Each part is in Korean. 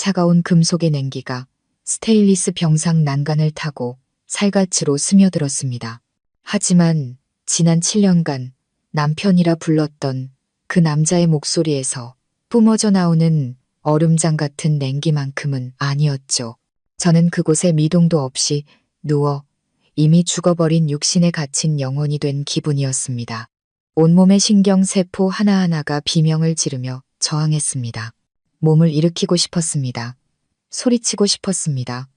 차가운 금속의 냉기가 스테인리스 병상 난간을 타고 살갗으로 스며들었습니다. 하지만 지난 7년간 남편이라 불렀던 그 남자의 목소리에서 뿜어져 나오는 얼음장 같은 냉기만큼은 아니었죠. 저는 그곳에 미동도 없이 누워 이미 죽어버린 육신에 갇힌 영혼이 된 기분이었습니다. 온몸의 신경세포 하나하나가 비명을 지르며 저항했습니다. 몸을 일으키고 싶었습니다. 소리치고 싶었습니다.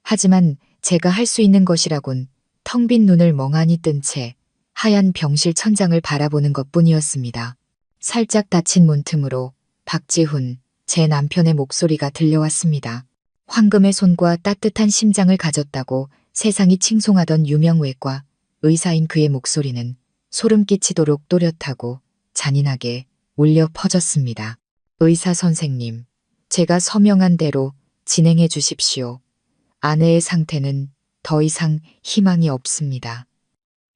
하지만 제가 할 수 있는 것이라곤 텅 빈 눈을 멍하니 뜬 채 하얀 병실 천장을 바라보는 것뿐이었습니다. 살짝 닫힌 문틈으로 박지훈, 제 남편의 목소리가 들려왔습니다. 황금의 손과 따뜻한 심장을 가졌다고 세상이 칭송하던 유명외과 의사인 그의 목소리는 소름 끼치도록 또렷하고 잔인하게 울려 퍼졌습니다. 의사 선생님, 제가 서명한 대로 진행해 주십시오. 아내의 상태는 더 이상 희망이 없습니다.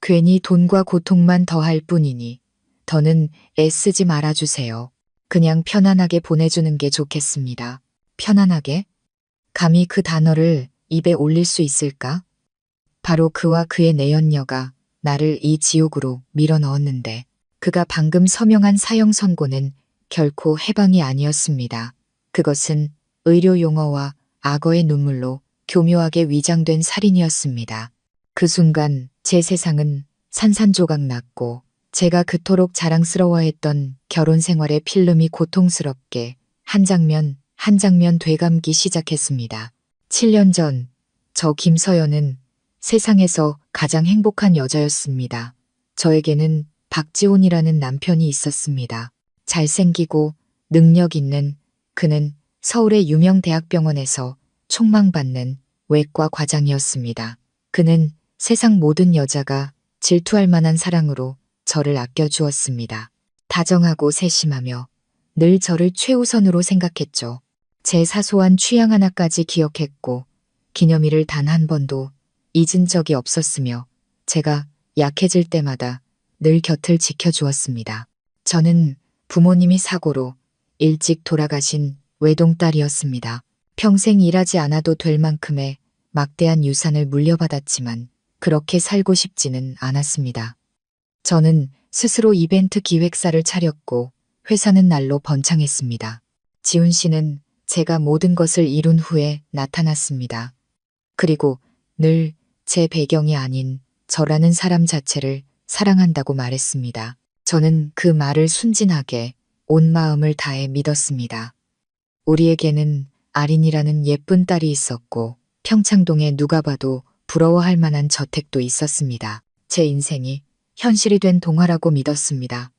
괜히 돈과 고통만 더할 뿐이니 더는 애쓰지 말아주세요. 그냥 편안하게 보내주는 게 좋겠습니다. 편안하게? 감히 그 단어를 입에 올릴 수 있을까? 바로 그와 그의 내연녀가 나를 이 지옥으로 밀어넣었는데 그가 방금 서명한 사형 선고는 결코 해방이 아니었습니다. 그것은 의료 용어와 악어의 눈물로 교묘하게 위장된 살인이었습니다. 그 순간 제 세상은 산산조각 났고 제가 그토록 자랑스러워했던 결혼 생활의 필름이 고통스럽게 한 장면 한 장면 되감기 시작했습니다. 7년 전 저 김서연은 세상에서 가장 행복한 여자였습니다. 저에게는 박지훈이라는 남편이 있었습니다. 잘생기고 능력 있는 그는 서울의 유명 대학병원에서 촉망받는 외과 과장이었습니다. 그는 세상 모든 여자가 질투할 만한 사랑으로 저를 아껴주었습니다. 다정하고 세심하며 늘 저를 최우선으로 생각했죠. 제 사소한 취향 하나까지 기억했고 기념일을 단 한 번도 잊은 적이 없었으며 제가 약해질 때마다 늘 곁을 지켜주었습니다. 저는 부모님이 사고로 일찍 돌아가신 외동딸이었습니다. 평생 일하지 않아도 될 만큼의 막대한 유산을 물려받았지만 그렇게 살고 싶지는 않았습니다. 저는 스스로 이벤트 기획사를 차렸고 회사는 날로 번창했습니다. 지훈 씨는 제가 모든 것을 이룬 후에 나타났습니다. 그리고 늘 제 배경이 아닌 저라는 사람 자체를 사랑한다고 말했습니다. 저는 그 말을 순진하게 온 마음을 다해 믿었습니다. 우리에게는 아린이라는 예쁜 딸이 있었고 평창동에 누가 봐도 부러워할 만한 저택도 있었습니다. 제 인생이 현실이 된 동화라고 믿었습니다.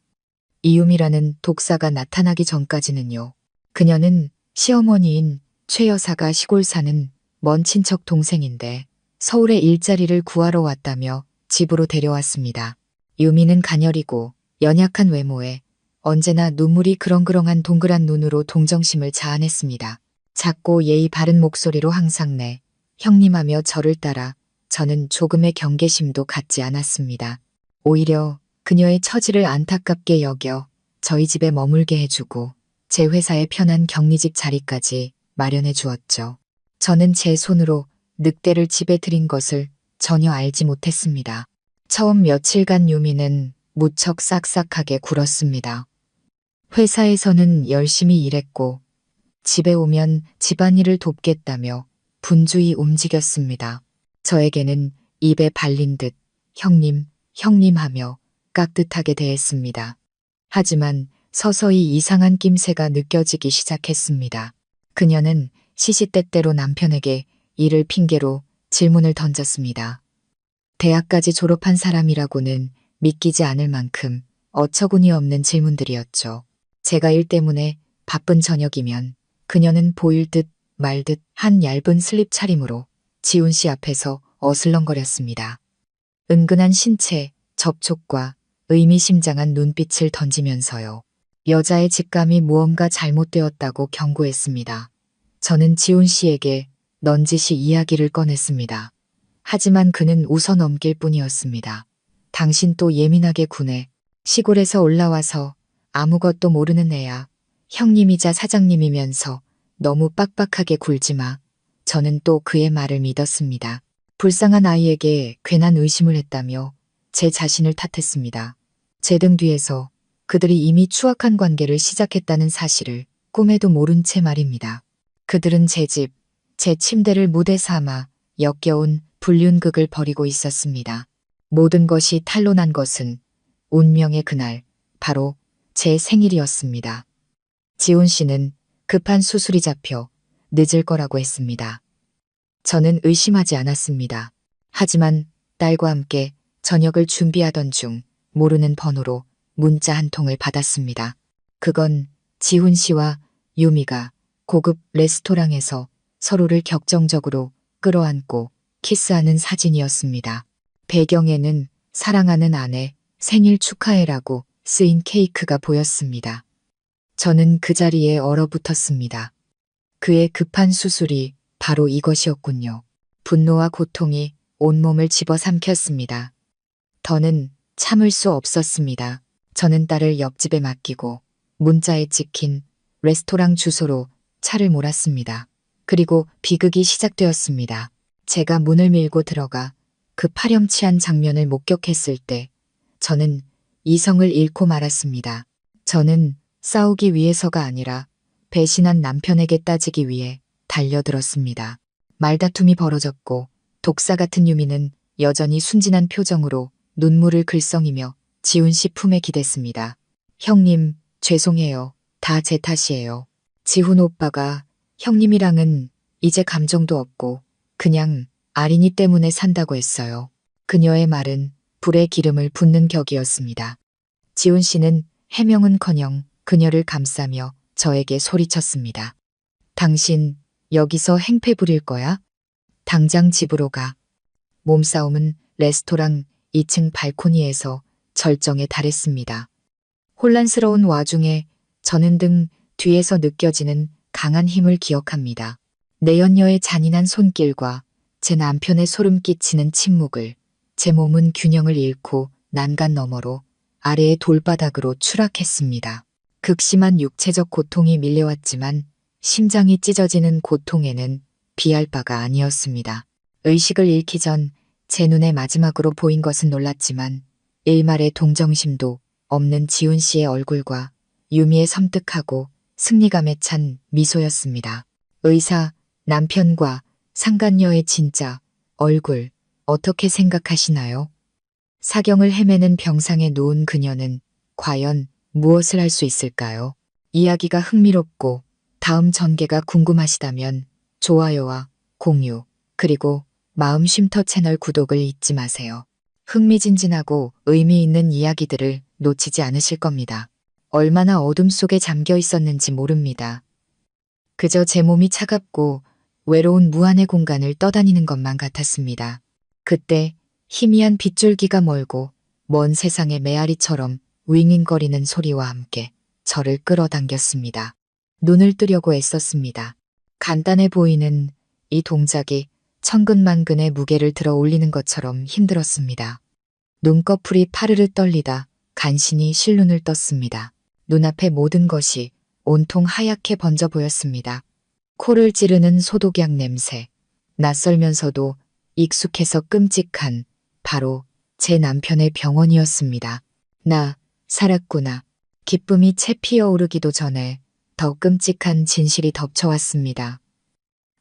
이유미라는 독사가 나타나기 전까지는요. 그녀는 시어머니인 최 여사가 시골 사는 먼 친척 동생인데 서울에 일자리를 구하러 왔다며 집으로 데려왔습니다. 유미는 가녀리고 연약한 외모에 언제나 눈물이 그렁그렁한 동그란 눈으로 동정심을 자아냈습니다. 작고 예의 바른 목소리로 항상 네, 형님하며 저를 따라 저는 조금의 경계심도 갖지 않았습니다. 오히려 그녀의 처지를 안타깝게 여겨 저희 집에 머물게 해주고 제 회사의 편한 격리직 자리까지 마련해 주었죠. 저는 제 손으로 늑대를 집에 들인 것을 전혀 알지 못했습니다. 처음 며칠간 유미는 무척 싹싹하게 굴었습니다. 회사에서는 열심히 일했고 집에 오면 집안일을 돕겠다며 분주히 움직였습니다. 저에게는 입에 발린 듯 형님, 형님 하며 깍듯하게 대했습니다. 하지만 서서히 이상한 낌새가 느껴지기 시작했습니다. 그녀는 시시때때로 남편에게 일을 핑계로 질문을 던졌습니다. 대학까지 졸업한 사람이라고는 믿기지 않을 만큼 어처구니 없는 질문들이었죠. 제가 일 때문에 바쁜 저녁이면 그녀는 보일 듯 말 듯 한 얇은 슬립 차림으로 지훈 씨 앞에서 어슬렁거렸습니다. 은근한 신체, 접촉과 의미심장한 눈빛을 던지면서요. 여자의 직감이 무언가 잘못되었다고 경고했습니다. 저는 지훈 씨에게 넌지시 이야기를 꺼냈습니다. 하지만 그는 웃어 넘길 뿐이었습니다. 당신 또 예민하게 군해. 시골에서 올라와서 아무것도 모르는 애야. 형님이자 사장님이면서 너무 빡빡하게 굴지 마. 저는 또 그의 말을 믿었습니다. 불쌍한 아이에게 괜한 의심을 했다며 제 자신을 탓했습니다. 제 등 뒤에서 그들이 이미 추악한 관계를 시작했다는 사실을 꿈에도 모른 채 말입니다. 그들은 제 집, 제 침대를 무대 삼아 역겨운 불륜극을 벌이고 있었습니다. 모든 것이 탄로난 것은 운명의 그날, 바로 제 생일이었습니다. 지훈 씨는 급한 수술이 잡혀 늦을 거라고 했습니다. 저는 의심하지 않았습니다. 하지만 딸과 함께 저녁을 준비하던 중 모르는 번호로 문자 한 통을 받았습니다. 그건 지훈 씨와 유미가 고급 레스토랑에서 서로를 격정적으로 끌어안고 키스하는 사진이었습니다. 배경에는 사랑하는 아내 생일 축하해라고 쓰인 케이크가 보였습니다. 저는 그 자리에 얼어붙었습니다. 그의 급한 수술이 바로 이것이었군요. 분노와 고통이 온몸을 집어삼켰습니다. 더는 참을 수 없었습니다. 저는 딸을 옆집에 맡기고 문자에 찍힌 레스토랑 주소로 차를 몰았습니다. 그리고 비극이 시작되었습니다. 제가 문을 밀고 들어가 그 파렴치한 장면을 목격했을 때 저는 이성을 잃고 말았습니다. 저는 싸우기 위해서가 아니라 배신한 남편에게 따지기 위해 달려들었습니다. 말다툼이 벌어졌고 독사 같은 유미는 여전히 순진한 표정으로 눈물을 글썽이며 지훈 씨 품에 기댔습니다. 형님, 죄송해요. 다 제 탓이에요. 지훈 오빠가 형님이랑은 이제 감정도 없고 그냥 아린이 때문에 산다고 했어요. 그녀의 말은 불에 기름을 붓는 격이었습니다. 지훈 씨는 해명은커녕 그녀를 감싸며 저에게 소리쳤습니다. 당신 여기서 행패 부릴 거야? 당장 집으로 가. 몸싸움은 레스토랑 2층 발코니에서 절정에 달했습니다. 혼란스러운 와중에 저는 등 뒤에서 느껴지는 강한 힘을 기억합니다. 내연녀의 잔인한 손길과 제 남편의 소름 끼치는 침묵을, 제 몸은 균형을 잃고 난간 너머로 아래의 돌바닥으로 추락했습니다. 극심한 육체적 고통이 밀려왔지만 심장이 찢어지는 고통에는 비할 바가 아니었습니다. 의식을 잃기 전 제 눈에 마지막으로 보인 것은 놀랐지만 일말의 동정심도 없는 지훈 씨의 얼굴과 유미의 섬뜩하고 승리감에 찬 미소였습니다. 의사, 남편과 상간녀의 진짜 얼굴 어떻게 생각하시나요? 사경을 헤매는 병상에 누운 그녀는 과연 무엇을 할 수 있을까요? 이야기가 흥미롭고 다음 전개가 궁금하시다면 좋아요와 공유, 그리고 마음 쉼터 채널 구독을 잊지 마세요. 흥미진진하고 의미 있는 이야기들을 놓치지 않으실 겁니다. 얼마나 어둠 속에 잠겨 있었는지 모릅니다. 그저 제 몸이 차갑고 외로운 무한의 공간을 떠다니는 것만 같았습니다. 그때 희미한 빗줄기가 멀고 먼 세상의 메아리처럼 윙윙거리는 소리와 함께 저를 끌어당겼습니다. 눈을 뜨려고 애썼습니다. 간단해 보이는 이 동작이 천근만근의 무게를 들어 올리는 것처럼 힘들었습니다. 눈꺼풀이 파르르 떨리다 간신히 실눈을 떴습니다. 눈앞의 모든 것이 온통 하얗게 번져 보였습니다. 코를 찌르는 소독약 냄새, 낯설면서도 익숙해서 끔찍한 바로 제 남편의 병원이었습니다. 나 살았구나. 기쁨이 채 피어오르기도 전에 더 끔찍한 진실이 덮쳐왔습니다.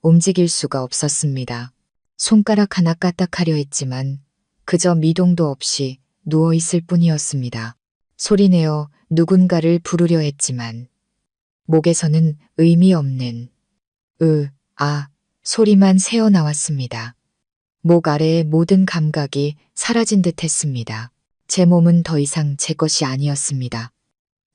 움직일 수가 없었습니다. 손가락 하나 까딱하려 했지만 그저 미동도 없이 누워있을 뿐이었습니다. 소리내어 누군가를 부르려 했지만 목에서는 의미 없는 소리만 새어나왔습니다. 목 아래의 모든 감각이 사라진 듯 했습니다. 제 몸은 더 이상 제 것이 아니었습니다.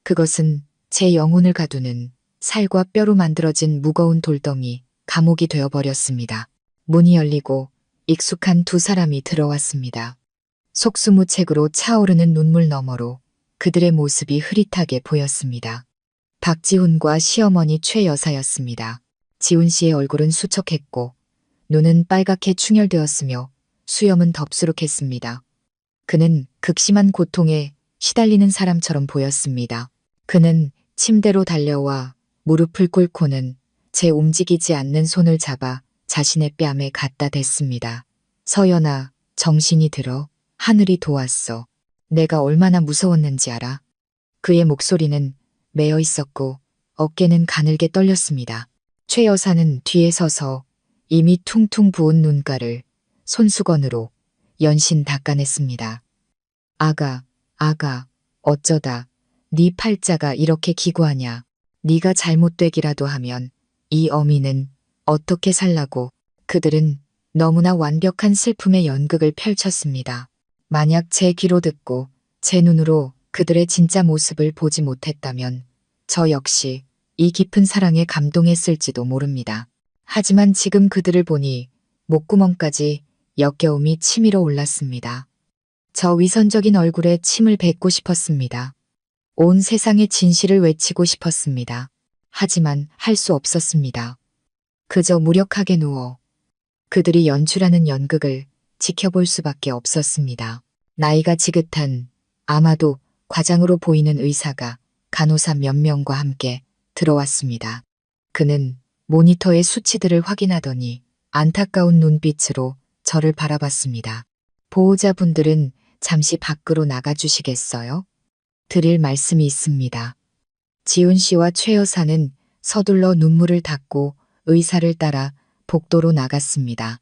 그것은 제 영혼을 가두는 살과 뼈로 만들어진 무거운 돌덩이, 감옥이 되어버렸습니다. 문이 열리고 익숙한 두 사람이 들어왔습니다. 속수무책으로 차오르는 눈물 너머로 그들의 모습이 흐릿하게 보였습니다. 박지훈과 시어머니 최 여사였습니다. 지훈 씨의 얼굴은 수척했고 눈은 빨갛게 충혈되었으며 수염은 덥수룩했습니다. 그는 극심한 고통에 시달리는 사람처럼 보였습니다. 그는 침대로 달려와 무릎을 꿇고는 제 움직이지 않는 손을 잡아 자신의 뺨에 갖다 댔습니다. 서연아, 정신이 들어. 하늘이 도왔어. 내가 얼마나 무서웠는지 알아? 그의 목소리는 메어 있었고 어깨는 가늘게 떨렸습니다. 최 여사는 뒤에 서서 이미 퉁퉁 부은 눈가를 손수건으로 연신 닦아냈습니다. 아가, 어쩌다 네 팔자가 이렇게 기구하냐. 네가 잘못되기라도 하면 이 어미는 어떻게 살라고. 그들은 너무나 완벽한 슬픔의 연극을 펼쳤습니다. 만약 제 귀로 듣고 제 눈으로 그들의 진짜 모습을 보지 못했다면 저 역시 이 깊은 사랑에 감동했을지도 모릅니다. 하지만 지금 그들을 보니 목구멍까지 역겨움이 치밀어 올랐습니다. 저 위선적인 얼굴에 침을 뱉고 싶었습니다. 온 세상의 진실을 외치고 싶었습니다. 하지만 할 수 없었습니다. 그저 무력하게 누워 그들이 연출하는 연극을 지켜볼 수밖에 없었습니다. 나이가 지긋한 아마도 과장으로 보이는 의사가 간호사 몇 명과 함께 들어왔습니다. 그는 모니터의 수치들을 확인하더니 안타까운 눈빛으로 저를 바라봤습니다. 보호자분들은 잠시 밖으로 나가주시겠어요? 드릴 말씀이 있습니다. 지훈 씨와 최 여사는 서둘러 눈물을 닦고 의사를 따라 복도로 나갔습니다.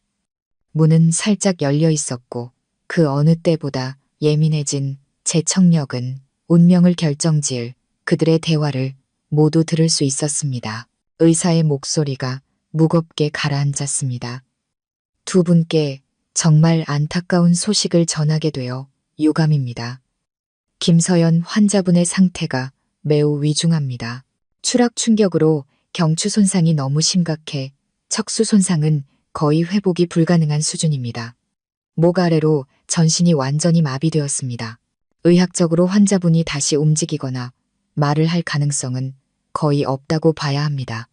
문은 살짝 열려 있었고 그 어느 때보다 예민해진 제 청력은 운명을 결정지을 그들의 대화를 모두 들을 수 있었습니다. 의사의 목소리가 무겁게 가라앉았습니다. 두 분께 정말 안타까운 소식을 전하게 되어 유감입니다. 김서연 환자분의 상태가 매우 위중합니다. 추락 충격으로 경추 손상이 너무 심각해 척수 손상은 거의 회복이 불가능한 수준입니다. 목 아래로 전신이 완전히 마비되었습니다. 의학적으로 환자분이 다시 움직이거나 말을 할 가능성은 거의 없다고 봐야 합니다.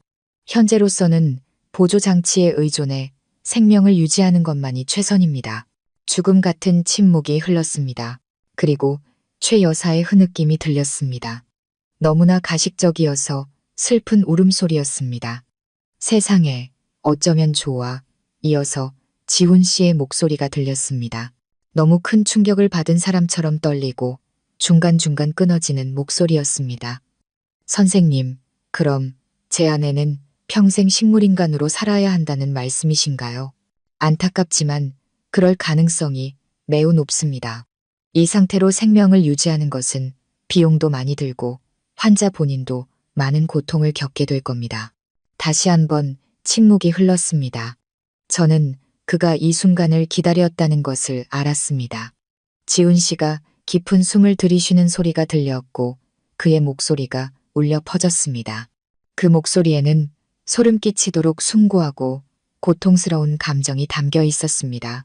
현재로서는 보조장치에 의존해 생명을 유지하는 것만이 최선입니다. 죽음 같은 침묵이 흘렀습니다. 그리고 최 여사의 흐느낌이 들렸습니다. 너무나 가식적이어서 슬픈 울음소리였습니다. 세상에 어쩌면 좋아. 이어서 지훈 씨의 목소리가 들렸습니다. 너무 큰 충격을 받은 사람처럼 떨리고 중간중간 끊어지는 목소리였습니다. 선생님, 그럼 제 아내는 평생 식물인간으로 살아야 한다는 말씀이신가요? 안타깝지만 그럴 가능성이 매우 높습니다. 이 상태로 생명을 유지하는 것은 비용도 많이 들고 환자 본인도 많은 고통을 겪게 될 겁니다. 다시 한번 침묵이 흘렀습니다. 저는 그가 이 순간을 기다렸다는 것을 알았습니다. 지훈 씨가 깊은 숨을 들이쉬는 소리가 들렸고 그의 목소리가 울려 퍼졌습니다. 그 목소리에는 소름 끼치도록 숭고하고 고통스러운 감정이 담겨 있었습니다.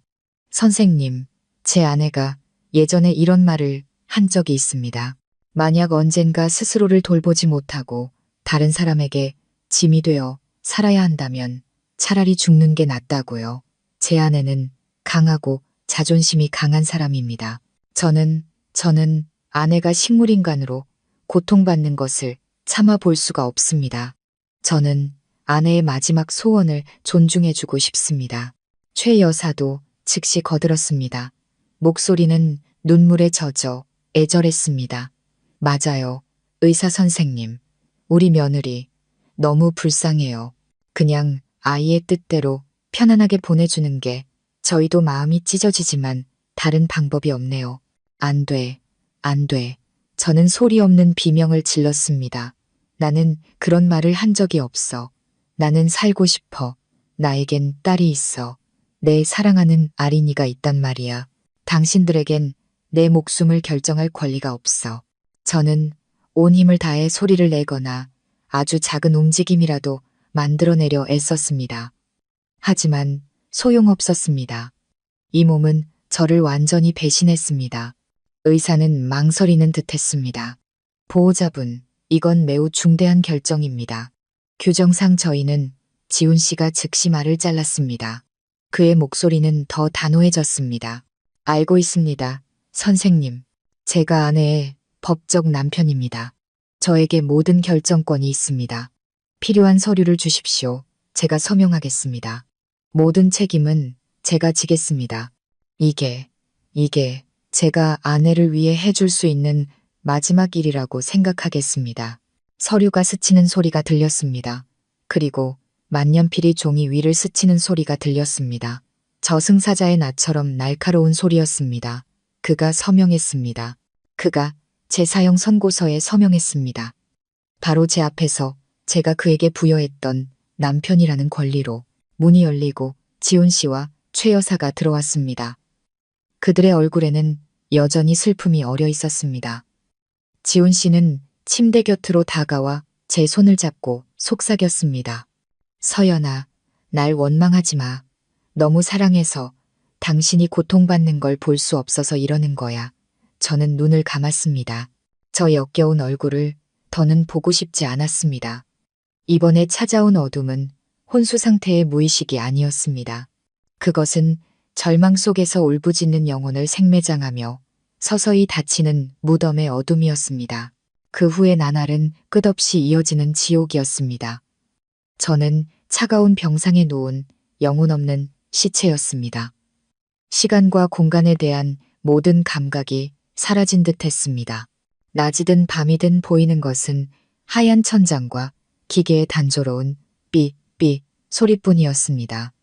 선생님, 제 아내가 예전에 이런 말을 한 적이 있습니다. 만약 언젠가 스스로를 돌보지 못하고 다른 사람에게 짐이 되어 살아야 한다면 차라리 죽는 게 낫다고요. 제 아내는 강하고 자존심이 강한 사람입니다. 저는 아내가 식물인간으로 고통받는 것을 참아 볼 수가 없습니다. 저는 아내의 마지막 소원을 존중해주고 싶습니다. 최 여사도 즉시 거들었습니다. 목소리는 눈물에 젖어 애절했습니다. 맞아요. 의사 선생님. 우리 며느리 너무 불쌍해요. 그냥 아이의 뜻대로 편안하게 보내주는 게 저희도 마음이 찢어지지만 다른 방법이 없네요. 안 돼. 저는 소리 없는 비명을 질렀습니다. 나는 그런 말을 한 적이 없어. 나는 살고 싶어. 나에겐 딸이 있어. 내 사랑하는 아린이가 있단 말이야. 당신들에겐 내 목숨을 결정할 권리가 없어. 저는 온 힘을 다해 소리를 내거나 아주 작은 움직임이라도 만들어내려 애썼습니다. 하지만 소용없었습니다. 이 몸은 저를 완전히 배신했습니다. 의사는 망설이는 듯했습니다. 보호자분, 이건 매우 중대한 결정입니다. 규정상 저희는 지훈 씨가 즉시 말을 잘랐습니다. 그의 목소리는 더 단호해졌습니다. 알고 있습니다. 선생님, 제가 아내의 법적 남편입니다. 저에게 모든 결정권이 있습니다. 필요한 서류를 주십시오. 제가 서명하겠습니다. 모든 책임은 제가 지겠습니다. 이게 제가 아내를 위해 해줄 수 있는 마지막 일이라고 생각하겠습니다. 서류가 스치는 소리가 들렸습니다. 그리고 만년필이 종이 위를 스치는 소리가 들렸습니다. 저승사자의 나처럼 날카로운 소리였습니다. 그가 서명했습니다. 그가 제 사형 선고서에 서명했습니다. 바로 제 앞에서 제가 그에게 부여했던 남편이라는 권리로. 문이 열리고 지훈 씨와 최 여사가 들어왔습니다. 그들의 얼굴에는 여전히 슬픔이 어려 있었습니다. 지훈 씨는 침대 곁으로 다가와 제 손을 잡고 속삭였습니다. 서연아, 날 원망하지 마. 너무 사랑해서 당신이 고통받는 걸 볼 수 없어서 이러는 거야. 저는 눈을 감았습니다. 저 역겨운 얼굴을 더는 보고 싶지 않았습니다. 이번에 찾아온 어둠은 혼수 상태의 무의식이 아니었습니다. 그것은 절망 속에서 울부짖는 영혼을 생매장하며 서서히 닫히는 무덤의 어둠이었습니다. 그 후의 나날은 끝없이 이어지는 지옥이었습니다. 저는 차가운 병상에 누운 영혼 없는 시체였습니다. 시간과 공간에 대한 모든 감각이 사라진 듯 했습니다. 낮이든 밤이든 보이는 것은 하얀 천장과 기계의 단조로운 삐삐 소리뿐이었습니다.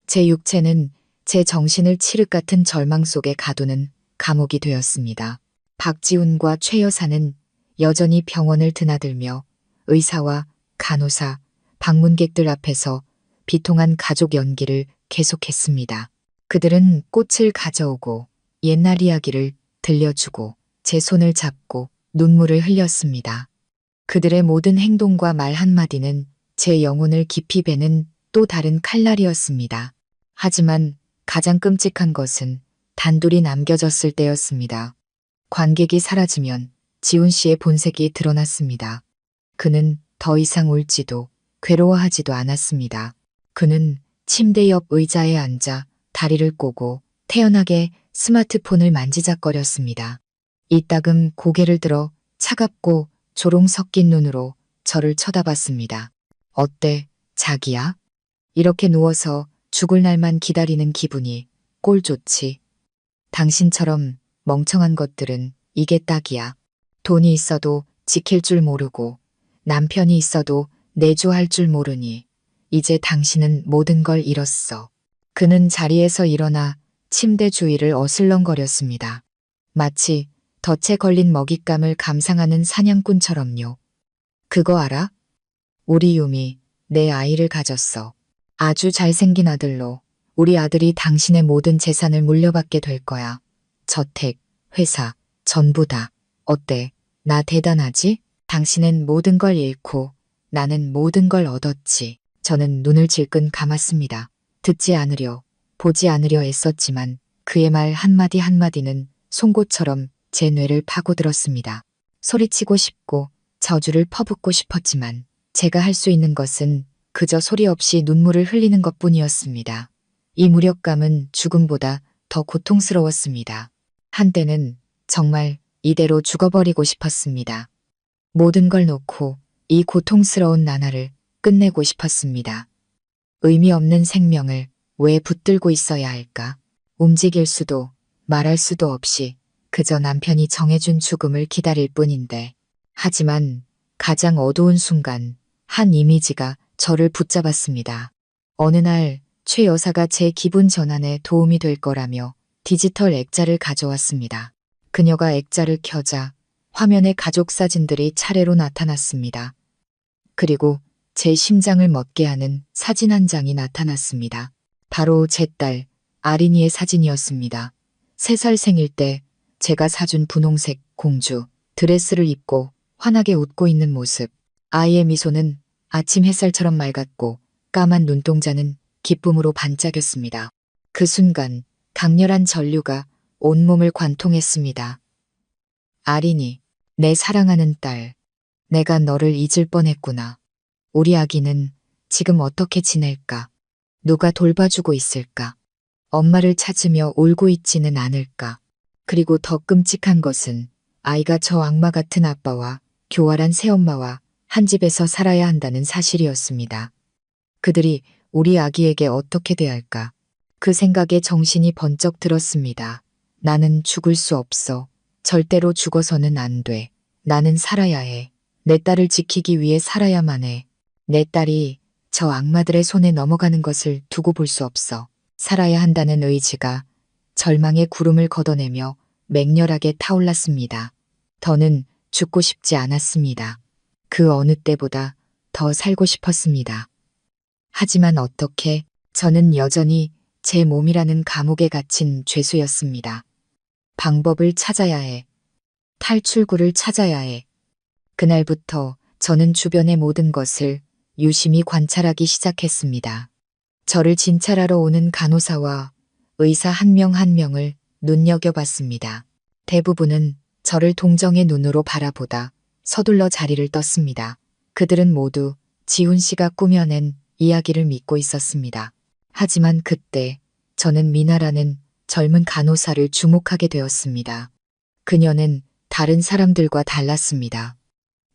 제 육체는 제 정신을 칠흑 같은 절망 속에 가두는 감옥이 되었습니다. 박지훈과 최 여사는 여전히 병원을 드나들며 의사와 간호사, 방문객들 앞에서 비통한 가족 연기를 계속했습니다. 그들은 꽃을 가져오고 옛날 이야기를 들려주고 제 손을 잡고 눈물을 흘렸습니다. 그들의 모든 행동과 말 한마디는 제 영혼을 깊이 베는 또 다른 칼날이었습니다. 하지만 가장 끔찍한 것은 단둘이 남겨졌을 때였습니다. 관객이 사라지면 지훈 씨의 본색이 드러났습니다. 그는 더 이상 울지도 괴로워하지도 않았습니다. 그는 침대 옆 의자에 앉아 다리를 꼬고 태연하게 스마트폰을 만지작거렸습니다. 이따금 고개를 들어 차갑고 조롱 섞인 눈으로 저를 쳐다봤습니다. 어때, 자기야? 이렇게 누워서 죽을 날만 기다리는 기분이 꼴 좋지. 당신처럼 멍청한 것들은 이게 딱이야. 돈이 있어도 지킬 줄 모르고 남편이 있어도 내조할 줄 모르니 이제 당신은 모든 걸 잃었어. 그는 자리에서 일어나 침대 주위를 어슬렁거렸습니다. 마치 덫에 걸린 먹잇감을 감상하는 사냥꾼처럼요. 그거 알아? 우리 유미 내 아이를 가졌어. 아주 잘생긴 아들로 우리 아들이 당신의 모든 재산을 물려받게 될 거야. 저택, 회사, 전부 다. 어때? 나 대단하지? 당신은 모든 걸 잃고 나는 모든 걸 얻었지. 저는 눈을 질끈 감았습니다. 듣지 않으려, 보지 않으려 애썼지만 그의 말 한마디 한마디는 송곳처럼 제 뇌를 파고들었습니다. 소리치고 싶고 저주를 퍼붓고 싶었지만 제가 할 수 있는 것은 그저 소리 없이 눈물을 흘리는 것뿐이었습니다. 이 무력감은 죽음보다 더 고통스러웠습니다. 한때는 정말 이대로 죽어버리고 싶었습니다. 모든 걸 놓고 이 고통스러운 나날을 끝내고 싶었습니다. 의미 없는 생명을 왜 붙들고 있어야 할까? 움직일 수도 말할 수도 없이 그저 남편이 정해준 죽음을 기다릴 뿐인데. 하지만 가장 어두운 순간 한 이미지가 저를 붙잡았습니다. 어느 날 최 여사가 제 기분 전환에 도움이 될 거라며 디지털 액자를 가져왔습니다. 그녀가 액자를 켜자 화면에 가족 사진들이 차례로 나타났습니다. 그리고 제 심장을 멎게 하는 사진 한 장이 나타났습니다. 바로 제 딸 아린이의 사진이었습니다. 3살 생일 때 제가 사준 분홍색 공주 드레스를 입고 환하게 웃고 있는 모습. 아이의 미소는 아침 햇살처럼 맑았고 까만 눈동자는 기쁨으로 반짝였습니다. 그 순간 강렬한 전류가 온몸을 관통했습니다. 아린이, 내 사랑하는 딸, 내가 너를 잊을 뻔했구나. 우리 아기는 지금 어떻게 지낼까? 누가 돌봐주고 있을까? 엄마를 찾으며 울고 있지는 않을까? 그리고 더 끔찍한 것은 아이가 저 악마 같은 아빠와 교활한 새엄마와 한 집에서 살아야 한다는 사실이었습니다. 그들이 우리 아기에게 어떻게 대할까? 그 생각에 정신이 번쩍 들었습니다. 나는 죽을 수 없어. 절대로 죽어서는 안 돼. 나는 살아야 해. 내 딸을 지키기 위해 살아야만 해. 내 딸이 저 악마들의 손에 넘어가는 것을 두고 볼 수 없어. 살아야 한다는 의지가 절망의 구름을 걷어내며 맹렬하게 타올랐습니다. 더는 죽고 싶지 않았습니다. 그 어느 때보다 더 살고 싶었습니다. 하지만 어떻게? 저는 여전히 제 몸이라는 감옥에 갇힌 죄수였습니다. 방법을 찾아야 해. 탈출구를 찾아야 해. 그날부터 저는 주변의 모든 것을 유심히 관찰하기 시작했습니다. 저를 진찰하러 오는 간호사와 의사 한 명 한 명을 눈여겨봤습니다. 대부분은 저를 동정의 눈으로 바라보다 서둘러 자리를 떴습니다. 그들은 모두 지훈 씨가 꾸며낸 이야기를 믿고 있었습니다. 하지만 그때 저는 미나라는 젊은 간호사를 주목하게 되었습니다. 그녀는 다른 사람들과 달랐습니다.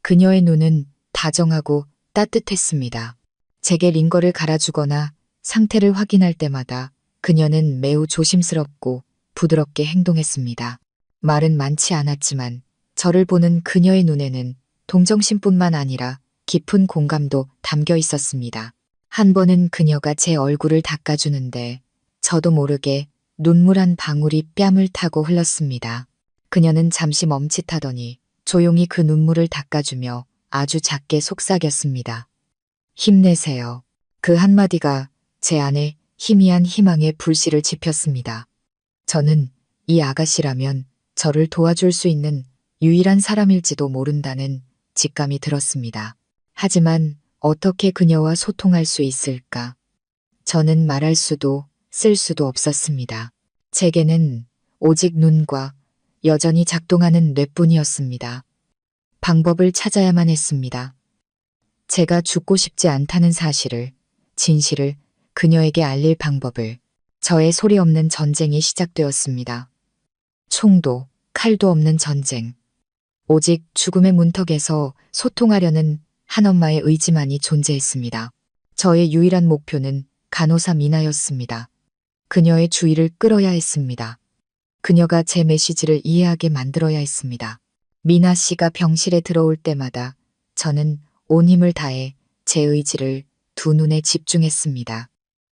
그녀의 눈은 다정하고 따뜻했습니다. 제게 링거를 갈아주거나 상태를 확인할 때마다 그녀는 매우 조심스럽고 부드럽게 행동했습니다. 말은 많지 않았지만 저를 보는 그녀의 눈에는 동정심뿐만 아니라 깊은 공감도 담겨 있었습니다. 한 번은 그녀가 제 얼굴을 닦아주는데 저도 모르게 눈물 한 방울이 뺨을 타고 흘렀습니다. 그녀는 잠시 멈칫하더니 조용히 그 눈물을 닦아주며 아주 작게 속삭였습니다. 힘내세요. 그 한마디가 제 안에 희미한 희망의 불씨를 지폈습니다. 저는 이 아가씨라면 저를 도와줄 수 있는 유일한 사람일지도 모른다는 직감이 들었습니다. 하지만 어떻게 그녀와 소통할 수 있을까? 저는 말할 수도 쓸 수도 없었습니다. 제게는 오직 눈과 여전히 작동하는 뇌뿐이었습니다. 방법을 찾아야만 했습니다. 제가 죽고 싶지 않다는 사실을, 진실을 그녀에게 알릴 방법을. 저의 소리 없는 전쟁이 시작되었습니다. 총도 칼도 없는 전쟁. 오직 죽음의 문턱에서 소통하려는 한 엄마의 의지만이 존재했습니다. 저의 유일한 목표는 간호사 미나였습니다. 그녀의 주의를 끌어야 했습니다. 그녀가 제 메시지를 이해하게 만들어야 했습니다. 미나 씨가 병실에 들어올 때마다 저는 온 힘을 다해 제 의지를 두 눈에 집중했습니다.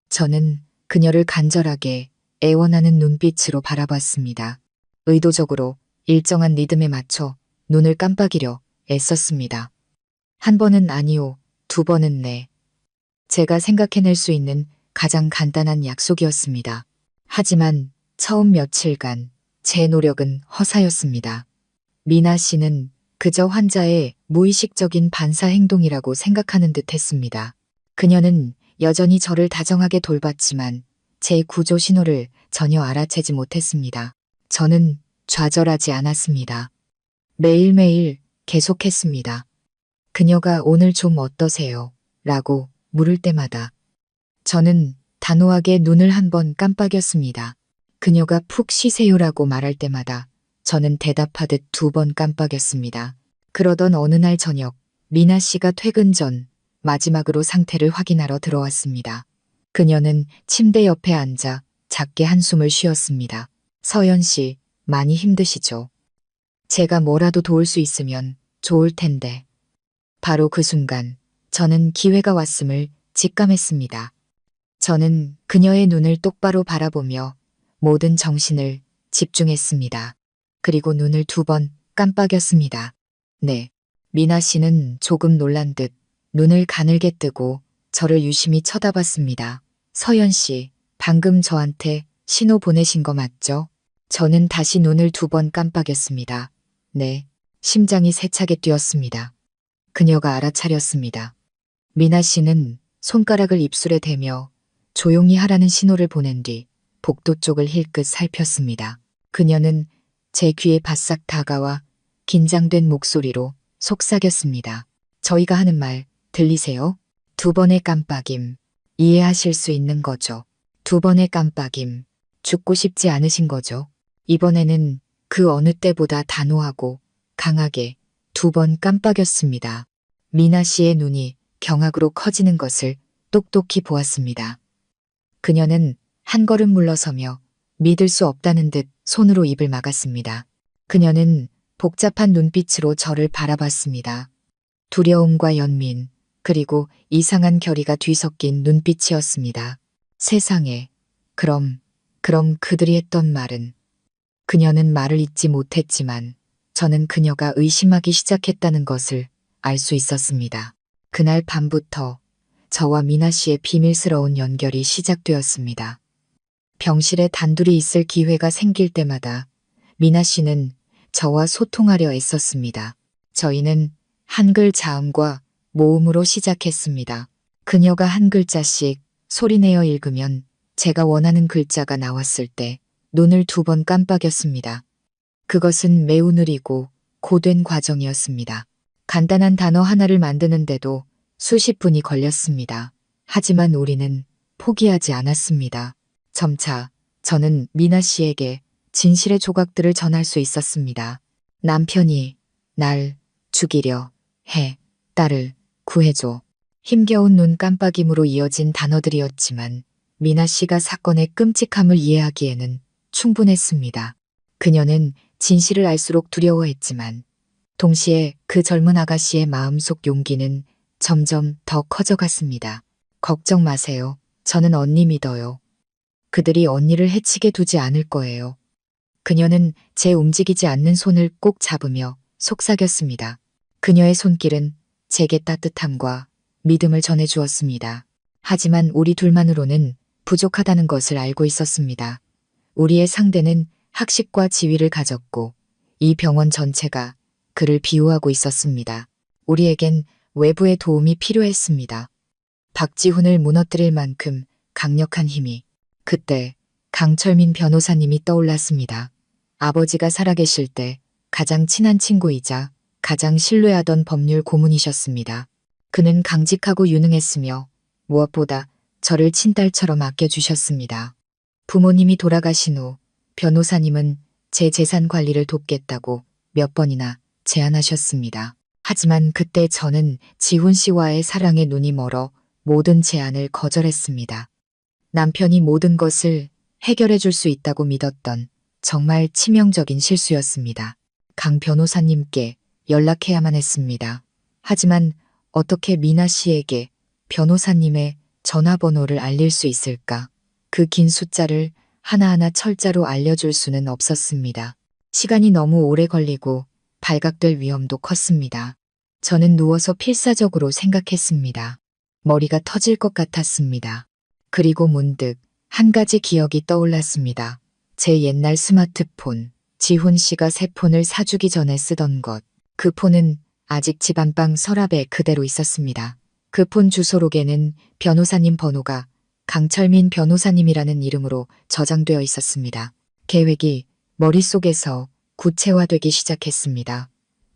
저는 그녀를 간절하게 애원하는 눈빛으로 바라봤습니다. 의도적으로 일정한 리듬에 맞춰 눈을 깜빡이려 애썼습니다. 한 번은 아니오, 두 번은 네. 제가 생각해낼 수 있는 가장 간단한 약속이었습니다. 하지만 처음 며칠간 제 노력은 허사였습니다. 미나 씨는 그저 환자의 무의식적인 반사 행동이라고 생각하는 듯 했습니다. 그녀는 여전히 저를 다정하게 돌봤지만 제 구조 신호를 전혀 알아채지 못했습니다. 저는 좌절하지 않았습니다. 매일매일 계속했습니다. 그녀가 오늘 좀 어떠세요? 라고 물을 때마다 저는 단호하게 눈을 한 번 깜빡였습니다. 그녀가 푹 쉬세요라고 말할 때마다 저는 대답하듯 두 번 깜빡였습니다. 그러던 어느 날 저녁, 미나 씨가 퇴근 전 마지막으로 상태를 확인하러 들어왔습니다. 그녀는 침대 옆에 앉아 작게 한숨을 쉬었습니다. 서연 씨, 많이 힘드시죠? 제가 뭐라도 도울 수 있으면 좋을 텐데. 바로 그 순간 저는 기회가 왔음을 직감했습니다. 저는 그녀의 눈을 똑바로 바라보며 모든 정신을 집중했습니다. 그리고 눈을 두 번 깜빡였습니다. 네. 미나 씨는 조금 놀란 듯 눈을 가늘게 뜨고 저를 유심히 쳐다봤습니다. 서연 씨, 방금 저한테 신호 보내신 거 맞죠? 저는 다시 눈을 두 번 깜빡였습니다. 네. 심장이 세차게 뛰었습니다. 그녀가 알아차렸습니다. 미나 씨는 손가락을 입술에 대며 조용히 하라는 신호를 보낸 뒤 복도 쪽을 힐끗 살폈습니다. 그녀는 제 귀에 바싹 다가와 긴장된 목소리로 속삭였습니다. 저희가 하는 말 들리세요? 두 번의 깜빡임. 이해하실 수 있는 거죠. 두 번의 깜빡임. 죽고 싶지 않으신 거죠. 이번에는 그 어느 때보다 단호하고 강하게 두 번 깜빡였습니다. 미나 씨의 눈이 경악으로 커지는 것을 똑똑히 보았습니다. 그녀는 한 걸음 물러서며 믿을 수 없다는 듯 손으로 입을 막았습니다. 그녀는 복잡한 눈빛으로 저를 바라봤습니다. 두려움과 연민, 그리고 이상한 결의가 뒤섞인 눈빛이었습니다. 세상에, 그럼 그들이 했던 말은? 그녀는 말을 잇지 못했지만 저는 그녀가 의심하기 시작했다는 것을 알 수 있었습니다. 그날 밤부터 저와 미나 씨의 비밀스러운 연결이 시작되었습니다. 병실에 단둘이 있을 기회가 생길 때마다 미나 씨는 저와 소통하려 애썼습니다. 저희는 한글 자음과 모음으로 시작했습니다. 그녀가 한 글자씩 소리내어 읽으면 제가 원하는 글자가 나왔을 때 눈을 2번 깜빡였습니다. 그것은 매우 느리고 고된 과정이었습니다. 간단한 단어 하나를 만드는데도 수십 분이 걸렸습니다. 하지만 우리는 포기하지 않았습니다. 점차 저는 미나 씨에게 진실의 조각들을 전할 수 있었습니다. 남편이 날 죽이려 해, 딸을 구해줘. 힘겨운 눈 깜빡임으로 이어진 단어들이었지만 미나 씨가 사건의 끔찍함을 이해하기에는 충분했습니다. 그녀는 진실을 알수록 두려워했지만 동시에 그 젊은 아가씨의 마음속 용기는 점점 더 커져갔습니다. 걱정 마세요. 저는 언니 믿어요. 그들이 언니를 해치게 두지 않을 거예요. 그녀는 제 움직이지 않는 손을 꼭 잡으며 속삭였습니다. 그녀의 손길은 제게 따뜻함과 믿음을 전해주었습니다. 하지만 우리 둘만으로는 부족하다는 것을 알고 있었습니다. 우리의 상대는 학식과 지위를 가졌고 이 병원 전체가 그를 비호하고 있었습니다. 우리에겐 외부의 도움이 필요했습니다. 박지훈을 무너뜨릴 만큼 강력한 힘이. 그때 강철민 변호사님이 떠올랐습니다. 아버지가 살아계실 때 가장 친한 친구이자 가장 신뢰하던 법률 고문이셨습니다. 그는 강직하고 유능했으며 무엇보다 저를 친딸처럼 아껴주셨습니다. 부모님이 돌아가신 후 변호사님은 제 재산 관리를 돕겠다고 몇 번이나 제안하셨습니다. 하지만 그때 저는 지훈 씨와의 사랑에 눈이 멀어 모든 제안을 거절했습니다. 남편이 모든 것을 해결해 줄 수 있다고 믿었던 정말 치명적인 실수였습니다. 강 변호사님께 연락해야만 했습니다. 하지만 어떻게 미나 씨에게 변호사님의 전화번호를 알릴 수 있을까? 그 긴 숫자를 하나하나 철자로 알려줄 수는 없었습니다. 시간이 너무 오래 걸리고 발각될 위험도 컸습니다. 저는 누워서 필사적으로 생각했습니다. 머리가 터질 것 같았습니다. 그리고 문득 한 가지 기억이 떠올랐습니다. 제 옛날 스마트폰, 지훈 씨가 새 폰을 사주기 전에 쓰던 것. 그 폰은 아직 집 안방 서랍에 그대로 있었습니다. 그 폰 주소록에는 변호사님 번호가 강철민 변호사님이라는 이름으로 저장되어 있었습니다. 계획이 머릿속에서 구체화되기 시작했습니다.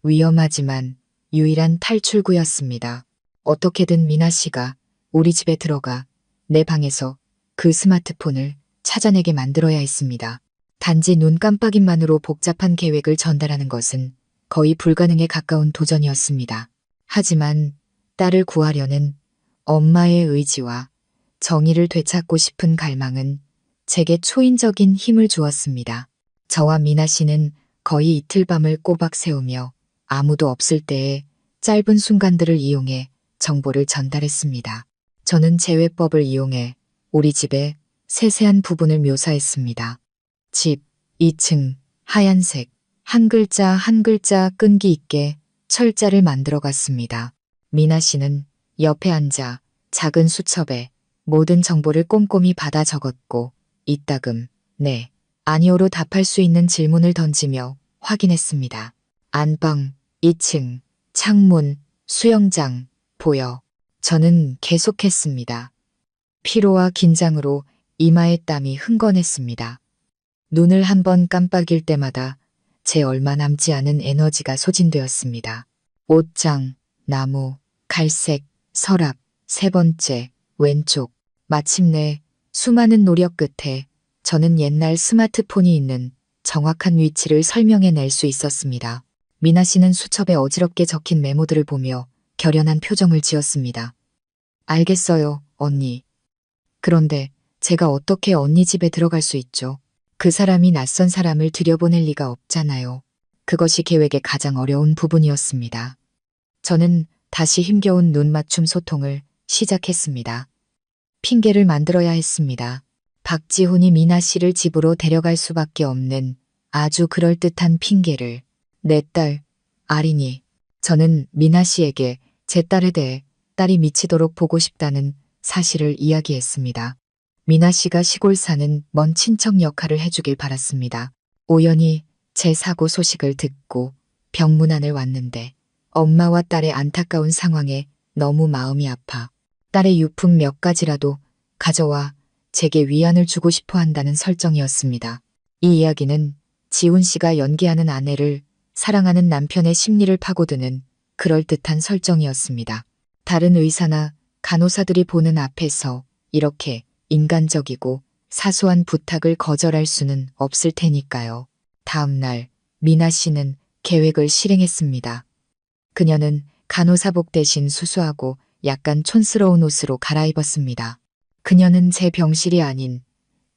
위험하지만 유일한 탈출구였습니다. 어떻게든 미나 씨가 우리 집에 들어가 내 방에서 그 스마트폰을 찾아내게 만들어야 했습니다. 단지 눈 깜빡임만으로 복잡한 계획을 전달하는 것은 거의 불가능에 가까운 도전이었습니다. 하지만 딸을 구하려는 엄마의 의지와 정의를 되찾고 싶은 갈망은 제게 초인적인 힘을 주었습니다. 저와 미나 씨는 거의 이틀 밤을 꼬박 세우며 아무도 없을 때의 짧은 순간들을 이용해 정보를 전달했습니다. 저는 제외법을 이용해 우리 집의 세세한 부분을 묘사했습니다. 집, 2층, 하얀색, 한 글자 한 글자 끈기 있게 철자를 만들어 갔습니다. 미나 씨는 옆에 앉아 작은 수첩에 모든 정보를 꼼꼼히 받아 적었고 이따금 네, 아니오로 답할 수 있는 질문을 던지며 확인했습니다. 안방, 2층, 창문, 수영장, 보여. 저는 계속했습니다. 피로와 긴장으로 이마에 땀이 흥건했습니다. 눈을 한 번 깜빡일 때마다 제 얼마 남지 않은 에너지가 소진되었습니다. 옷장, 나무, 갈색, 서랍, 세 번째, 왼쪽. 마침내 수많은 노력 끝에 저는 옛날 스마트폰이 있는 정확한 위치를 설명해낼 수 있었습니다. 미나 씨는 수첩에 어지럽게 적힌 메모들을 보며 결연한 표정을 지었습니다. 알겠어요, 언니. 그런데 제가 어떻게 언니 집에 들어갈 수 있죠? 그 사람이 낯선 사람을 들여보낼 리가 없잖아요. 그것이 계획의 가장 어려운 부분이었습니다. 저는 다시 힘겨운 눈 맞춤 소통을 시작했습니다. 핑계를 만들어야 했습니다. 박지훈이 미나 씨를 집으로 데려갈 수밖에 없는 아주 그럴듯한 핑계를. 내 딸, 아린이. 저는 미나 씨에게 제 딸에 대해 딸이 미치도록 보고 싶다는 사실을 이야기했습니다. 미나 씨가 시골 사는 먼 친척 역할을 해주길 바랐습니다. 우연히 제 사고 소식을 듣고 병문안을 왔는데 엄마와 딸의 안타까운 상황에 너무 마음이 아파 딸의 유품 몇 가지라도 가져와 제게 위안을 주고 싶어 한다는 설정이었습니다. 이 이야기는 지훈 씨가 연기하는 아내를 사랑하는 남편의 심리를 파고드는 그럴듯한 설정이었습니다. 다른 의사나 간호사들이 보는 앞에서 이렇게 인간적이고 사소한 부탁을 거절할 수는 없을 테니까요. 다음 날 미나 씨는 계획을 실행했습니다. 그녀는 간호사복 대신 수수하고 약간 촌스러운 옷으로 갈아입었습니다. 그녀는 제 병실이 아닌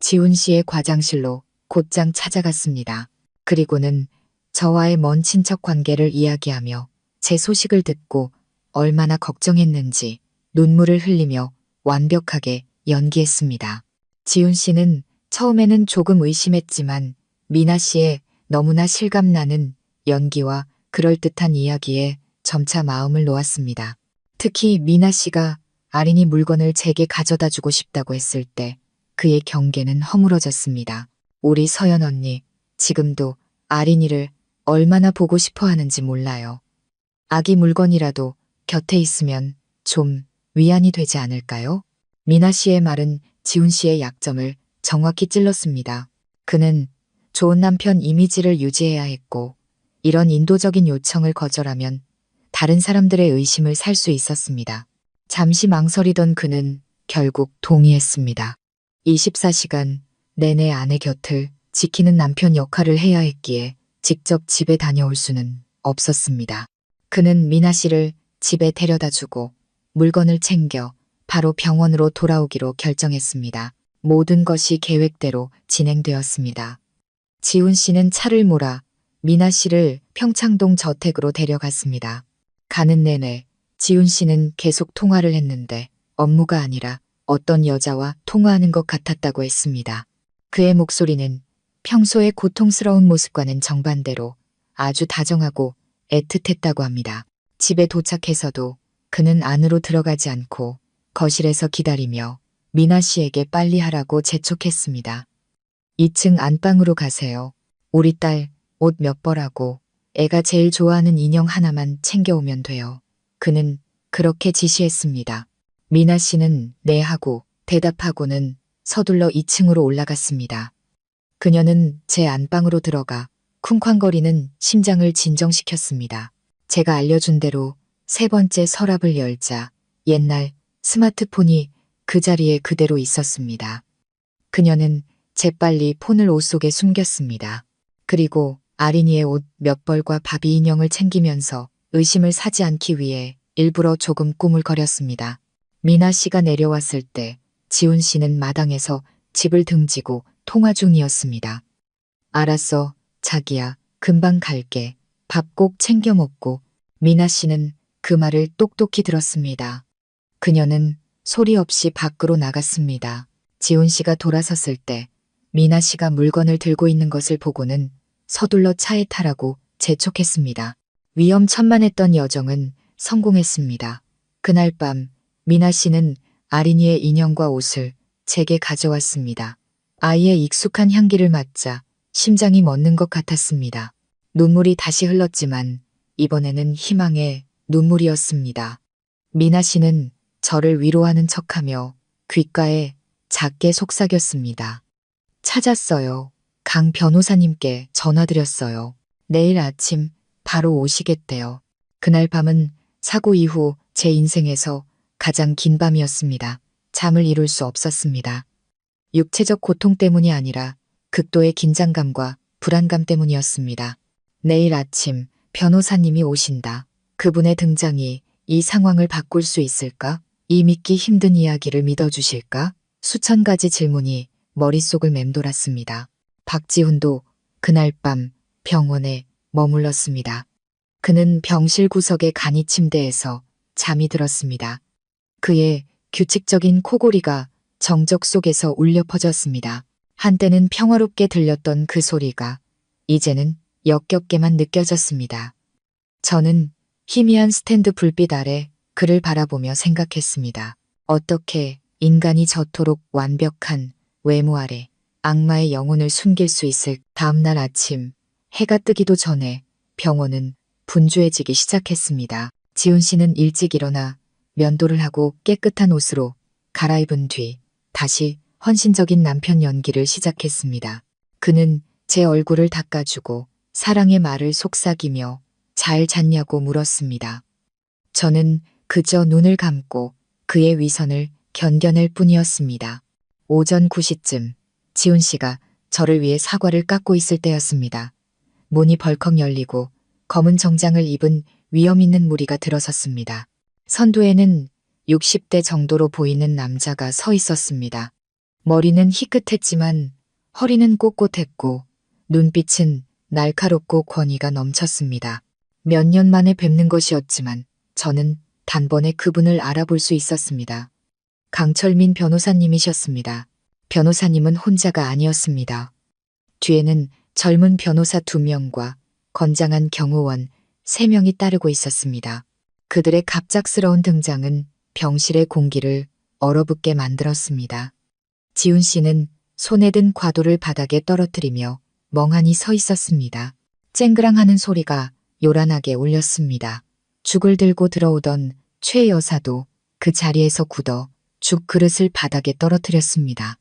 지훈 씨의 과장실로 곧장 찾아갔습니다. 그리고는 저와의 먼 친척 관계를 이야기하며 제 소식을 듣고 얼마나 걱정했는지 눈물을 흘리며 완벽하게 연기했습니다. 지훈 씨는 처음에는 조금 의심했지만 미나 씨의 너무나 실감나는 연기와 그럴듯한 이야기에 점차 마음을 놓았습니다. 특히 미나 씨가 아린이 물건을 제게 가져다 주고 싶다고 했을 때 그의 경계는 허물어졌습니다. 우리 서연 언니, 지금도 아린이를 얼마나 보고 싶어 하는지 몰라요. 아기 물건이라도 곁에 있으면 좀 위안이 되지 않을까요? 미나 씨의 말은 지훈 씨의 약점을 정확히 찔렀습니다. 그는 좋은 남편 이미지를 유지해야 했고 이런 인도적인 요청을 거절하면 다른 사람들의 의심을 살 수 있었습니다. 잠시 망설이던 그는 결국 동의했습니다. 24시간 내내 아내 곁을 지키는 남편 역할을 해야 했기에 직접 집에 다녀올 수는 없었습니다. 그는 미나 씨를 집에 데려다 주고 물건을 챙겨 바로 병원으로 돌아오기로 결정했습니다. 모든 것이 계획대로 진행되었습니다. 지훈 씨는 차를 몰아 미나 씨를 평창동 저택으로 데려갔습니다. 가는 내내 지훈 씨는 계속 통화를 했는데 업무가 아니라 어떤 여자와 통화하는 것 같았다고 했습니다. 그의 목소리는 평소의 고통스러운 모습과는 정반대로 아주 다정하고 애틋했다고 합니다. 집에 도착해서도 그는 안으로 들어가지 않고 거실에서 기다리며 미나 씨에게 빨리 하라고 재촉했습니다. 2층 안방으로 가세요. 우리 딸 옷 몇 벌하고 애가 제일 좋아하는 인형 하나만 챙겨오면 돼요. 그는 그렇게 지시했습니다. 미나 씨는 네 하고 대답하고는 서둘러 2층으로 올라갔습니다. 그녀는 제 안방으로 들어가 쿵쾅거리는 심장을 진정시켰습니다. 제가 알려준 대로 세 번째 서랍을 열자 옛날 스마트폰이 그 자리에 그대로 있었습니다. 그녀는 재빨리 폰을 옷 속에 숨겼습니다. 그리고 아린이의 옷 몇 벌과 바비 인형을 챙기면서 의심을 사지 않기 위해 일부러 조금 꾸물거렸습니다. 미나 씨가 내려왔을 때 지훈 씨는 마당에서 집을 등지고 통화 중이었습니다. 알았어, 자기야. 금방 갈게. 밥 꼭 챙겨 먹고. 미나 씨는 그 말을 똑똑히 들었습니다. 그녀는 소리 없이 밖으로 나갔습니다. 지훈 씨가 돌아섰을 때 미나 씨가 물건을 들고 있는 것을 보고는 서둘러 차에 타라고 재촉했습니다. 위험천만했던 여정은 성공했습니다. 그날 밤 미나 씨는 아린이의 인형과 옷을 제게 가져왔습니다. 아이의 익숙한 향기를 맡자 심장이 멎는 것 같았습니다. 눈물이 다시 흘렀지만 이번에는 희망의 눈물이었습니다. 미나 씨는 저를 위로하는 척하며 귓가에 작게 속삭였습니다. 찾았어요. 강 변호사님께 전화드렸어요. 내일 아침 바로 오시겠대요. 그날 밤은 사고 이후 제 인생에서 가장 긴 밤이었습니다. 잠을 이룰 수 없었습니다. 육체적 고통 때문이 아니라 극도의 긴장감과 불안감 때문이었습니다. 내일 아침 변호사님이 오신다. 그분의 등장이 이 상황을 바꿀 수 있을까? 이 믿기 힘든 이야기를 믿어주실까? 수천 가지 질문이 머릿속을 맴돌았습니다. 박지훈도 그날 밤 병원에 머물렀습니다. 그는 병실 구석의 간이 침대에서 잠이 들었습니다. 그의 규칙적인 코골이가 정적 속에서 울려 퍼졌습니다. 한때는 평화롭게 들렸던 그 소리가 이제는 역겹게만 느껴졌습니다. 저는 희미한 스탠드 불빛 아래 그를 바라보며 생각했습니다. 어떻게 인간이 저토록 완벽한 외모 아래 악마의 영혼을 숨길 수 있을. 다음날 아침 해가 뜨기도 전에 병원은 분주해지기 시작했습니다. 지훈 씨는 일찍 일어나 면도를 하고 깨끗한 옷으로 갈아입은 뒤 다시 헌신적인 남편 연기를 시작했습니다. 그는 제 얼굴을 닦아주고 사랑의 말을 속삭이며 잘 잤냐고 물었습니다. 저는 그저 눈을 감고 그의 위선을 견뎌낼 뿐이었습니다. 오전 9시쯤 지훈 씨가 저를 위해 사과를 깎고 있을 때였습니다. 문이 벌컥 열리고 검은 정장을 입은 위험 있는 무리가 들어섰습니다. 선두에는 60대 정도로 보이는 남자가 서 있었습니다. 머리는 희끗했지만 허리는 꼿꼿했고 눈빛은 날카롭고 권위가 넘쳤습니다. 몇 년 만에 뵙는 것이었지만 저는 단번에 그분을 알아볼 수 있었습니다. 강철민 변호사님이셨습니다. 변호사님은 혼자가 아니었습니다. 뒤에는 젊은 변호사 2명과 건장한 경호원 3명이 따르고 있었습니다. 그들의 갑작스러운 등장은 병실의 공기를 얼어붙게 만들었습니다. 지훈 씨는 손에 든 과도를 바닥에 떨어뜨리며 멍하니 서 있었습니다. 쨍그랑하는 소리가 요란하게 울렸습니다. 죽을 들고 들어오던 최 여사도 그 자리에서 굳어 죽 그릇을 바닥에 떨어뜨렸습니다.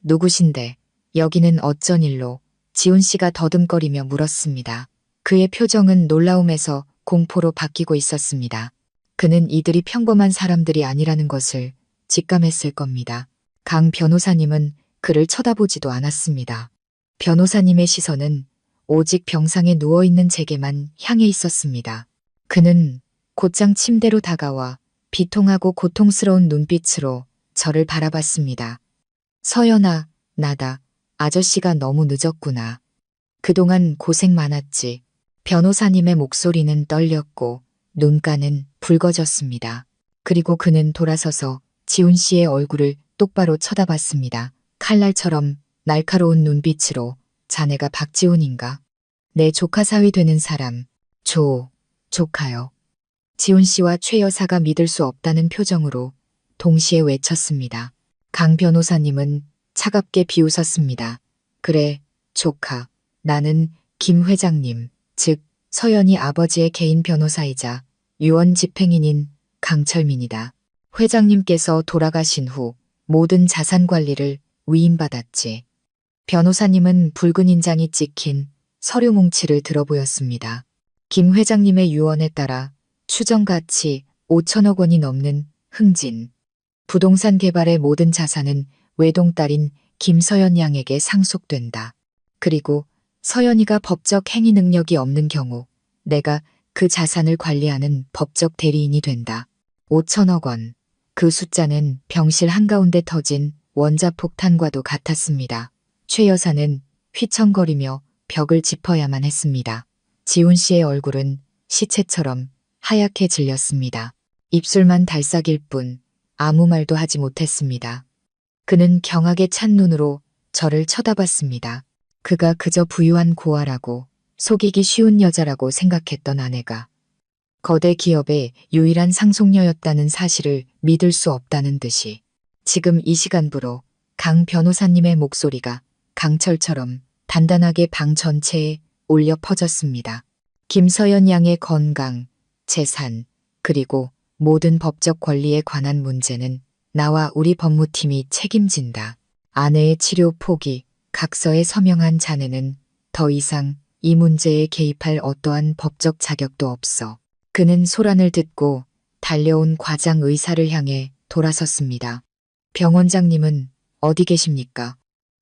누구신데 여기는 어쩐 일로? 지훈 씨가 더듬거리며 물었습니다. 그의 표정은 놀라움에서 공포로 바뀌고 있었습니다. 그는 이들이 평범한 사람들이 아니라는 것을 직감했을 겁니다. 강 변호사님은 그를 쳐다보지도 않았습니다. 변호사님의 시선은 오직 병상에 누워있는 제게만 향해 있었습니다. 그는 곧장 침대로 다가와 비통하고 고통스러운 눈빛으로 저를 바라봤습니다. 서연아, 나다. 아저씨가 너무 늦었구나. 그동안 고생 많았지. 변호사님의 목소리는 떨렸고 눈가는 붉어졌습니다. 그리고 그는 돌아서서 지훈 씨의 얼굴을 똑바로 쳐다봤습니다. 칼날처럼 날카로운 눈빛으로 자네가 박지훈인가? 내 조카 사위 되는 사람. 조카요. 지훈 씨와 최 여사가 믿을 수 없다는 표정으로 동시에 외쳤습니다. 강 변호사님은 차갑게 비웃었습니다. 그래, 조카. 나는 김 회장님, 즉 서연이 아버지의 개인 변호사이자 유언 집행인인 강철민이다. 회장님께서 돌아가신 후 모든 자산 관리를 위임받았지. 변호사님은 붉은 인장이 찍힌 서류 뭉치를 들어보였습니다. 김 회장님의 유언에 따라 추정 가치 5천억 원이 넘는 흥진. 부동산 개발의 모든 자산은 외동딸인 김서연 양에게 상속된다. 그리고 서연이가 법적 행위 능력이 없는 경우 내가 그 자산을 관리하는 법적 대리인이 된다. 5천억 원. 그 숫자는 병실 한가운데 터진 원자폭탄과도 같았습니다. 최 여사는 휘청거리며 벽을 짚어야만 했습니다. 지훈 씨의 얼굴은 시체처럼 하얗게 질렸습니다. 입술만 달싹일 뿐 아무 말도 하지 못했습니다. 그는 경악에 찬 눈으로 저를 쳐다봤습니다. 그가 그저 부유한 고아라고 속이기 쉬운 여자라고 생각했던 아내가 거대 기업의 유일한 상속녀였다는 사실을 믿을 수 없다는 듯이 지금 이 시간부로 강 변호사님의 목소리가 강철처럼 단단하게 방 전체에 울려 퍼졌습니다. 김서연 양의 건강, 재산, 그리고 모든 법적 권리에 관한 문제는 나와 우리 법무팀이 책임진다. 아내의 치료 포기, 각서에 서명한 자네는 더 이상 이 문제에 개입할 어떠한 법적 자격도 없어. 그는 소란을 듣고 달려온 과장 의사를 향해 돌아섰습니다. 병원장님은 어디 계십니까?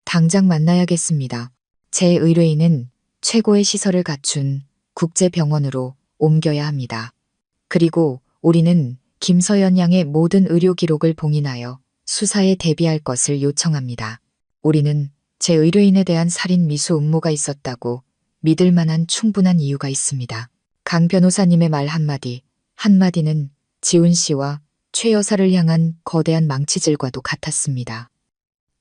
당장 만나야겠습니다. 제 의뢰인은 최고의 시설을 갖춘 국제병원으로 옮겨야 합니다. 그리고 우리는 김서연 양의 모든 의료 기록을 봉인하여 수사에 대비할 것을 요청합니다. 우리는 제 의뢰인에 대한 살인 미수 음모가 있었다고 믿을 만한 충분한 이유가 있습니다. 강 변호사님의 말 한마디는 지훈 씨와 최 여사를 향한 거대한 망치질과도 같았습니다.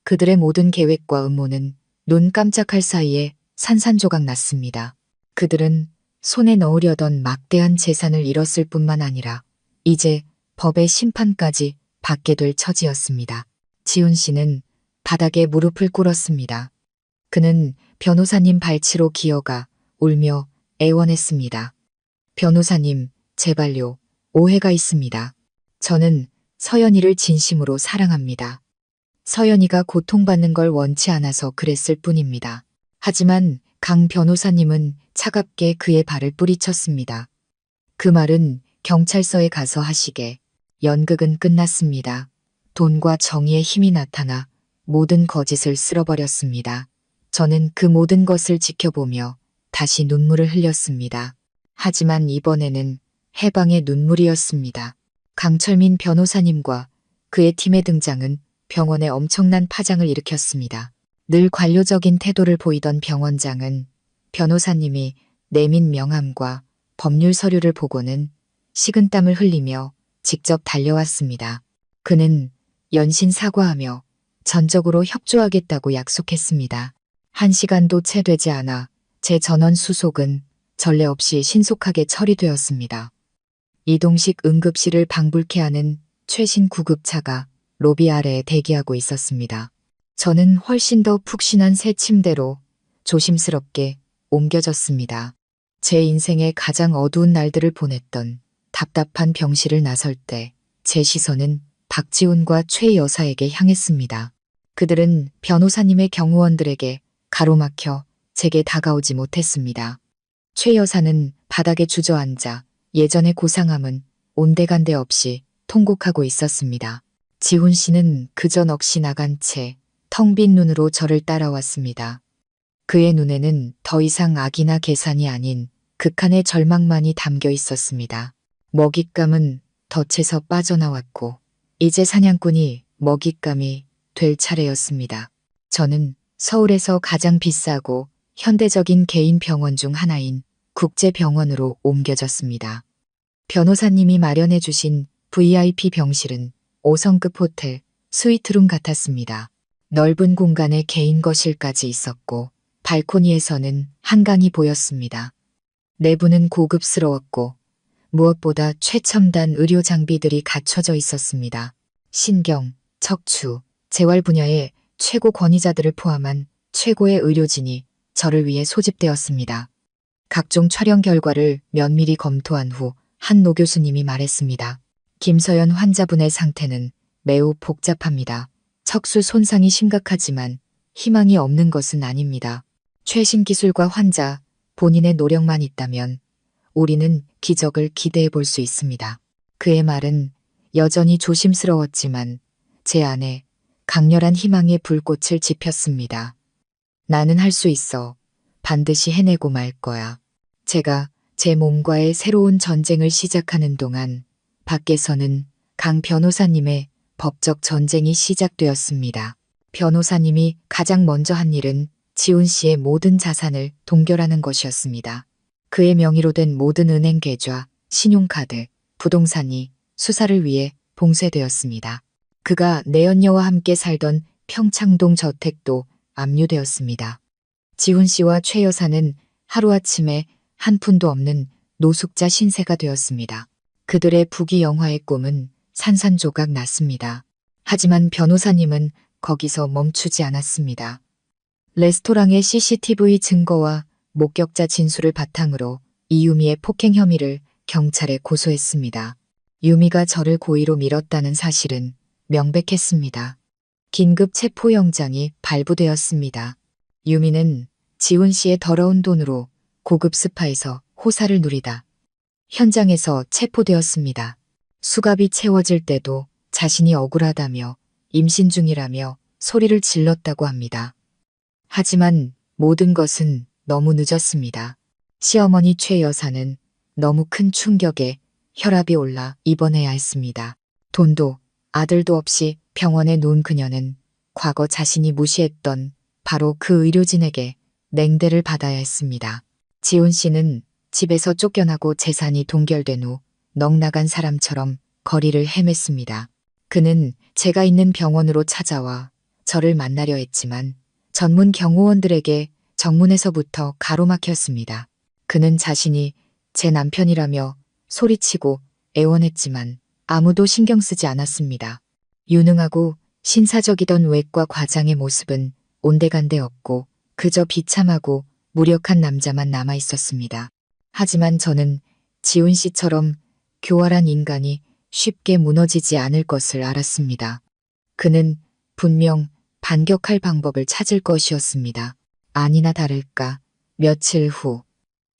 그들의 모든 계획과 음모는 눈 깜짝할 사이에 산산조각 났습니다. 그들은 손에 넣으려던 막대한 재산을 잃었을 뿐만 아니라 이제 법의 심판까지 받게 될 처지였습니다. 지훈 씨는 바닥에 무릎을 꿇었습니다. 그는 변호사님 발치로 기어가 울며 애원했습니다. 변호사님, 제발요. 오해가 있습니다. 저는 서연이를 진심으로 사랑합니다. 서연이가 고통받는 걸 원치 않아서 그랬을 뿐입니다. 하지만 강 변호사님은 차갑게 그의 발을 뿌리쳤습니다. 그 말은 경찰서에 가서 하시게. 연극은 끝났습니다. 돈과 정의의 힘이 나타나 모든 거짓을 쓸어버렸습니다. 저는 그 모든 것을 지켜보며 다시 눈물을 흘렸습니다. 하지만 이번에는 해방의 눈물이었습니다. 강철민 변호사님과 그의 팀의 등장은 병원에 엄청난 파장을 일으켰습니다. 늘 관료적인 태도를 보이던 병원장은 변호사님이 내민 명함과 법률 서류를 보고는 식은땀을 흘리며 직접 달려왔습니다. 그는 연신 사과하며 전적으로 협조하겠다고 약속했습니다. 1시간도 채 되지 않아 제 전원 수속은 전례 없이 신속하게 처리되었습니다. 이동식 응급실을 방불케 하는 최신 구급차가 로비 아래에 대기하고 있었습니다. 저는 훨씬 더 푹신한 새 침대로 조심스럽게 옮겨졌습니다. 제 인생의 가장 어두운 날들을 보냈던 답답한 병실을 나설 때 제 시선은 박지훈과 최 여사에게 향했습니다. 그들은 변호사님의 경호원들에게 가로막혀 제게 다가오지 못했습니다. 최 여사는 바닥에 주저앉아 예전의 고상함은 온데간데 없이 통곡하고 있었습니다. 지훈 씨는 그저 넋이 나간 채 텅 빈 눈으로 저를 따라왔습니다. 그의 눈에는 더 이상 악이나 계산이 아닌 극한의 절망만이 담겨 있었습니다. 먹잇감은 덫에서 빠져나왔고 이제 사냥꾼이 먹잇감이 될 차례였습니다. 저는 서울에서 가장 비싸고 현대적인 개인 병원 중 하나인 국제병원으로 옮겨졌습니다. 변호사님이 마련해 주신 VIP 병실은 5성급 호텔 스위트룸 같았습니다. 넓은 공간에 개인 거실까지 있었고 발코니에서는 한강이 보였습니다. 내부는 고급스러웠고 무엇보다 최첨단 의료 장비들이 갖춰져 있었습니다. 신경, 척추, 재활 분야의 최고 권위자들을 포함한 최고의 의료진이 저를 위해 소집되었습니다. 각종 촬영 결과를 면밀히 검토한 후 한 노 교수님이 말했습니다. 김서연 환자분의 상태는 매우 복잡합니다. 척수 손상이 심각하지만 희망이 없는 것은 아닙니다. 최신 기술과 환자, 본인의 노력만 있다면 우리는 기적을 기대해 볼 수 있습니다. 그의 말은 여전히 조심스러웠지만 제 안에 강렬한 희망의 불꽃을 지폈습니다. 나는 할 수 있어. 반드시 해내고 말 거야. 제가 제 몸과의 새로운 전쟁을 시작하는 동안 밖에서는 강 변호사님의 법적 전쟁이 시작되었습니다. 변호사님이 가장 먼저 한 일은 지훈 씨의 모든 자산을 동결하는 것이었습니다. 그의 명의로 된 모든 은행 계좌, 신용카드, 부동산이 수사를 위해 봉쇄되었습니다. 그가 내연녀와 함께 살던 평창동 저택도 압류되었습니다. 지훈 씨와 최 여사는 하루아침에 한 푼도 없는 노숙자 신세가 되었습니다. 그들의 부귀 영화의 꿈은 산산조각 났습니다. 하지만 변호사님은 거기서 멈추지 않았습니다. 레스토랑의 CCTV 증거와 목격자 진술을 바탕으로 이유미의 폭행 혐의를 경찰에 고소했습니다. 유미가 저를 고의로 밀었다는 사실은 명백했습니다. 긴급 체포영장이 발부되었습니다. 유미는 지훈 씨의 더러운 돈으로 고급 스파에서 호사를 누리다 현장에서 체포되었습니다. 수갑이 채워질 때도 자신이 억울하다며 임신 중이라며 소리를 질렀다고 합니다. 하지만 모든 것은 너무 늦었습니다. 시어머니 최 여사는 너무 큰 충격에 혈압이 올라 입원해야 했습니다. 돈도 아들도 없이 병원에 누운 그녀는 과거 자신이 무시했던 바로 그 의료진에게 냉대를 받아야 했습니다. 지훈 씨는 집에서 쫓겨나고 재산이 동결된 후 넋나간 사람처럼 거리를 헤맸습니다. 그는 제가 있는 병원으로 찾아와 저를 만나려 했지만 전문 경호원들에게 정문에서부터 가로막혔습니다. 그는 자신이 제 남편이라며 소리치고 애원했지만 아무도 신경 쓰지 않았습니다. 유능하고 신사적이던 외과 과장의 모습은 온데간데 없고 그저 비참하고 무력한 남자만 남아 있었습니다. 하지만 저는 지훈 씨처럼 교활한 인간이 쉽게 무너지지 않을 것을 알았습니다. 그는 분명 반격할 방법을 찾을 것이었습니다. 아니나 다를까 며칠 후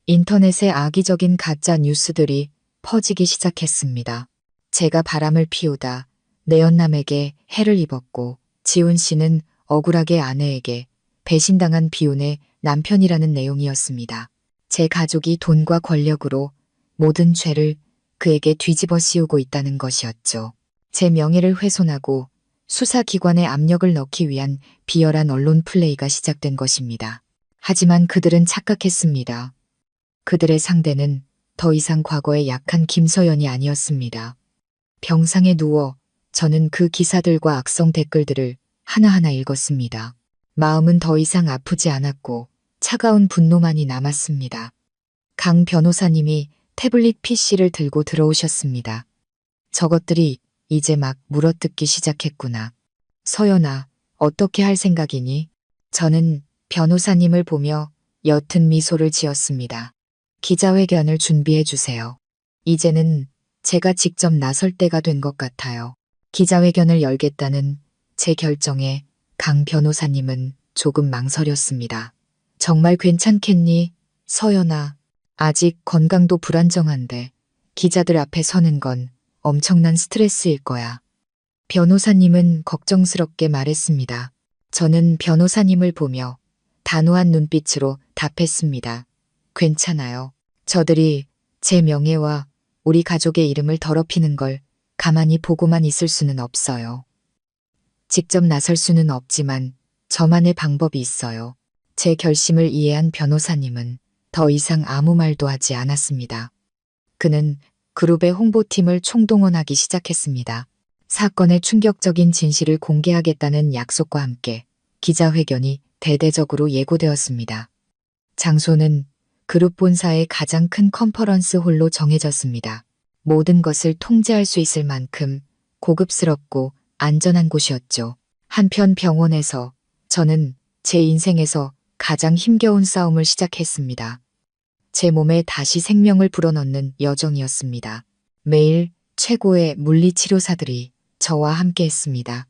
인터넷에 악의적인 가짜 뉴스들이 퍼지기 시작했습니다. 제가 바람을 피우다 내연남에게 해를 입었고 지훈 씨는 억울하게 아내에게 배신당한 비운의 남편이라는 내용이었습니다. 제 가족이 돈과 권력으로 모든 죄를 그에게 뒤집어 씌우고 있다는 것이었죠. 제 명예를 훼손하고 수사기관에 압력을 넣기 위한 비열한 언론 플레이가 시작된 것입니다. 하지만 그들은 착각했습니다. 그들의 상대는 더 이상 과거의 약한 김서연이 아니었습니다. 병상에 누워 저는 그 기사들과 악성 댓글들을 하나하나 읽었습니다. 마음은 더 이상 아프지 않았고 차가운 분노만이 남았습니다. 강 변호사님이 태블릿 PC를 들고 들어오셨습니다. 저것들이 이제 막 물어뜯기 시작했구나. 서연아, 어떻게 할 생각이니? 저는 변호사님을 보며 옅은 미소를 지었습니다. 기자회견을 준비해 주세요. 이제는 제가 직접 나설 때가 된 것 같아요. 기자회견을 열겠다는 제 결정에 강 변호사님은 조금 망설였습니다. 정말 괜찮겠니, 서연아? 아직 건강도 불안정한데 기자들 앞에 서는 건 엄청난 스트레스일 거야. 변호사님은 걱정스럽게 말했습니다. 저는 변호사님을 보며 단호한 눈빛으로 답했습니다. 괜찮아요. 저들이 제 명예와 우리 가족의 이름을 더럽히는 걸 가만히 보고만 있을 수는 없어요. 직접 나설 수는 없지만 저만의 방법이 있어요. 제 결심을 이해한 변호사님은 더 이상 아무 말도 하지 않았습니다. 그는 그룹의 홍보팀을 총동원하기 시작했습니다. 사건의 충격적인 진실을 공개하겠다는 약속과 함께 기자회견이 대대적으로 예고되었습니다. 장소는 그룹 본사의 가장 큰 컨퍼런스 홀로 정해졌습니다. 모든 것을 통제할 수 있을 만큼 고급스럽고 안전한 곳이었죠. 한편 병원에서 저는 제 인생에서 가장 힘겨운 싸움을 시작했습니다. 제 몸에 다시 생명을 불어넣는 여정이었습니다. 매일 최고의 물리치료사들이 저와 함께 했습니다.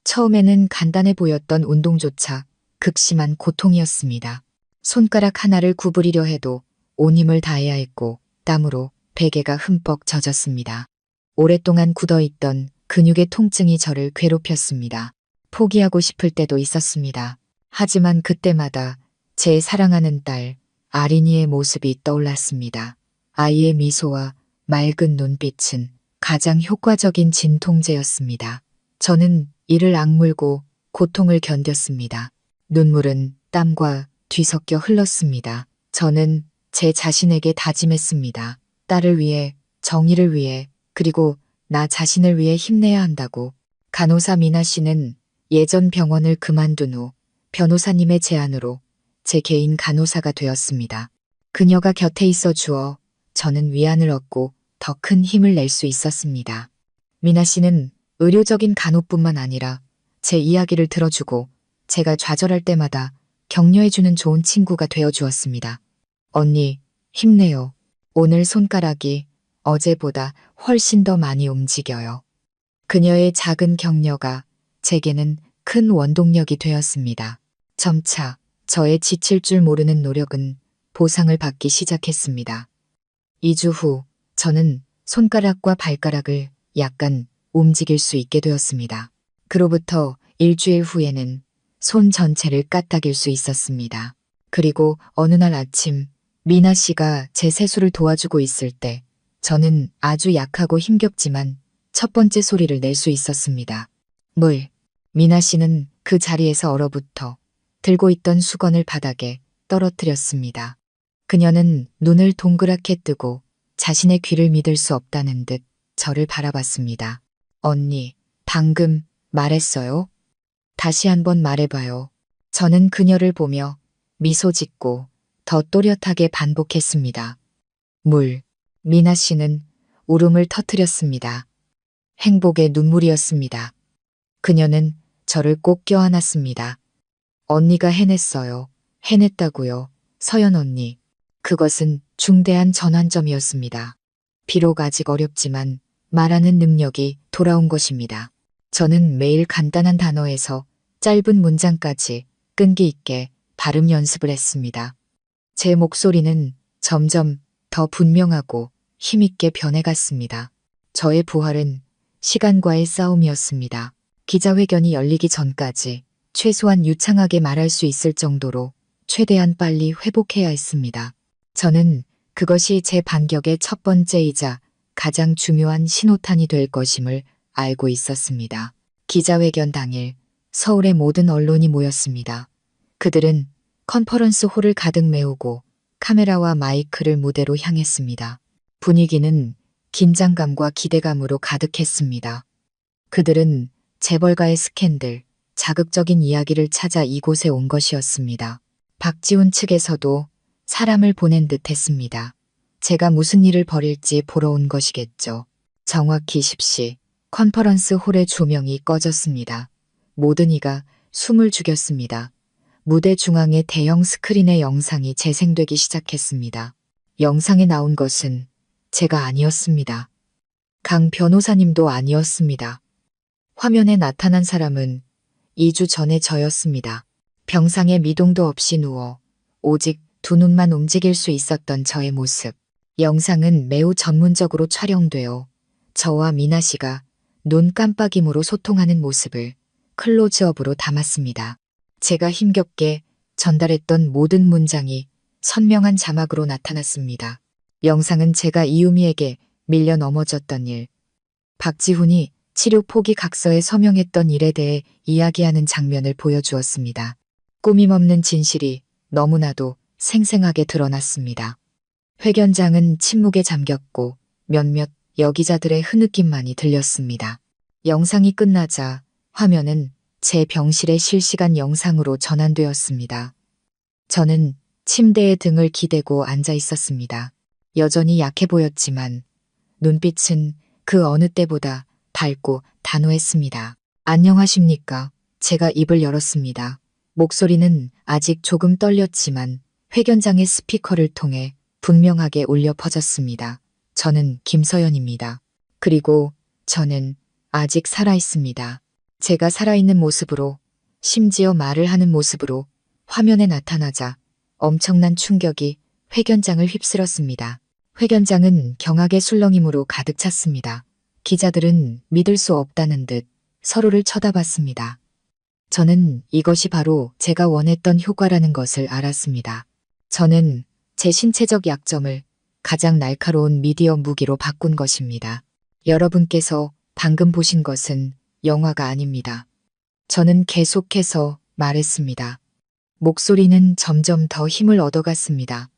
처음에는 간단해 보였던 운동조차 극심한 고통이었습니다. 손가락 하나를 구부리려 해도 온 힘을 다해야 했고 땀으로 베개가 흠뻑 젖었습니다. 오랫동안 굳어있던 근육의 통증이 저를 괴롭혔습니다. 포기하고 싶을 때도 있었습니다. 하지만 그때마다 제 사랑하는 딸 아린이의 모습이 떠올랐습니다. 아이의 미소와 맑은 눈빛은 가장 효과적인 진통제였습니다. 저는 이를 악물고 고통을 견뎠습니다. 눈물은 땀과 뒤섞여 흘렀습니다. 저는 제 자신에게 다짐했습니다. 딸을 위해, 정의를 위해, 그리고 나 자신을 위해 힘내야 한다고. 간호사 미나 씨는 예전 병원을 그만둔 후 변호사님의 제안으로 제 개인 간호사가 되었습니다. 그녀가 곁에 있어 주어 저는 위안을 얻고 더 큰 힘을 낼 수 있었습니다. 미나 씨는 의료적인 간호뿐만 아니라 제 이야기를 들어주고 제가 좌절할 때마다 격려해주는 좋은 친구가 되어 주었습니다. 언니, 힘내요. 오늘 손가락이 어제보다 훨씬 더 많이 움직여요. 그녀의 작은 격려가 제게는 큰 원동력이 되었습니다. 점차 저의 지칠 줄 모르는 노력은 보상을 받기 시작했습니다. 2주 후 저는 손가락과 발가락을 약간 움직일 수 있게 되었습니다. 그로부터 일주일 후에는 손 전체를 까딱일 수 있었습니다. 그리고 어느 날 아침 미나 씨가 제 세수를 도와주고 있을 때 저는 아주 약하고 힘겹지만 첫 번째 소리를 낼 수 있었습니다. 물. 미나 씨는 그 자리에서 얼어붙어 들고 있던 수건을 바닥에 떨어뜨렸습니다. 그녀는 눈을 동그랗게 뜨고 자신의 귀를 믿을 수 없다는 듯 저를 바라봤습니다. 언니, 방금 말했어요? 다시 한번 말해봐요. 저는 그녀를 보며 미소 짓고 더 또렷하게 반복했습니다. 물. 미나 씨는 울음을 터뜨렸습니다. 행복의 눈물이었습니다. 그녀는 저를 꼭 껴안았습니다. 언니가 해냈어요. 해냈다고요. 서연 언니. 그것은 중대한 전환점이었습니다. 비록 아직 어렵지만 말하는 능력이 돌아온 것입니다. 저는 매일 간단한 단어에서 짧은 문장까지 끈기 있게 발음 연습을 했습니다. 제 목소리는 점점 더 분명하고 힘있게 변해갔습니다. 저의 부활은 시간과의 싸움이었습니다. 기자회견이 열리기 전까지 최소한 유창하게 말할 수 있을 정도로 최대한 빨리 회복해야 했습니다. 저는 그것이 제 반격의 첫 번째이자 가장 중요한 신호탄이 될 것임을 알고 있었습니다. 기자회견 당일 서울의 모든 언론이 모였습니다. 그들은 컨퍼런스 홀을 가득 메우고 카메라와 마이크를 무대로 향했습니다. 분위기는 긴장감과 기대감으로 가득했습니다. 그들은 재벌가의 스캔들, 자극적인 이야기를 찾아 이곳에 온 것이었습니다. 박지훈 측에서도 사람을 보낸 듯 했습니다. 제가 무슨 일을 벌일지 보러 온 것이겠죠. 정확히 10시 컨퍼런스 홀의 조명이 꺼졌습니다. 모든 이가 숨을 죽였습니다. 무대 중앙의 대형 스크린의 영상이 재생되기 시작했습니다. 영상에 나온 것은 제가 아니었습니다. 강 변호사님도 아니었습니다. 화면에 나타난 사람은 2주 전에 저였습니다. 병상에 미동도 없이 누워 오직 두 눈만 움직일 수 있었던 저의 모습. 영상은 매우 전문적으로 촬영되어 저와 미나 씨가 눈 깜빡임으로 소통하는 모습을 클로즈업으로 담았습니다. 제가 힘겹게 전달했던 모든 문장이 선명한 자막으로 나타났습니다. 영상은 제가 이유미에게 밀려 넘어졌던 일, 박지훈이 치료 포기 각서에 서명했던 일에 대해 이야기하는 장면을 보여주었습니다. 꾸밈없는 진실이 너무나도 생생하게 드러났습니다. 회견장은 침묵에 잠겼고 몇몇 여기자들의 흐느낌만이 들렸습니다. 영상이 끝나자 화면은 제 병실의 실시간 영상으로 전환되었습니다. 저는 침대에 등을 기대고 앉아 있었습니다. 여전히 약해 보였지만 눈빛은 그 어느 때보다 밝고 단호했습니다. 안녕하십니까? 제가 입을 열었습니다. 목소리는 아직 조금 떨렸지만 회견장의 스피커를 통해 분명하게 울려 퍼졌습니다. 저는 김서연입니다. 그리고 저는 아직 살아있습니다. 제가 살아있는 모습으로, 심지어 말을 하는 모습으로 화면에 나타나자 엄청난 충격이 회견장을 휩쓸었습니다. 회견장은 경악의 술렁임으로 가득 찼습니다. 기자들은 믿을 수 없다는 듯 서로를 쳐다봤습니다. 저는 이것이 바로 제가 원했던 효과라는 것을 알았습니다. 저는 제 신체적 약점을 가장 날카로운 미디어 무기로 바꾼 것입니다. 여러분께서 방금 보신 것은 영화가 아닙니다. 저는 계속해서 말했습니다. 목소리는 점점 더 힘을 얻어갔습니다.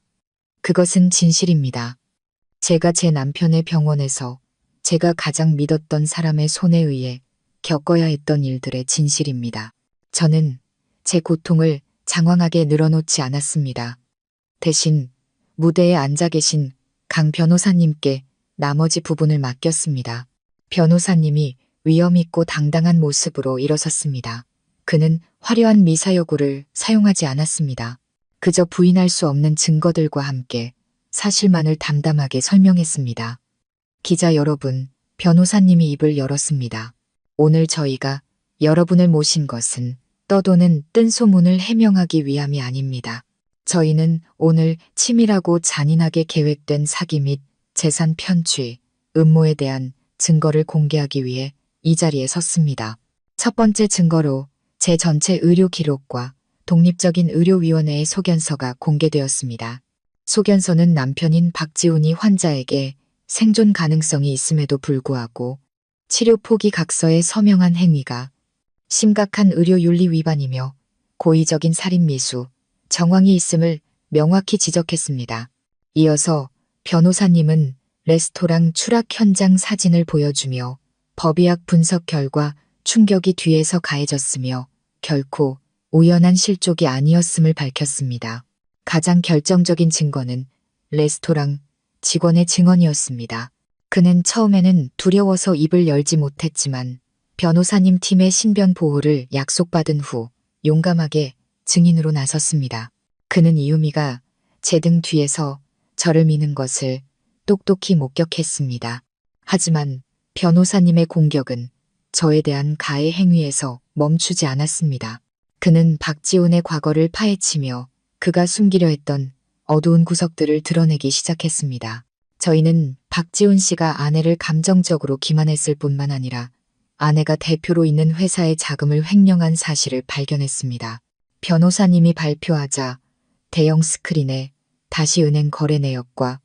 그것은 진실입니다. 제가 제 남편의 병원에서 제가 가장 믿었던 사람의 손에 의해 겪어야 했던 일들의 진실입니다. 저는 제 고통을 장황하게 늘어놓지 않았습니다. 대신 무대에 앉아 계신 강 변호사님께 나머지 부분을 맡겼습니다. 변호사님이 위엄있고 당당한 모습으로 일어섰습니다. 그는 화려한 미사여구를 사용하지 않았습니다. 그저 부인할 수 없는 증거들과 함께 사실만을 담담하게 설명했습니다. 기자 여러분, 변호사님이 입을 열었습니다. 오늘 저희가 여러분을 모신 것은 떠도는 뜬 소문을 해명하기 위함이 아닙니다. 저희는 오늘 치밀하고 잔인하게 계획된 사기 및 재산 편취, 음모에 대한 증거를 공개하기 위해 이 자리에 섰습니다. 첫 번째 증거로 제 전체 의료 기록과 독립적인 의료위원회의 소견서가 공개되었습니다. 소견서는 남편인 박지훈이 환자에게 생존 가능성이 있음에도 불구하고 치료 포기 각서에 서명한 행위가 심각한 의료윤리 위반이며 고의적인 살인미수, 정황이 있음을 명확히 지적했습니다. 이어서 변호사님은 레스토랑 추락 현장 사진을 보여주며 법의학 분석 결과 충격이 뒤에서 가해졌으며 결코 우연한 실족이 아니었음을 밝혔습니다. 가장 결정적인 증거는 레스토랑 직원의 증언이었습니다. 그는 처음에는 두려워서 입을 열지 못했지만 변호사님 팀의 신변 보호를 약속받은 후 용감하게 증인으로 나섰습니다. 그는 이유미가 제 등 뒤에서 저를 미는 것을 똑똑히 목격했습니다. 하지만 변호사님의 공격은 저에 대한 가해 행위에서 멈추지 않았습니다. 그는 박지훈의 과거를 파헤치며 그가 숨기려 했던 어두운 구석들을 드러내기 시작했습니다. 저희는 박지훈 씨가 아내를 감정적으로 기만했을 뿐만 아니라 아내가 대표로 있는 회사의 자금을 횡령한 사실을 발견했습니다. 변호사님이 발표하자 대형 스크린에 다시 은행 거래 내역과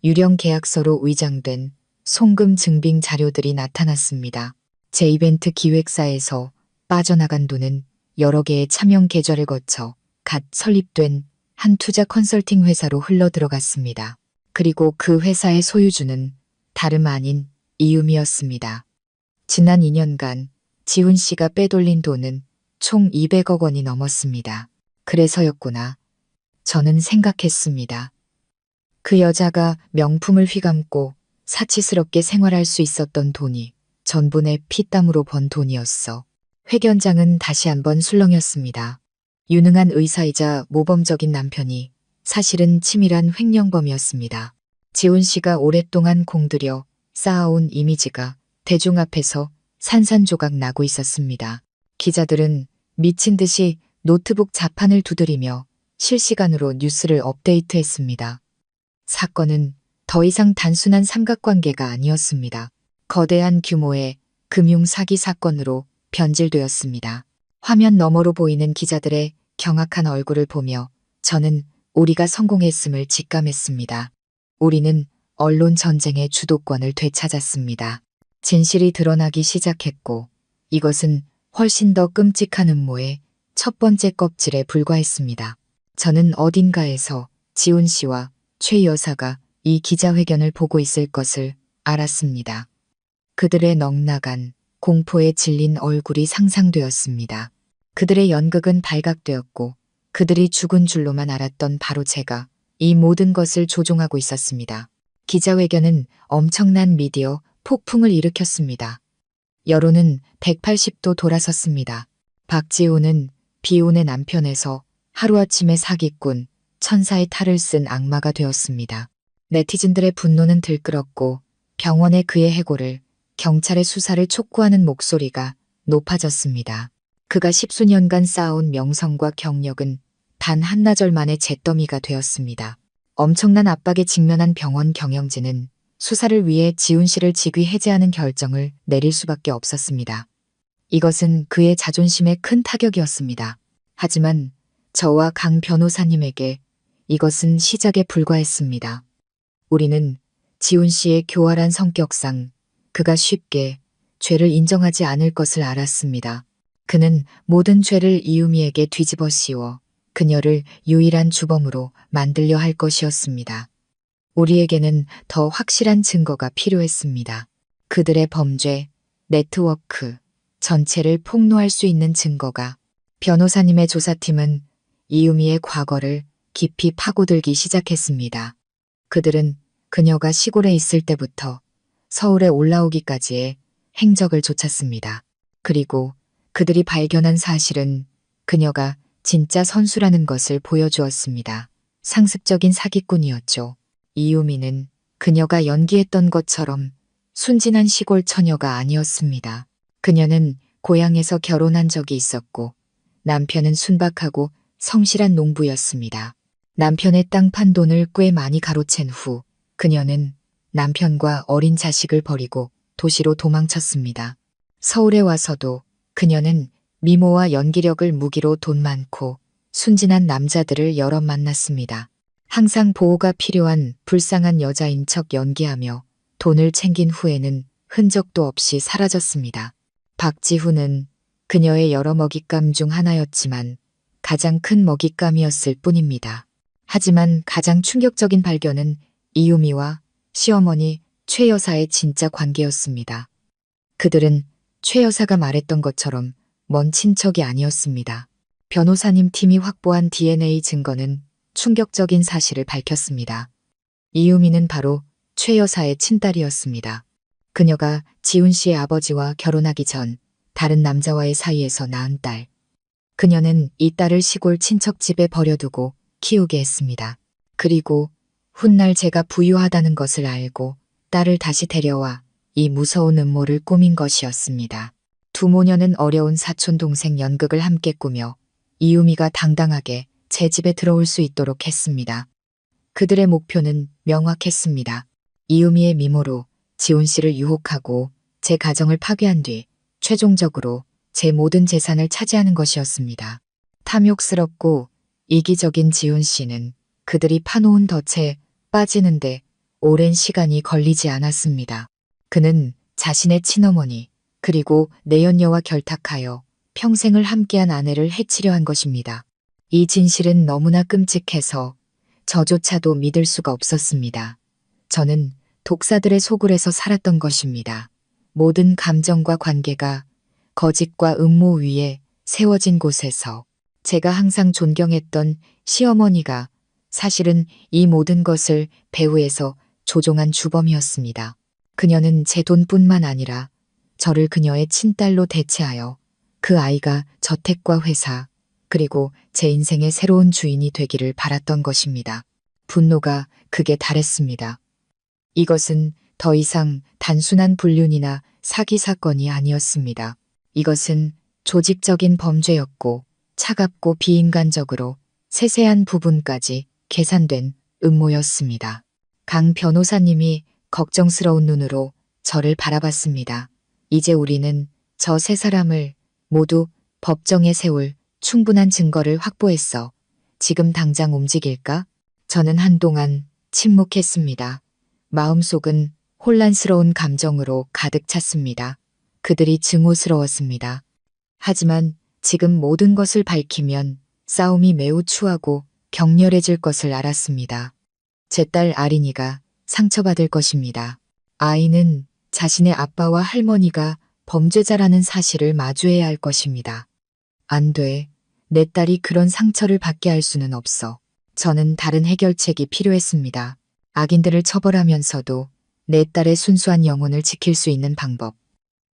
유령 계약서로 위장된 송금 증빙 자료들이 나타났습니다. 제 이벤트 기획사에서 빠져나간 돈은 여러 개의 차명 계좌를 거쳐 갓 설립된 한 투자 컨설팅 회사로 흘러들어갔습니다. 그리고 그 회사의 소유주는 다름 아닌 이유미였습니다. 지난 2년간 지훈 씨가 빼돌린 돈은 총 200억 원이 넘었습니다. 그래서였구나. 저는 생각했습니다. 그 여자가 명품을 휘감고 사치스럽게 생활할 수 있었던 돈이 전부 내 피땀으로 번 돈이었어. 회견장은 다시 한번 술렁였습니다. 유능한 의사이자 모범적인 남편이 사실은 치밀한 횡령범이었습니다. 지훈 씨가 오랫동안 공들여 쌓아온 이미지가 대중 앞에서 산산조각 나고 있었습니다. 기자들은 미친 듯이 노트북 자판을 두드리며 실시간으로 뉴스를 업데이트했습니다. 사건은 더 이상 단순한 삼각관계가 아니었습니다. 거대한 규모의 금융 사기 사건으로 변질되었습니다. 화면 너머로 보이는 기자들의 경악한 얼굴을 보며 저는 우리가 성공했음을 직감했습니다. 우리는 언론 전쟁의 주도권을 되찾았습니다. 진실이 드러나기 시작했고 이것은 훨씬 더 끔찍한 음모의 첫 번째 껍질에 불과했습니다. 저는 어딘가에서 지훈 씨와 최 여사가 이 기자회견을 보고 있을 것을 알았습니다. 그들의 넉나간 공포에 질린 얼굴이 상상되었습니다. 그들의 연극은 발각되었고 그들이 죽은 줄로만 알았던 바로 제가 이 모든 것을 조종하고 있었습니다. 기자회견은 엄청난 미디어 폭풍을 일으켰습니다. 여론은 180도 돌아섰습니다. 박지훈은 비혼의 남편에서 하루아침에 사기꾼, 천사의 탈을 쓴 악마가 되었습니다. 네티즌들의 분노는 들끓었고 병원의 그의 해고를, 경찰의 수사를 촉구하는 목소리가 높아졌습니다. 그가 10수년간 쌓아온 명성과 경력은 단 한나절 만에 잿더미가 되었습니다. 엄청난 압박에 직면한 병원 경영진은 수사를 위해 지훈 씨를 직위 해제하는 결정을 내릴 수밖에 없었습니다. 이것은 그의 자존심에 큰 타격이었습니다. 하지만 저와 강 변호사님에게 이것은 시작에 불과했습니다. 우리는 지훈 씨의 교활한 성격상 그가 쉽게 죄를 인정하지 않을 것을 알았습니다. 그는 모든 죄를 이유미에게 뒤집어 씌워 그녀를 유일한 주범으로 만들려 할 것이었습니다. 우리에게는 더 확실한 증거가 필요했습니다. 그들의 범죄, 네트워크 전체를 폭로할 수 있는 증거가. 변호사님의 조사팀은 이유미의 과거를 깊이 파고들기 시작했습니다. 그들은 그녀가 시골에 있을 때부터 서울에 올라오기까지의 행적을 쫓았습니다. 그리고 그들이 발견한 사실은 그녀가 진짜 선수라는 것을 보여주었습니다. 상습적인 사기꾼이었죠. 이유미는 그녀가 연기했던 것처럼 순진한 시골 처녀가 아니었습니다. 그녀는 고향에서 결혼한 적이 있었고 남편은 순박하고 성실한 농부였습니다. 남편의 땅 판 돈을 꽤 많이 가로챈 후 그녀는 남편과 어린 자식을 버리고 도시로 도망쳤습니다. 서울에 와서도 그녀는 미모와 연기력을 무기로 돈 많고 순진한 남자들을 여러 만났습니다. 항상 보호가 필요한 불쌍한 여자인 척 연기하며 돈을 챙긴 후에는 흔적도 없이 사라졌습니다. 박지훈은 그녀의 여러 먹잇감 중 하나였지만 가장 큰 먹잇감이었을 뿐입니다. 하지만 가장 충격적인 발견은 이유미와 시어머니 최 여사의 진짜 관계였습니다. 그들은 최 여사가 말했던 것처럼 먼 친척이 아니었습니다. 변호사님 팀이 확보한 DNA 증거는 충격적인 사실을 밝혔습니다. 이유미는 바로 최 여사의 친딸이었습니다. 그녀가 지훈 씨의 아버지와 결혼하기 전 다른 남자와의 사이에서 낳은 딸. 그녀는 이 딸을 시골 친척집에 버려두고 키우게 했습니다. 그리고 훗날 제가 부유하다는 것을 알고 딸을 다시 데려와 이 무서운 음모를 꾸민 것이었습니다. 두 모녀는 어려운 사촌 동생 연극을 함께 꾸며 이유미가 당당하게 제 집에 들어올 수 있도록 했습니다. 그들의 목표는 명확했습니다. 이유미의 미모로 지훈 씨를 유혹하고 제 가정을 파괴한 뒤 최종적으로 제 모든 재산을 차지하는 것이었습니다. 탐욕스럽고 이기적인 지훈 씨는 그들이 파놓은 덫에 빠지는데 오랜 시간이 걸리지 않았습니다. 그는 자신의 친어머니 그리고 내연녀와 결탁하여 평생을 함께한 아내를 해치려 한 것입니다. 이 진실은 너무나 끔찍해서 저조차도 믿을 수가 없었습니다. 저는 독사들의 소굴에서 살았던 것입니다. 모든 감정과 관계가 거짓과 음모 위에 세워진 곳에서 제가 항상 존경했던 시어머니가 사실은 이 모든 것을 배후에서 조종한 주범이었습니다. 그녀는 제 돈뿐만 아니라 저를 그녀의 친딸로 대체하여 그 아이가 저택과 회사 그리고 제 인생의 새로운 주인이 되기를 바랐던 것입니다. 분노가 극에 달했습니다. 이것은 더 이상 단순한 불륜이나 사기 사건이 아니었습니다. 이것은 조직적인 범죄였고 차갑고 비인간적으로 세세한 부분까지 계산된 음모였습니다. 강 변호사님이 걱정스러운 눈으로 저를 바라봤습니다. 이제 우리는 저 세 사람을 모두 법정에 세울 충분한 증거를 확보했어. 지금 당장 움직일까? 저는 한동안 침묵했습니다. 마음속은 혼란스러운 감정으로 가득 찼습니다. 그들이 증오스러웠습니다. 하지만 지금 모든 것을 밝히면 싸움이 매우 추하고 격렬해질 것을 알았습니다. 제 딸 아린이가 상처받을 것입니다. 아이는 자신의 아빠와 할머니가 범죄자라는 사실을 마주해야 할 것입니다. 안 돼. 내 딸이 그런 상처를 받게 할 수는 없어. 저는 다른 해결책이 필요했습니다. 악인들을 처벌하면서도 내 딸의 순수한 영혼을 지킬 수 있는 방법.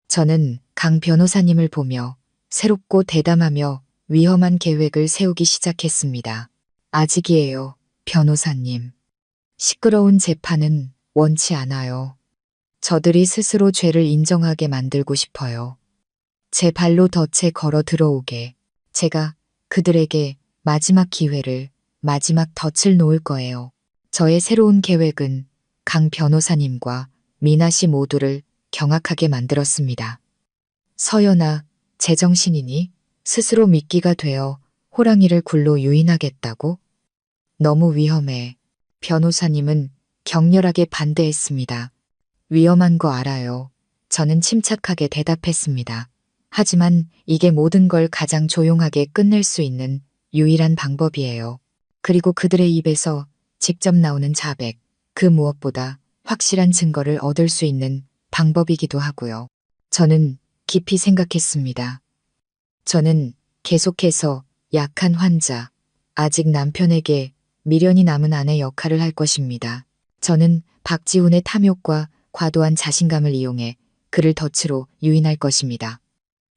저는 강 변호사님을 보며 새롭고 대담하며 위험한 계획을 세우기 시작했습니다. 아직이에요, 변호사님. 시끄러운 재판은 원치 않아요. 저들이 스스로 죄를 인정하게 만들고 싶어요. 제 발로 덫에 걸어 들어오게 제가 그들에게 마지막 기회를, 마지막 덫을 놓을 거예요. 저의 새로운 계획은 강 변호사님과 미나 씨 모두를 경악하게 만들었습니다. 서연아, 제정신이니? 스스로 미끼가 되어 호랑이를 굴로 유인하겠다고? 너무 위험해. 변호사님은 격렬하게 반대했습니다. 위험한 거 알아요. 저는 침착하게 대답했습니다. 하지만 이게 모든 걸 가장 조용하게 끝낼 수 있는 유일한 방법이에요. 그리고 그들의 입에서 직접 나오는 자백, 그 무엇보다 확실한 증거를 얻을 수 있는 방법이기도 하고요. 저는 깊이 생각했습니다. 저는 계속해서 약한 환자, 아직 남편에게 미련이 남은 아내 역할을 할 것입니다. 저는 박지훈의 탐욕과 과도한 자신감을 이용해 그를 덫으로 유인할 것입니다.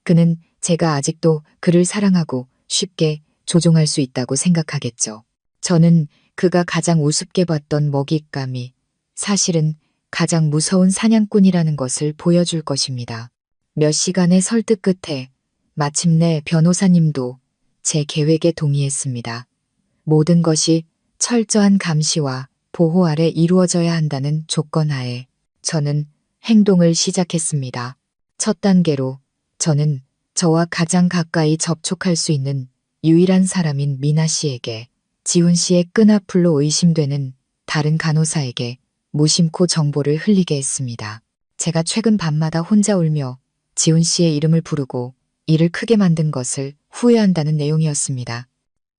그는 제가 아직도 그를 사랑하고 쉽게 조종할 수 있다고 생각하겠죠. 저는 그가 가장 우습게 봤던 먹잇감이 사실은 가장 무서운 사냥꾼이라는 것을 보여줄 것입니다. 몇 시간의 설득 끝에 마침내 변호사님도 제 계획에 동의했습니다. 모든 것이 철저한 감시와 보호 아래 이루어져야 한다는 조건 하에 저는 행동을 시작했습니다. 첫 단계로 저는 저와 가장 가까이 접촉할 수 있는 유일한 사람인 미나 씨에게, 지훈 씨의 끈앞풀로 의심되는 다른 간호사에게 무심코 정보를 흘리게 했습니다. 제가 최근 밤마다 혼자 울며 지훈 씨의 이름을 부르고 일을 크게 만든 것을 후회한다는 내용이었습니다.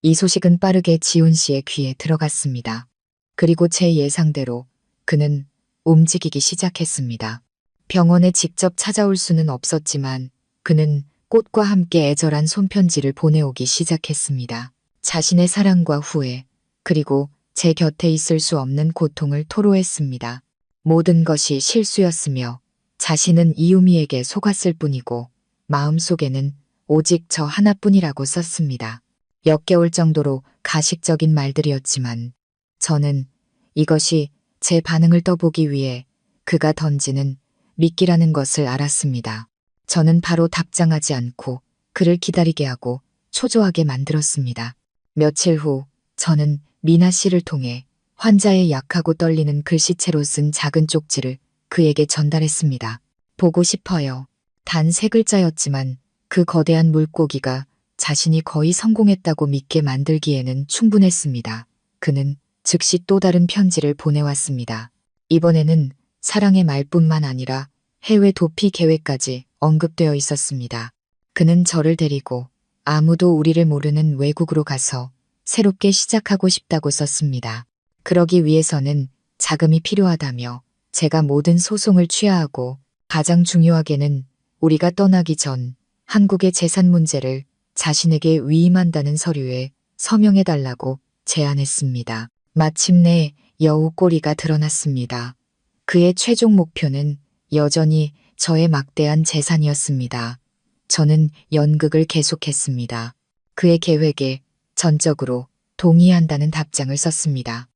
이 소식은 빠르게 지훈 씨의 귀에 들어갔습니다. 그리고 제 예상대로 그는 움직이기 시작했습니다. 병원에 직접 찾아올 수는 없었지만 그는 꽃과 함께 애절한 손편지를 보내오기 시작했습니다. 자신의 사랑과 후회, 그리고 제 곁에 있을 수 없는 고통을 토로했습니다. 모든 것이 실수였으며 자신은 이유미에게 속았을 뿐이고 마음속에는 오직 저 하나뿐이라고 썼습니다. 역겨울 정도로 가식적인 말들이었지만 저는 이것이 제 반응을 떠보기 위해 그가 던지는 미끼라는 것을 알았습니다. 저는 바로 답장하지 않고 그를 기다리게 하고 초조하게 만들었습니다. 며칠 후 저는 미나 씨를 통해 환자의 약하고 떨리는 글씨체로 쓴 작은 쪽지를 그에게 전달했습니다. 보고 싶어요. 단 3글자였지만 그 거대한 물고기가 자신이 거의 성공했다고 믿게 만들기에는 충분했습니다. 그는 즉시 또 다른 편지를 보내왔습니다. 이번에는 사랑의 말뿐만 아니라 해외 도피 계획까지 언급되어 있었습니다. 그는 저를 데리고 아무도 우리를 모르는 외국으로 가서 새롭게 시작하고 싶다고 썼습니다. 그러기 위해서는 자금이 필요하다며 제가 모든 소송을 취하하고 가장 중요하게는 우리가 떠나기 전 한국의 재산 문제를 자신에게 위임한다는 서류에 서명해달라고 제안했습니다. 마침내 여우 꼬리가 드러났습니다. 그의 최종 목표는 여전히 저의 막대한 재산이었습니다. 저는 연극을 계속했습니다. 그의 계획에 전적으로 동의한다는 답장을 썼습니다.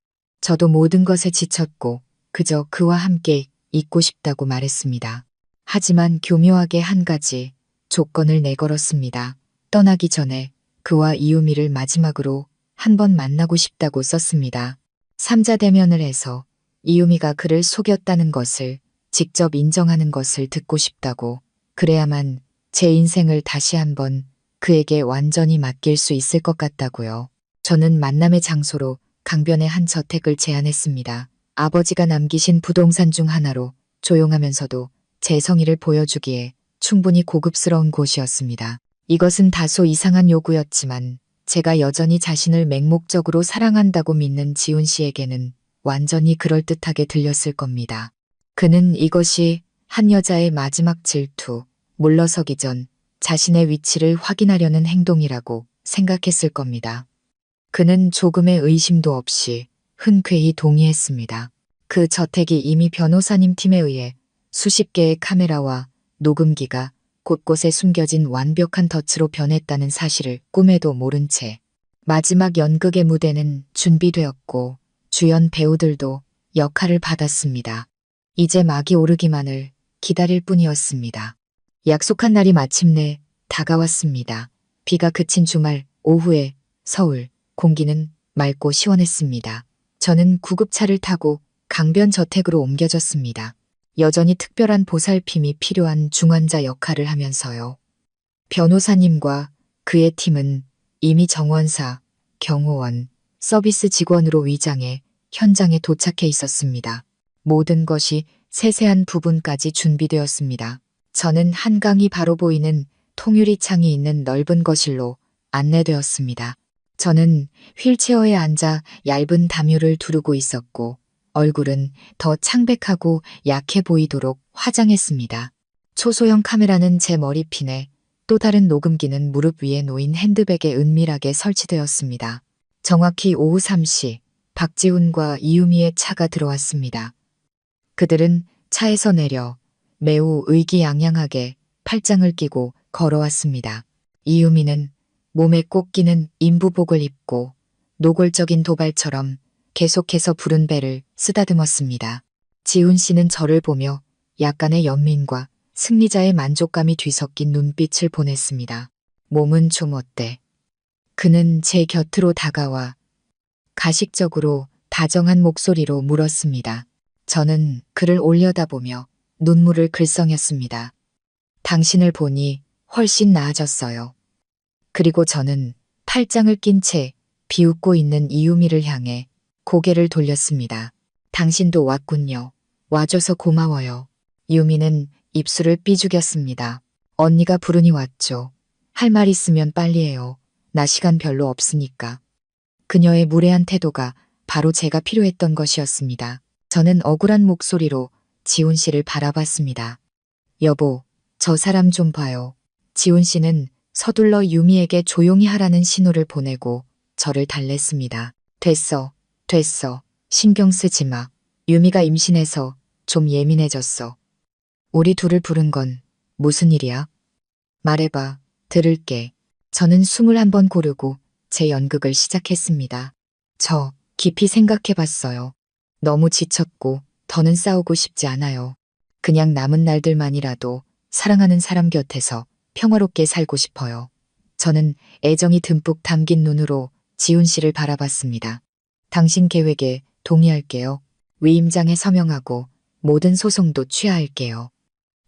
저도 모든 것에 지쳤고 그저 그와 함께 있고 싶다고 말했습니다. 하지만 교묘하게 한 가지 조건을 내걸었습니다. 떠나기 전에 그와 이유미를 마지막으로 한 번 만나고 싶다고 썼습니다. 3자 대면을 해서 이유미가 그를 속였다는 것을 직접 인정하는 것을 듣고 싶다고, 그래야만 제 인생을 다시 한번 그에게 완전히 맡길 수 있을 것 같다고요. 저는 만남의 장소로 강변의 한 저택을 제안했습니다. 아버지가 남기신 부동산 중 하나로 조용하면서도 제 성의를 보여주기에 충분히 고급스러운 곳이었습니다. 이것은 다소 이상한 요구였지만 제가 여전히 자신을 맹목적으로 사랑한다고 믿는 지훈 씨에게는 완전히 그럴듯하게 들렸을 겁니다. 그는 이것이 한 여자의 마지막 질투, 물러서기 전 자신의 위치를 확인하려는 행동이라고 생각했을 겁니다. 그는 조금의 의심도 없이 흔쾌히 동의했습니다. 그 저택이 이미 변호사님 팀에 의해 수십 개의 카메라와 녹음기가 곳곳에 숨겨진 완벽한 덫으로 변했다는 사실을 꿈에도 모른 채 마지막 연극의 무대는 준비되었고 주연 배우들도 역할을 받았습니다. 이제 막이 오르기만을 기다릴 뿐이었습니다. 약속한 날이 마침내 다가왔습니다. 비가 그친 주말 오후에 서울, 공기는 맑고 시원했습니다. 저는 구급차를 타고 강변 저택으로 옮겨졌습니다. 여전히 특별한 보살핌이 필요한 중환자 역할을 하면서요. 변호사님과 그의 팀은 이미 정원사, 경호원, 서비스 직원으로 위장해 현장에 도착해 있었습니다. 모든 것이 세세한 부분까지 준비되었습니다. 저는 한강이 바로 보이는 통유리 창이 있는 넓은 거실로 안내되었습니다. 저는 휠체어에 앉아 얇은 담요를 두르고 있었고 얼굴은 더 창백하고 약해 보이도록 화장했습니다. 초소형 카메라는 제 머리핀에, 또 다른 녹음기는 무릎 위에 놓인 핸드백에 은밀하게 설치되었습니다. 정확히 오후 3시 박지훈과 이유미의 차가 들어왔습니다. 그들은 차에서 내려 매우 의기양양하게 팔짱을 끼고 걸어왔습니다. 이유미는 몸에 꼭 끼는 인부복을 입고 노골적인 도발처럼 계속해서 부른 배를 쓰다듬었습니다. 지훈 씨는 저를 보며 약간의 연민과 승리자의 만족감이 뒤섞인 눈빛을 보냈습니다. 몸은 좀 어때? 그는 제 곁으로 다가와 가식적으로 다정한 목소리로 물었습니다. 저는 그를 올려다보며 눈물을 글썽였습니다. 당신을 보니 훨씬 나아졌어요. 그리고 저는 팔짱을 낀 채 비웃고 있는 이유미를 향해 고개를 돌렸습니다. 당신도 왔군요. 와줘서 고마워요. 유미는 입술을 삐죽였습니다. 언니가 부르니 왔죠. 할 말 있으면 빨리 해요. 나 시간 별로 없으니까. 그녀의 무례한 태도가 바로 제가 필요했던 것이었습니다. 저는 억울한 목소리로 지훈 씨를 바라봤습니다. 여보, 저 사람 좀 봐요. 지훈 씨는 서둘러 유미에게 조용히 하라는 신호를 보내고 저를 달랬습니다. 됐어, 됐어. 신경 쓰지 마. 유미가 임신해서 좀 예민해졌어. 우리 둘을 부른 건 무슨 일이야? 말해봐. 들을게. 저는 숨을 한번 고르고 제 연극을 시작했습니다. 저 깊이 생각해봤어요. 너무 지쳤고 더는 싸우고 싶지 않아요. 그냥 남은 날들만이라도 사랑하는 사람 곁에서 평화롭게 살고 싶어요. 저는 애정이 듬뿍 담긴 눈으로 지훈 씨를 바라봤습니다. 당신 계획에 동의할게요. 위임장에 서명하고 모든 소송도 취하할게요.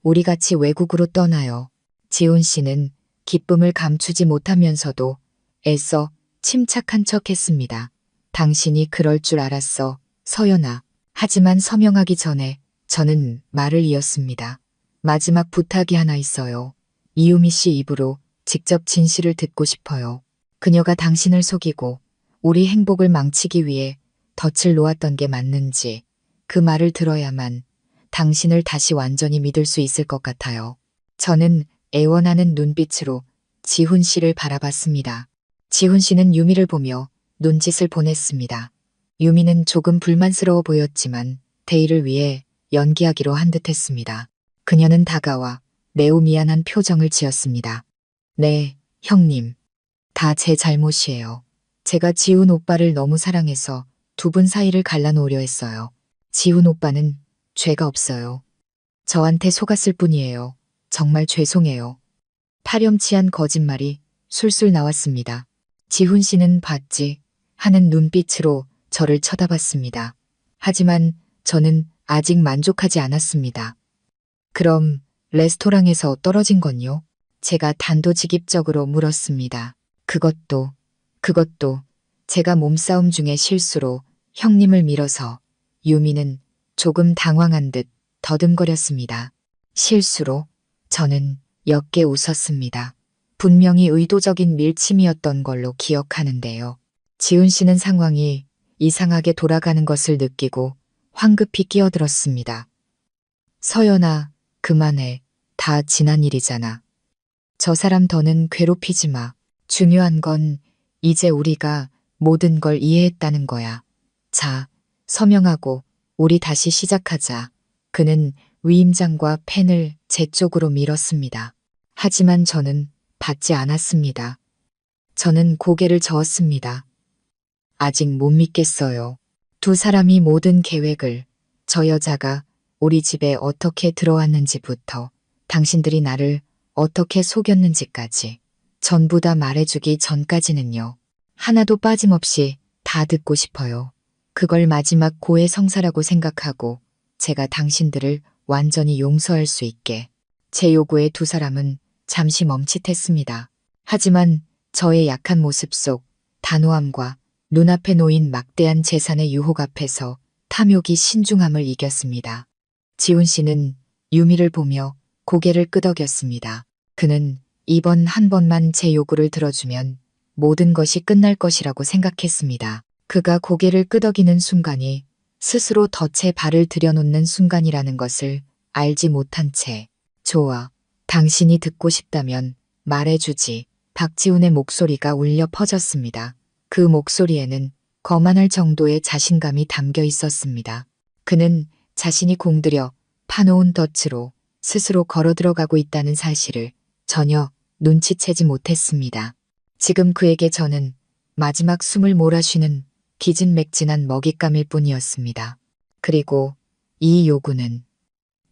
우리 같이 외국으로 떠나요. 지훈 씨는 기쁨을 감추지 못하면서도 애써 침착한 척 했습니다. 당신이 그럴 줄 알았어, 서연아. 하지만 서명하기 전에 저는 말을 이었습니다. 마지막 부탁이 하나 있어요. 이유미 씨 입으로 직접 진실을 듣고 싶어요. 그녀가 당신을 속이고 우리 행복을 망치기 위해 덫을 놓았던 게 맞는지 그 말을 들어야만 당신을 다시 완전히 믿을 수 있을 것 같아요. 저는 애원하는 눈빛으로 지훈 씨를 바라봤습니다. 지훈 씨는 유미를 보며 눈짓을 보냈습니다. 유미는 조금 불만스러워 보였지만 대의를 위해 연기하기로 한 듯했습니다. 그녀는 다가와 매우 미안한 표정을 지었습니다. 네, 형님. 다 제 잘못이에요. 제가 지훈 오빠를 너무 사랑해서 두 분 사이를 갈라놓으려 했어요. 지훈 오빠는 죄가 없어요. 저한테 속았을 뿐이에요. 정말 죄송해요. 파렴치한 거짓말이 술술 나왔습니다. 지훈 씨는 봤지 하는 눈빛으로 저를 쳐다봤습니다. 하지만 저는 아직 만족하지 않았습니다. 그럼 레스토랑에서 떨어진 건요? 제가 단도직입적으로 물었습니다. 그것도 제가 몸싸움 중에 실수로 형님을 밀어서. 유미는 조금 당황한 듯 더듬거렸습니다. 실수로? 저는 옅게 웃었습니다. 분명히 의도적인 밀침이었던 걸로 기억하는데요. 지훈 씨는 상황이 이상하게 돌아가는 것을 느끼고 황급히 끼어들었습니다. 서연아, 그만해. 다 지난 일이잖아. 저 사람 더는 괴롭히지 마. 중요한 건 이제 우리가 모든 걸 이해했다는 거야. 자, 서명하고 우리 다시 시작하자. 그는 위임장과 펜을 제 쪽으로 밀었습니다. 하지만 저는 받지 않았습니다. 저는 고개를 저었습니다. 아직 못 믿겠어요. 두 사람이 모든 계획을, 저 여자가 우리 집에 어떻게 들어왔는지부터 당신들이 나를 어떻게 속였는지까지 전부 다 말해주기 전까지는요. 하나도 빠짐없이 다 듣고 싶어요. 그걸 마지막 고해성사라고 생각하고 제가 당신들을 완전히 용서할 수 있게. 제 요구에 두 사람은 잠시 멈칫했습니다. 하지만 저의 약한 모습 속 단호함과 눈앞에 놓인 막대한 재산의 유혹 앞에서 탐욕이 신중함을 이겼습니다. 지훈 씨는 유미를 보며 고개를 끄덕였습니다. 그는 이번 한 번만 제 요구를 들어주면 모든 것이 끝날 것이라고 생각했습니다. 그가 고개를 끄덕이는 순간이 스스로 덫에 발을 들여놓는 순간이라는 것을 알지 못한 채 좋아. 당신이 듣고 싶다면 말해주지. 박지훈의 목소리가 울려 퍼졌습니다. 그 목소리에는 거만할 정도의 자신감이 담겨 있었습니다. 그는 자신이 공들여 파놓은 덫으로 스스로 걸어 들어가고 있다는 사실을 전혀 눈치채지 못했습니다. 지금 그에게 저는 마지막 숨을 몰아쉬는 기진맥진한 먹잇감일 뿐이었습니다. 그리고 이 요구는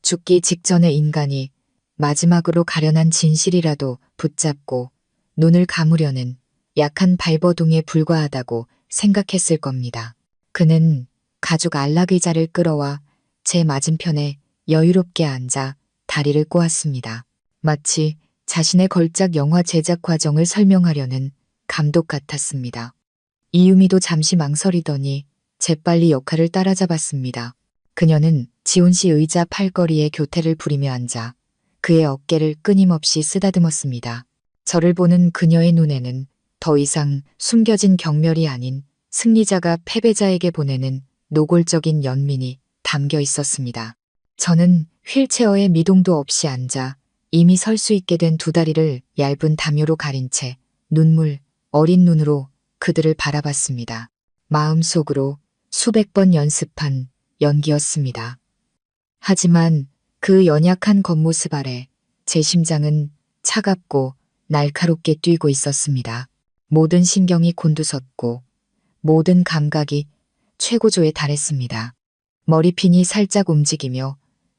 죽기 직전의 인간이 마지막으로 가련한 진실이라도 붙잡고 눈을 감으려는 약한 발버둥에 불과하다고 생각했을 겁니다. 그는 가죽 안락의자를 끌어와 제 맞은편에 여유롭게 앉아 다리를 꼬았습니다. 마치 자신의 걸작 영화 제작 과정을 설명하려는 감독 같았습니다. 이유미도 잠시 망설이더니 재빨리 역할을 따라잡았습니다. 그녀는 지훈 씨 의자 팔걸이에 교태를 부리며 앉아 그의 어깨를 끊임없이 쓰다듬었습니다. 저를 보는 그녀의 눈에는 더 이상 숨겨진 경멸이 아닌 승리자가 패배자에게 보내는 노골적인 연민이 담겨 있었습니다. 저는 휠체어에 미동도 없이 앉아 이미 설 수 있게 된 두 다리를 얇은 담요로 가린 채 눈물 어린 눈으로 그들을 바라봤습니다. 마음속으로 수백 번 연습한 연기였습니다. 하지만 그 연약한 겉모습 아래 제 심장은 차갑고 날카롭게 뛰고 있었습니다. 모든 신경이 곤두섰고 모든 감각이 최고조에 달했습니다. 머리핀이 살짝 움직이며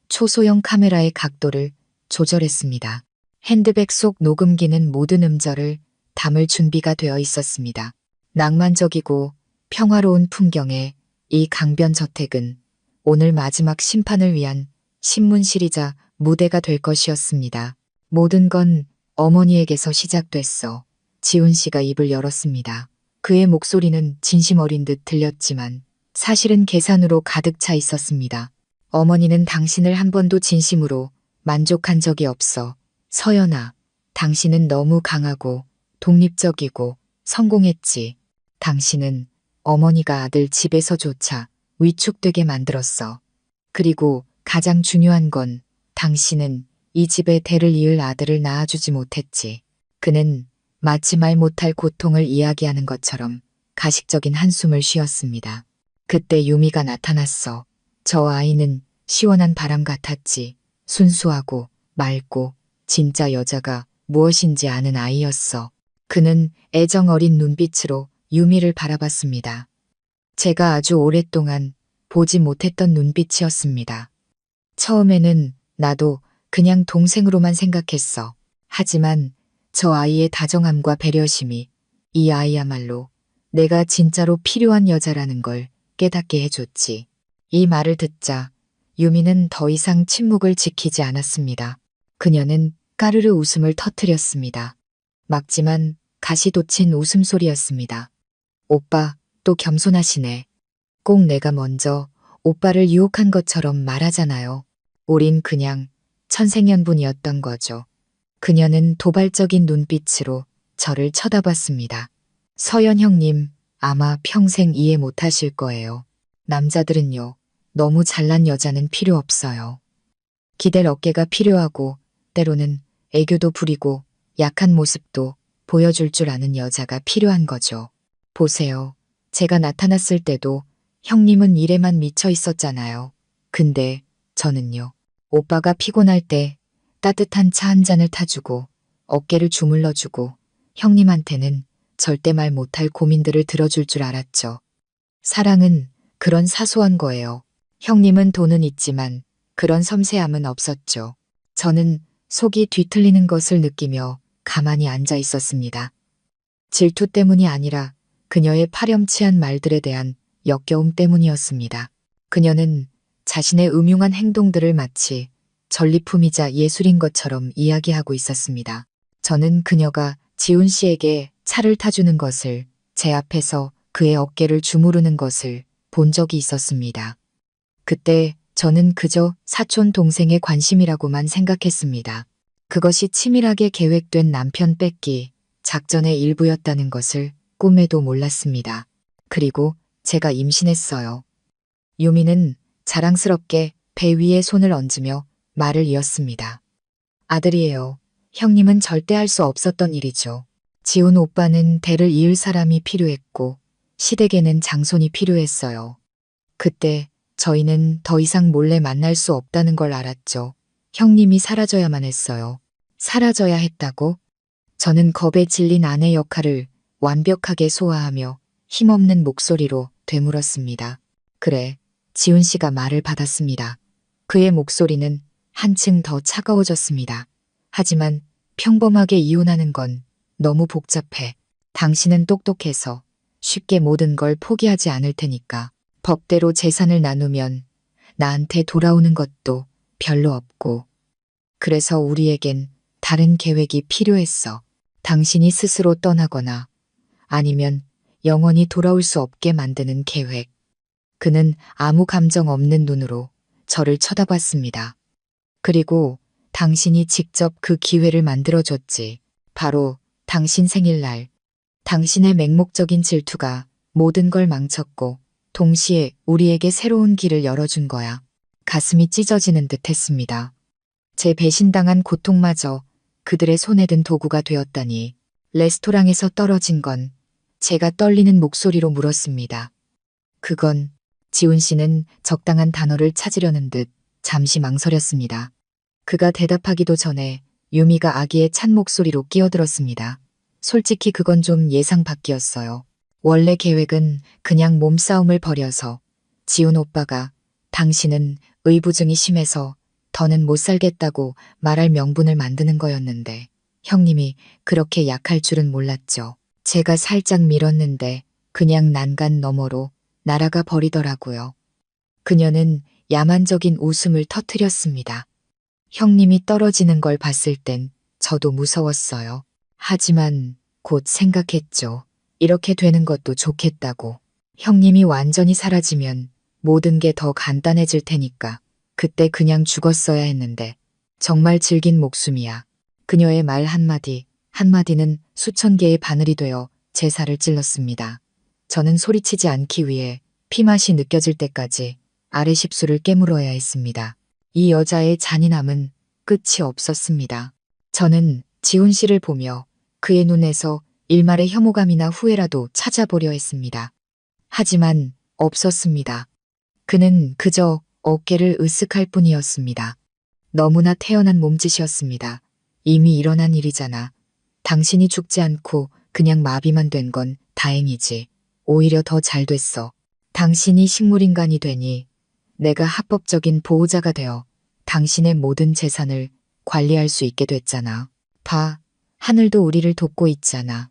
초소형 카메라의 각도를 조절했습니다. 핸드백 속 녹음기는 모든 음절을 담을 준비가 되어 있었습니다. 낭만적이고 평화로운 풍경의 이 강변 저택은 오늘 마지막 심판을 위한 신문실이자 무대가 될 것이었습니다. 모든 건 어머니에게서 시작됐어. 지훈 씨가 입을 열었습니다. 그의 목소리는 진심 어린 듯 들렸지만 사실은 계산으로 가득 차 있었습니다. 어머니는 당신을 한 번도 진심으로 만족한 적이 없어. 서연아, 당신은 너무 강하고 독립적이고 성공했지. 당신은 어머니가 아들 집에서조차 위축되게 만들었어. 그리고 가장 중요한 건 당신은 이 집의 대를 이을 아들을 낳아주지 못했지. 그는 마치 말 못할 고통을 이야기하는 것처럼 가식적인 한숨을 쉬었습니다. 그때 유미가 나타났어. 저 아이는 시원한 바람 같았지. 순수하고 맑고 진짜 여자가 무엇인지 아는 아이였어. 그는 애정 어린 눈빛으로 유미를 바라봤습니다. 제가 아주 오랫동안 보지 못했던 눈빛이었습니다. 처음에는 나도 그냥 동생으로만 생각했어. 하지만 저 아이의 다정함과 배려심이 이 아이야말로 내가 진짜로 필요한 여자라는 걸 깨닫게 해줬지. 이 말을 듣자 유미는 더 이상 침묵을 지키지 않았습니다. 그녀는 까르르 웃음을 터뜨렸습니다. 막지만 가시 돋친 웃음소리였습니다. 오빠, 또 겸손하시네. 꼭 내가 먼저 오빠를 유혹한 것처럼 말하잖아요. 우린 그냥 천생연분이었던 거죠. 그녀는 도발적인 눈빛으로 저를 쳐다봤습니다. 서연 형님, 아마 평생 이해 못하실 거예요. 남자들은요, 너무 잘난 여자는 필요 없어요. 기댈 어깨가 필요하고 때로는 애교도 부리고 약한 모습도 보여줄 줄 아는 여자가 필요한 거죠. 보세요. 제가 나타났을 때도 형님은 일에만 미쳐 있었잖아요. 근데 저는요. 오빠가 피곤할 때 따뜻한 차 한 잔을 타주고 어깨를 주물러주고 형님한테는 절대 말 못할 고민들을 들어줄 줄 알았죠. 사랑은 그런 사소한 거예요. 형님은 돈은 있지만 그런 섬세함은 없었죠. 저는 속이 뒤틀리는 것을 느끼며 가만히 앉아 있었습니다. 질투 때문이 아니라 그녀의 파렴치한 말들에 대한 역겨움 때문이었습니다. 그녀는 자신의 음흉한 행동들을 마치 전리품이자 예술인 것처럼 이야기하고 있었습니다. 저는 그녀가 지훈 씨에게 차를 타주는 것을, 제 앞에서 그의 어깨를 주무르는 것을 본 적이 있었습니다. 그때 저는 그저 사촌 동생의 관심이라고만 생각했습니다. 그것이 치밀하게 계획된 남편 뺏기 작전의 일부였다는 것을 꿈에도 몰랐습니다. 그리고 제가 임신했어요. 유미는 자랑스럽게 배 위에 손을 얹으며 말을 이었습니다. 아들이에요. 형님은 절대 할 수 없었던 일이죠. 지훈 오빠는 대를 이을 사람이 필요했고 시댁에는 장손이 필요했어요. 그때 저희는 더 이상 몰래 만날 수 없다는 걸 알았죠. 형님이 사라져야만 했어요. 사라져야 했다고? 저는 겁에 질린 아내 역할을 완벽하게 소화하며 힘없는 목소리로 되물었습니다. 그래, 지훈 씨가 말을 받았습니다. 그의 목소리는 한층 더 차가워졌습니다. 하지만 평범하게 이혼하는 건 너무 복잡해. 당신은 똑똑해서 쉽게 모든 걸 포기하지 않을 테니까. 법대로 재산을 나누면 나한테 돌아오는 것도 별로 없고. 그래서 우리에겐 다른 계획이 필요했어. 당신이 스스로 떠나거나 아니면 영원히 돌아올 수 없게 만드는 계획. 그는 아무 감정 없는 눈으로 저를 쳐다봤습니다. 그리고 당신이 직접 그 기회를 만들어줬지. 바로 당신 생일날. 당신의 맹목적인 질투가 모든 걸 망쳤고 동시에 우리에게 새로운 길을 열어준 거야. 가슴이 찢어지는 듯 했습니다. 제 배신당한 고통마저 그들의 손에 든 도구가 되었다니. 레스토랑에서 떨어진 건 제가 떨리는 목소리로 물었습니다. 그건 지훈 씨는 적당한 단어를 찾으려는 듯 잠시 망설였습니다. 그가 대답하기도 전에 유미가 아기의 찬 목소리로 끼어들었습니다. 솔직히 그건 좀 예상 밖이었어요. 원래 계획은 그냥 몸싸움을 벌여서 지훈 오빠가 당신은 의부증이 심해서 더는 못 살겠다고 말할 명분을 만드는 거였는데 형님이 그렇게 약할 줄은 몰랐죠. 제가 살짝 밀었는데 그냥 난간 너머로 날아가 버리더라고요. 그녀는 야만적인 웃음을 터뜨렸습니다. 형님이 떨어지는 걸 봤을 땐 저도 무서웠어요. 하지만 곧 생각했죠. 이렇게 되는 것도 좋겠다고. 형님이 완전히 사라지면 모든 게 더 간단해질 테니까. 그때 그냥 죽었어야 했는데 정말 질긴 목숨이야. 그녀의 말 한마디, 한마디는 수천 개의 바늘이 되어 제 살을 찔렀습니다. 저는 소리치지 않기 위해 피맛이 느껴질 때까지 아래 십수를 깨물어야 했습니다. 이 여자의 잔인함은 끝이 없었습니다. 저는 지훈 씨를 보며 그의 눈에서 일말의 혐오감이나 후회라도 찾아보려 했습니다. 하지만 없었습니다. 그는 그저 어깨를 으쓱할 뿐이었습니다. 너무나 태연한 몸짓이었습니다. 이미 일어난 일이잖아. 당신이 죽지 않고 그냥 마비만 된 건 다행이지. 오히려 더 잘 됐어. 당신이 식물인간이 되니 내가 합법적인 보호자가 되어 당신의 모든 재산을 관리할 수 있게 됐잖아. 봐, 하늘도 우리를 돕고 있잖아.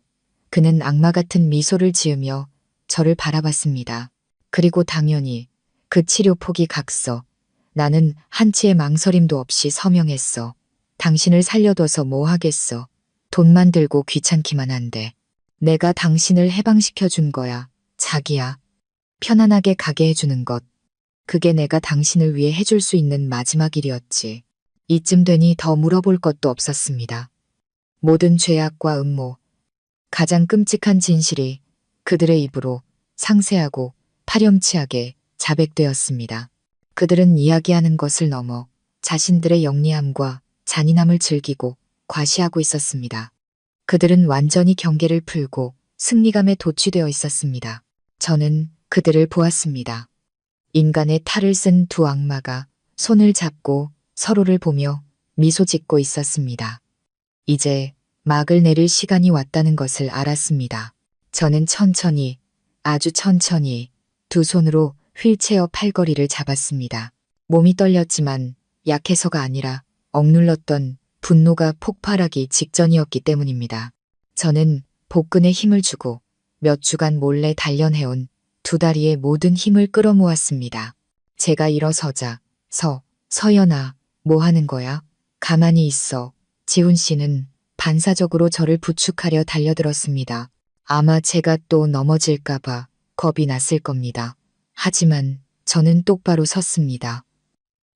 그는 악마 같은 미소를 지으며 저를 바라봤습니다. 그리고 당연히 그 치료폭이 각서. 나는 한치의 망설임도 없이 서명했어. 당신을 살려둬서 뭐 하겠어. 돈만 들고 귀찮기만 한데. 내가 당신을 해방시켜준 거야. 자기야. 편안하게 가게 해주는 것. 그게 내가 당신을 위해 해줄 수 있는 마지막 일이었지. 이쯤 되니 더 물어볼 것도 없었습니다. 모든 죄악과 음모, 가장 끔찍한 진실이 그들의 입으로 상세하고 파렴치하게 자백되었습니다. 그들은 이야기하는 것을 넘어 자신들의 영리함과 잔인함을 즐기고 과시하고 있었습니다. 그들은 완전히 경계를 풀고 승리감에 도취되어 있었습니다. 저는 그들을 보았습니다. 인간의 탈을 쓴 두 악마가 손을 잡고 서로를 보며 미소 짓고 있었습니다. 이제 막을 내릴 시간이 왔다는 것을 알았습니다. 저는 천천히, 아주 천천히 두 손으로 휠체어 팔걸이를 잡았습니다. 몸이 떨렸지만 약해서가 아니라 억눌렀던 분노가 폭발하기 직전이었기 때문입니다. 저는 복근에 힘을 주고 몇 주간 몰래 단련해온 두 다리의 모든 힘을 끌어모았습니다. 제가 일어서자, 서연아, 뭐 하는 거야? 가만히 있어. 지훈 씨는 반사적으로 저를 부축하려 달려들었습니다. 아마 제가 또 넘어질까봐 겁이 났을 겁니다. 하지만 저는 똑바로 섰습니다.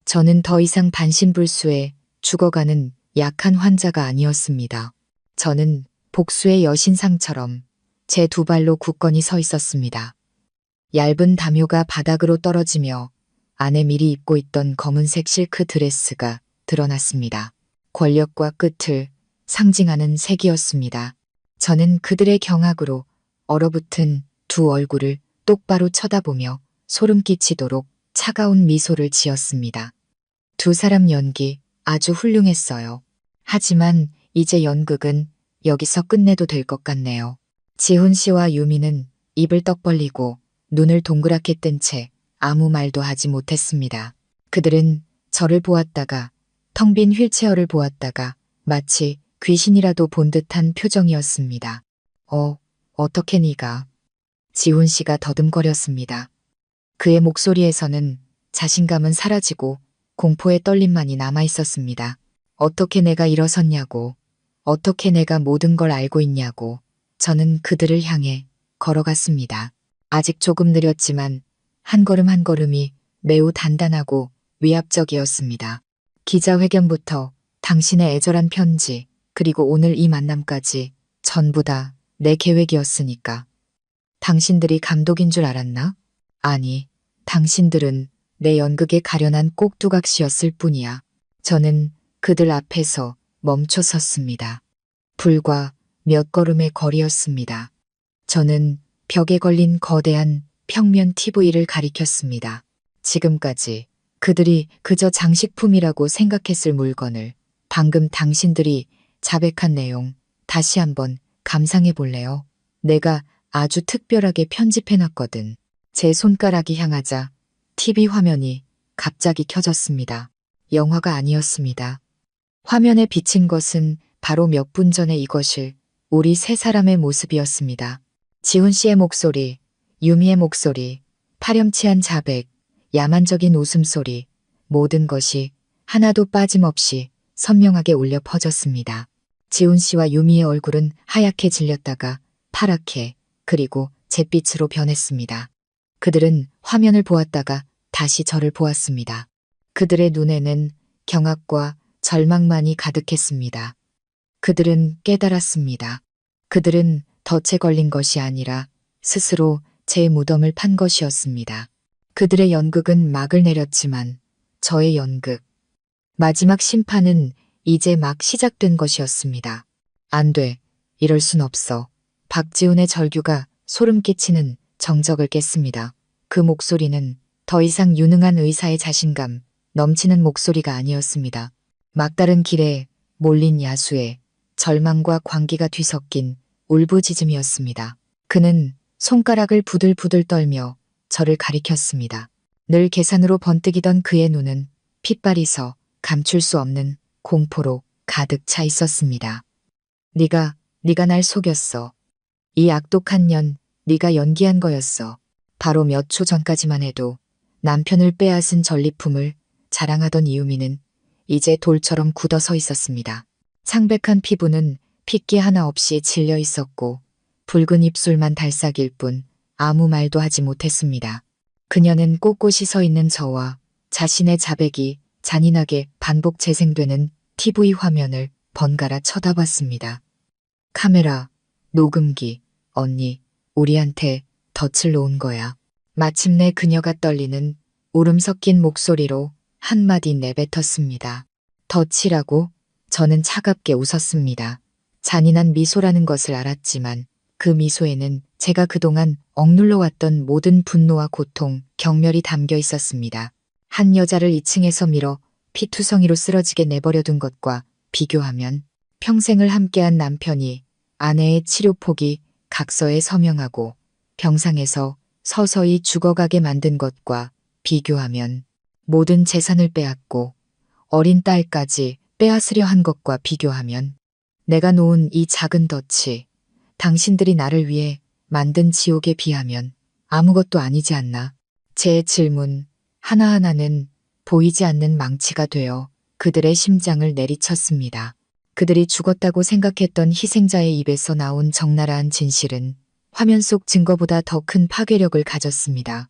저는 더 이상 반신불수에 죽어가는 약한 환자가 아니었습니다. 저는 복수의 여신상처럼 제 두 발로 굳건히 서 있었습니다. 얇은 담요가 바닥으로 떨어지며 안에 미리 입고 있던 검은색 실크 드레스가 드러났습니다. 권력과 끝을 상징하는 색이었습니다. 저는 그들의 경악으로 얼어붙은 두 얼굴을 똑바로 쳐다보며 소름 끼치도록 차가운 미소를 지었습니다. 두 사람 연기 아주 훌륭했어요. 하지만 이제 연극은 여기서 끝내도 될 것 같네요. 지훈 씨와 유미는 입을 떡 벌리고 눈을 동그랗게 뜬 채 아무 말도 하지 못했습니다. 그들은 저를 보았다가 텅 빈 휠체어를 보았다가 마치 귀신이라도 본 듯한 표정이었습니다. 어떻게 네가? 지훈 씨가 더듬거렸습니다. 그의 목소리에서는 자신감은 사라지고 공포의 떨림만이 남아 있었습니다. 어떻게 내가 일어섰냐고, 어떻게 내가 모든 걸 알고 있냐고. 저는 그들을 향해 걸어갔습니다. 아직 조금 느렸지만 한 걸음 한 걸음이 매우 단단하고 위압적이었습니다. 기자회견부터 당신의 애절한 편지, 그리고 오늘 이 만남까지 전부 다 내 계획이었으니까. 당신들이 감독인 줄 알았나? 아니, 당신들은 내 연극에 가련한 꼭두각시였을 뿐이야. 저는 그들 앞에서 멈춰 섰습니다. 불과 몇 걸음의 거리였습니다. 저는 벽에 걸린 거대한 평면 TV를 가리켰습니다. 지금까지 그들이 그저 장식품이라고 생각했을 물건을 방금 당신들이 자백한 내용 다시 한번 감상해 볼래요? 내가 아주 특별하게 편집해놨거든. 제 손가락이 향하자 TV 화면이 갑자기 켜졌습니다. 영화가 아니었습니다. 화면에 비친 것은 바로 몇 분 전의 이것일 우리 세 사람의 모습이었습니다. 지훈 씨의 목소리, 유미의 목소리, 파렴치한 자백, 야만적인 웃음소리, 모든 것이 하나도 빠짐없이 선명하게 울려 퍼졌습니다. 지훈 씨와 유미의 얼굴은 하얗게 질렸다가 파랗게 그리고 잿빛으로 변했습니다. 그들은 화면을 보았다가 다시 저를 보았습니다. 그들의 눈에는 경악과 절망만이 가득했습니다. 그들은 깨달았습니다. 그들은 덫에 걸린 것이 아니라 스스로 제 무덤을 판 것이었습니다. 그들의 연극은 막을 내렸지만 저의 연극, 마지막 심판은 이제 막 시작된 것이었습니다. 안 돼. 이럴 순 없어. 박지훈의 절규가 소름 끼치는 정적을 깼습니다. 그 목소리는 더 이상 유능한 의사의 자신감 넘치는 목소리가 아니었습니다. 막다른 길에 몰린 야수의 절망과 광기가 뒤섞인 울부짖음이었습니다. 그는 손가락을 부들부들 떨며 저를 가리켰습니다. 늘 계산으로 번뜩이던 그의 눈은 핏발이서 감출 수 없는 공포로 가득 차 있었습니다. 네가 날 속였어. 이 악독한 년, 네가 연기한 거였어. 바로 몇 초 전까지만 해도 남편을 빼앗은 전리품을 자랑하던 이유미는 이제 돌처럼 굳어 서 있었습니다. 창백한 피부는 핏기 하나 없이 질려 있었고 붉은 입술만 달싹일 뿐 아무 말도 하지 못했습니다. 그녀는 꼿꼿이 서 있는 저와 자신의 자백이 잔인하게 반복 재생되는 TV 화면을 번갈아 쳐다봤습니다. 카메라, 녹음기, 언니, 우리한테 덫을 놓은 거야. 마침내 그녀가 떨리는 울음 섞인 목소리로 한마디 내뱉었습니다. 덫이라고? 저는 차갑게 웃었습니다. 잔인한 미소라는 것을 알았지만 그 미소에는 제가 그동안 억눌러 왔던 모든 분노와 고통, 경멸이 담겨 있었습니다. 한 여자를 2층에서 밀어 피투성이로 쓰러지게 내버려둔 것과 비교하면 평생을 함께한 남편이 아내의 치료폭이 각서에 서명하고 병상에서 서서히 죽어가게 만든 것과 비교하면 모든 재산을 빼앗고 어린 딸까지 빼앗으려 한 것과 비교하면 내가 놓은 이 작은 덫이 당신들이 나를 위해 만든 지옥에 비하면 아무것도 아니지 않나. 제 질문 하나하나는 보이지 않는 망치가 되어 그들의 심장을 내리쳤습니다. 그들이 죽었다고 생각했던 희생자의 입에서 나온 적나라한 진실은 화면 속 증거보다 더 큰 파괴력을 가졌습니다.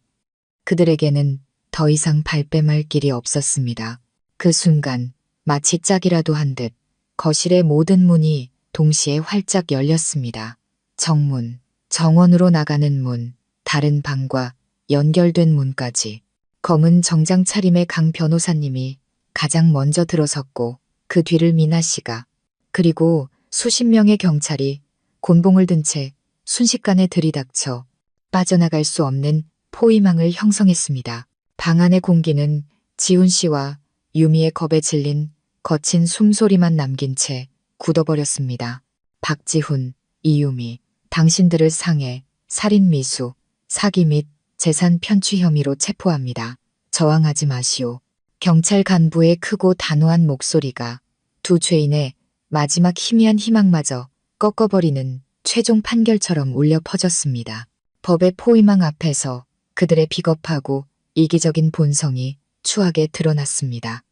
그들에게는 더 이상 발뺌할 길이 없었습니다. 그 순간 마치 짝이라도 한 듯 거실의 모든 문이 동시에 활짝 열렸습니다. 정문, 정원으로 나가는 문, 다른 방과 연결된 문까지. 검은 정장 차림의 강 변호사님이 가장 먼저 들어섰고 그 뒤를 미나 씨가, 그리고 수십 명의 경찰이 곤봉을 든 채 순식간에 들이닥쳐 빠져나갈 수 없는 포위망을 형성했습니다. 방 안의 공기는 지훈 씨와 유미의 겁에 질린 거친 숨소리만 남긴 채 굳어버렸습니다. 박지훈, 이유미, 당신들을 상해, 살인 미수, 사기 및 재산 편취 혐의로 체포합니다. 저항하지 마시오. 경찰 간부의 크고 단호한 목소리가 두 죄인의 마지막 희미한 희망마저 꺾어버리는 최종 판결처럼 울려 퍼졌습니다. 법의 포위망 앞에서 그들의 비겁하고 이기적인 본성이 추하게 드러났습니다.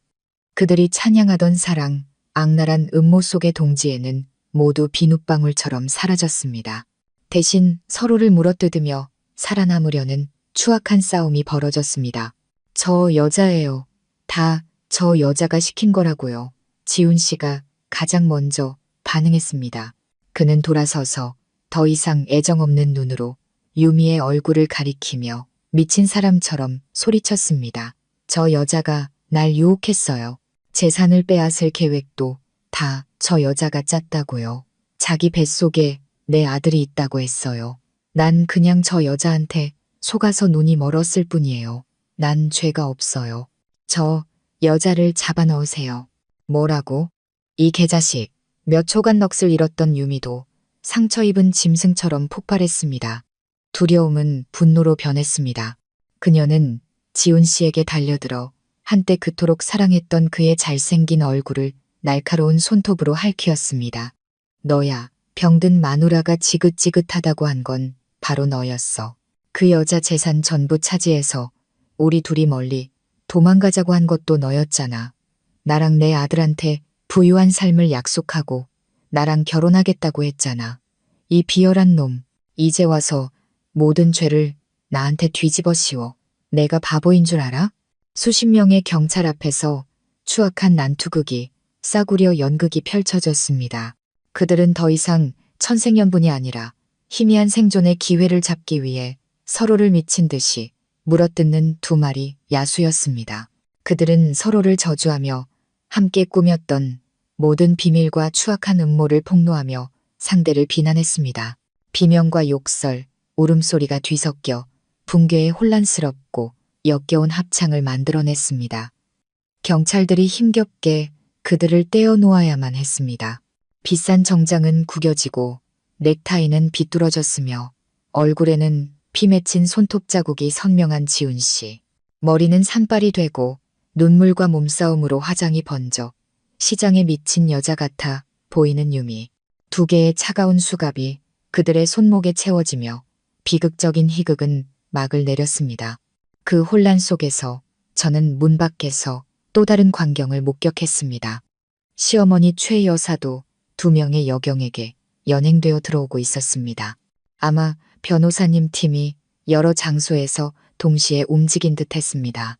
그들이 찬양하던 사랑, 악랄한 음모 속의 동지에는 모두 비눗방울처럼 사라졌습니다. 대신 서로를 물어뜯으며 살아남으려는 추악한 싸움이 벌어졌습니다. 저 여자예요. 다 저 여자가 시킨 거라고요. 지훈 씨가 가장 먼저 반응했습니다. 그는 돌아서서 더 이상 애정 없는 눈으로 유미의 얼굴을 가리키며 미친 사람처럼 소리쳤습니다. 저 여자가 날 유혹했어요. 재산을 빼앗을 계획도 다 저 여자가 짰다고요. 자기 뱃속에 내 아들이 있다고 했어요. 난 그냥 저 여자한테 속아서 눈이 멀었을 뿐이에요. 난 죄가 없어요. 저 여자를 잡아 넣으세요. 뭐라고? 이 개자식. 몇 초간 넋을 잃었던 유미도 상처 입은 짐승처럼 폭발했습니다. 두려움은 분노로 변했습니다. 그녀는 지훈 씨에게 달려들어 한때 그토록 사랑했던 그의 잘생긴 얼굴을 날카로운 손톱으로 핥히었습니다. 너야, 병든 마누라가 지긋지긋하다고 한 건 바로 너였어. 그 여자 재산 전부 차지해서 우리 둘이 멀리 도망가자고 한 것도 너였잖아. 나랑 내 아들한테 부유한 삶을 약속하고 나랑 결혼하겠다고 했잖아. 이 비열한 놈, 이제 와서 모든 죄를 나한테 뒤집어 씌워. 내가 바보인 줄 알아? 수십 명의 경찰 앞에서 추악한 난투극이 싸구려 연극이 펼쳐졌습니다. 그들은 더 이상 천생연분이 아니라 희미한 생존의 기회를 잡기 위해 서로를 미친 듯이 물어뜯는 두 마리 야수였습니다. 그들은 서로를 저주하며 함께 꾸몄던 모든 비밀과 추악한 음모를 폭로하며 상대를 비난했습니다. 비명과 욕설, 울음소리가 뒤섞여 붕괴의 혼란스럽고 역겨운 합창을 만들어냈습니다. 경찰들이 힘겹게 그들을 떼어놓아야만 했습니다. 비싼 정장은 구겨지고 넥타이는 비뚤어졌으며 얼굴에는 피 맺힌 손톱 자국이 선명한 지훈 씨. 머리는 산발이 되고 눈물과 몸싸움으로 화장이 번져 시장에 미친 여자 같아 보이는 유미. 두 개의 차가운 수갑이 그들의 손목에 채워지며 비극적인 희극은 막을 내렸습니다. 그 혼란 속에서 저는 문 밖에서 또 다른 광경을 목격했습니다. 시어머니 최 여사도 두 명의 여경에게 연행되어 들어오고 있었습니다. 아마 변호사님 팀이 여러 장소에서 동시에 움직인 듯 했습니다.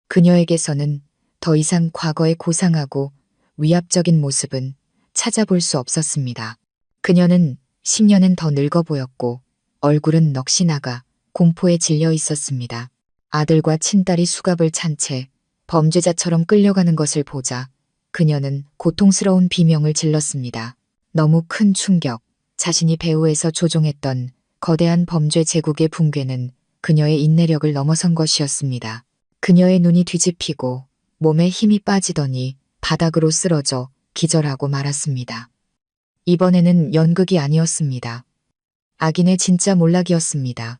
그녀에게서는 더 이상 과거의 고상하고 위압적인 모습은 찾아볼 수 없었습니다. 그녀는 10년은 더 늙어 보였고 얼굴은 넋이 나가 공포에 질려 있었습니다. 아들과 친딸이 수갑을 찬 채 범죄자처럼 끌려가는 것을 보자 그녀는 고통스러운 비명을 질렀습니다. 너무 큰 충격, 자신이 배후에서 조종했던 거대한 범죄 제국의 붕괴는 그녀의 인내력을 넘어선 것이었습니다. 그녀의 눈이 뒤집히고 몸에 힘이 빠지더니 바닥으로 쓰러져 기절하고 말았습니다. 이번에는 연극이 아니었습니다. 악인의 진짜 몰락이었습니다.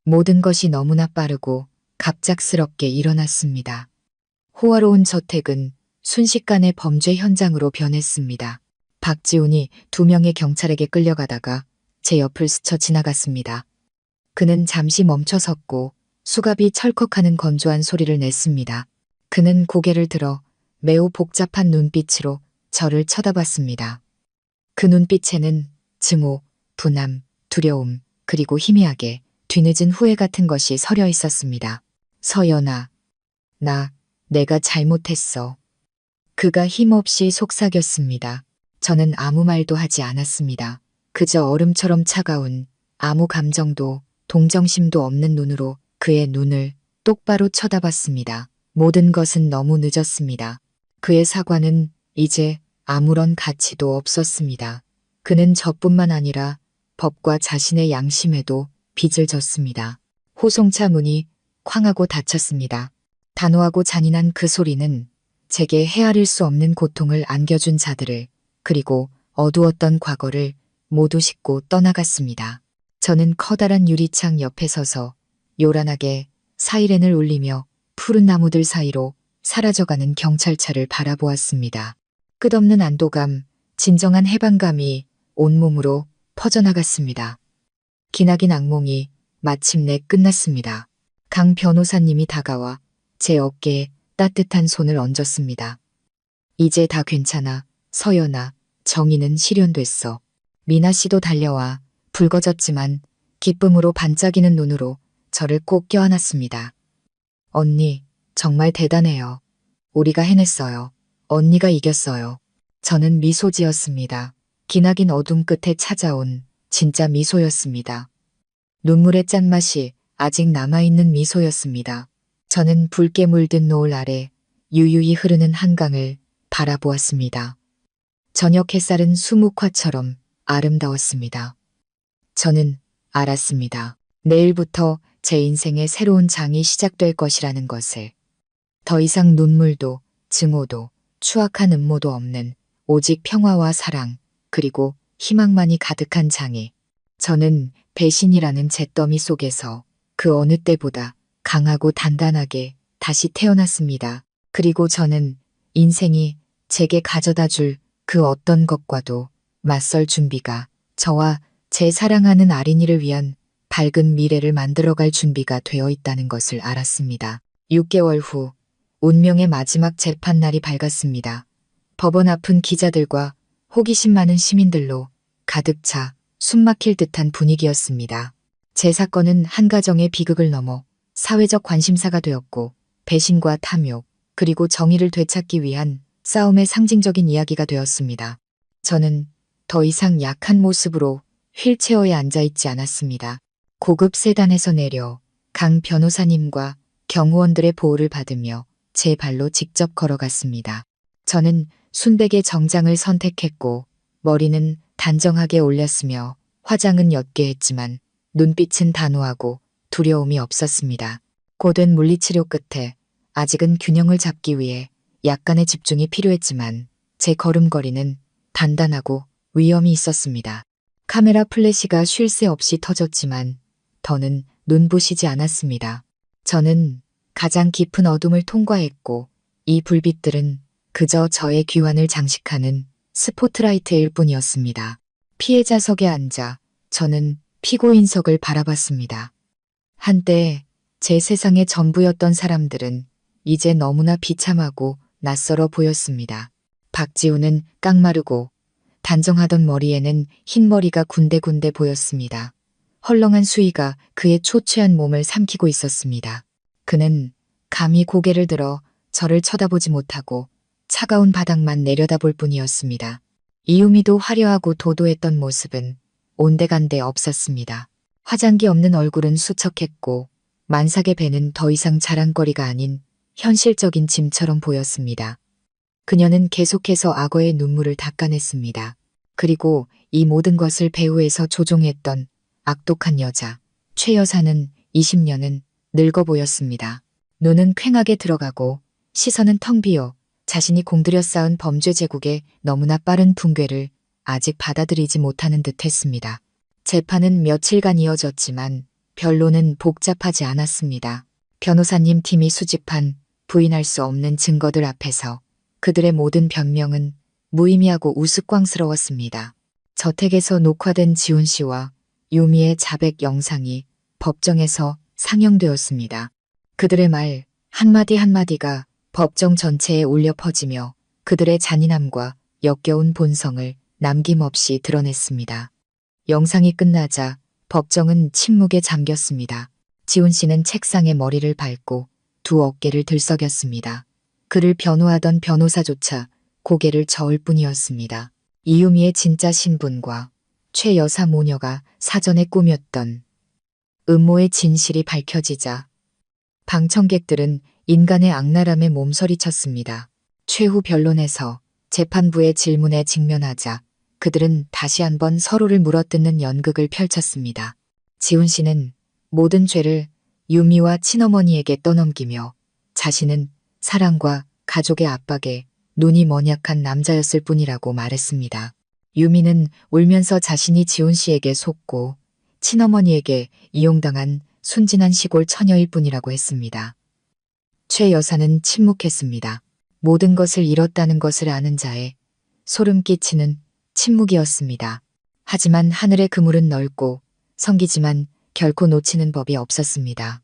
모든 것이 너무나 빠르고 갑작스럽게 일어났습니다. 호화로운 저택은 순식간에 범죄 현장으로 변했습니다. 박지훈이 두 명의 경찰에게 끌려가다가 제 옆을 스쳐 지나갔습니다. 그는 잠시 멈춰 섰고 수갑이 철컥하는 건조한 소리를 냈습니다. 그는 고개를 들어 매우 복잡한 눈빛으로 저를 쳐다봤습니다. 그 눈빛에는 증오, 분함, 두려움, 그리고 희미하게 뒤늦은 후회 같은 것이 서려 있었습니다. 서연아, 내가 잘못했어. 그가 힘없이 속삭였습니다. 저는 아무 말도 하지 않았습니다. 그저 얼음처럼 차가운 아무 감정도 동정심도 없는 눈으로 그의 눈을 똑바로 쳐다봤습니다. 모든 것은 너무 늦었습니다. 그의 사과는 이제 아무런 가치도 없었습니다. 그는 저뿐만 아니라 법과 자신의 양심에도 빚을 졌습니다. 호송차 문이 쾅 하고 닫혔습니다. 단호하고 잔인한 그 소리는 제게 헤아릴 수 없는 고통을 안겨준 자들을 그리고 어두웠던 과거를 모두 싣고 떠나갔습니다. 저는 커다란 유리창 옆에 서서 요란하게 사이렌을 울리며 푸른 나무들 사이로 사라져가는 경찰차를 바라보았습니다. 끝없는 안도감, 진정한 해방감이 온몸으로 퍼져나갔습니다. 기나긴 악몽이 마침내 끝났습니다. 강 변호사님이 다가와 제 어깨에 따뜻한 손을 얹었습니다. 이제 다 괜찮아, 서연아. 정의는 실현됐어. 미나 씨도 달려와 붉어졌지만 기쁨으로 반짝이는 눈으로 저를 꼭 껴안았습니다. 언니, 정말 대단해요. 우리가 해냈어요. 언니가 이겼어요. 저는 미소 지었습니다. 기나긴 어둠 끝에 찾아온 진짜 미소였습니다. 눈물의 짠맛이 아직 남아있는 미소였습니다. 저는 붉게 물든 노을 아래 유유히 흐르는 한강을 바라보았습니다. 저녁 햇살은 수묵화처럼 아름다웠습니다. 저는 알았습니다. 내일부터 제 인생의 새로운 장이 시작될 것이라는 것을. 더 이상 눈물도 증오도 추악한 음모도 없는 오직 평화와 사랑 그리고 희망만이 가득한 장이. 저는 배신이라는 잿더미 속에서 그 어느 때보다 강하고 단단하게 다시 태어났습니다. 그리고 저는 인생이 제게 가져다 줄 그 어떤 것과도 맞설 준비가, 저와 제 사랑하는 아린이를 위한 밝은 미래를 만들어갈 준비가 되어 있다는 것을 알았습니다. 6개월 후 운명의 마지막 재판날이 밝았습니다. 법원 앞은 기자들과 호기심 많은 시민들로 가득 차 숨막힐 듯한 분위기였습니다. 제 사건은 한 가정의 비극을 넘어 사회적 관심사가 되었고, 배신과 탐욕 그리고 정의를 되찾기 위한 싸움의 상징적인 이야기가 되었습니다. 저는 더 이상 약한 모습으로 휠체어에 앉아있지 않았습니다. 고급 세단에서 내려 강 변호사님과 경호원들의 보호를 받으며 제 발로 직접 걸어갔습니다. 저는 순백의 정장을 선택했고, 머리는 단정하게 올렸으며 화장은 옅게 했지만 눈빛은 단호하고 두려움이 없었습니다. 고된 물리치료 끝에 아직은 균형을 잡기 위해 약간의 집중이 필요했지만 제 걸음걸이는 단단하고 위엄이 있었습니다. 카메라 플래시가 쉴 새 없이 터졌지만 더는 눈부시지 않았습니다. 저는 가장 깊은 어둠을 통과했고, 이 불빛들은 그저 저의 귀환을 장식하는 스포트라이트일 뿐이었습니다. 피해자석에 앉아 저는 피고인석을 바라봤습니다. 한때 제 세상의 전부였던 사람들은 이제 너무나 비참하고 낯설어 보였습니다. 박지우는 깡마르고 단정하던 머리에는 흰머리가 군데군데 보였습니다. 헐렁한 수위가 그의 초췌한 몸을 삼키고 있었습니다. 그는 감히 고개를 들어 저를 쳐다보지 못하고 차가운 바닥만 내려다볼 뿐이었습니다. 이유미도 화려하고 도도했던 모습은 온데간데 없었습니다. 화장기 없는 얼굴은 수척했고, 만삭의 배는 더 이상 자랑거리가 아닌 현실적인 짐처럼 보였습니다. 그녀는 계속해서 악어의 눈물을 닦아냈습니다. 그리고 이 모든 것을 배후에서 조종했던 악독한 여자, 최 여사는 20년은 늙어 보였습니다. 눈은 퀭하게 들어가고 시선은 텅 비어 자신이 공들여 쌓은 범죄 제국의 너무나 빠른 붕괴를 아직 받아들이지 못하는 듯 했습니다. 재판은 며칠간 이어졌지만 변론은 복잡하지 않았습니다. 변호사님 팀이 수집한 부인할 수 없는 증거들 앞에서 그들의 모든 변명은 무의미하고 우스꽝스러웠습니다. 저택에서 녹화된 지훈 씨와 유미의 자백 영상이 법정에서 상영되었습니다. 그들의 말 한마디 한마디가 법정 전체에 울려 퍼지며 그들의 잔인함과 역겨운 본성을 남김없이 드러냈습니다. 영상이 끝나자 법정은 침묵에 잠겼습니다. 지훈 씨는 책상에 머리를 밟고 두 어깨를 들썩였습니다. 그를 변호하던 변호사조차 고개를 저을 뿐이었습니다. 이유미의 진짜 신분과 최 여사 모녀가 사전에 꾸몄던 음모의 진실이 밝혀지자 방청객들은 인간의 악랄함에 몸서리쳤습니다. 최후 변론에서 재판부의 질문에 직면하자 그들은 다시 한번 서로를 물어뜯는 연극을 펼쳤습니다. 지훈 씨는 모든 죄를 유미와 친어머니에게 떠넘기며 자신은 사랑과 가족의 압박에 눈이 먼약한 남자였을 뿐이라고 말했습니다. 유미는 울면서 자신이 지훈 씨에게 속고 친어머니에게 이용당한 순진한 시골 처녀일 뿐이라고 했습니다. 최 여사는 침묵했습니다. 모든 것을 잃었다는 것을 아는 자의 소름 끼치는 침묵이었습니다. 하지만 하늘의 그물은 넓고 성기지만 결코 놓치는 법이 없었습니다.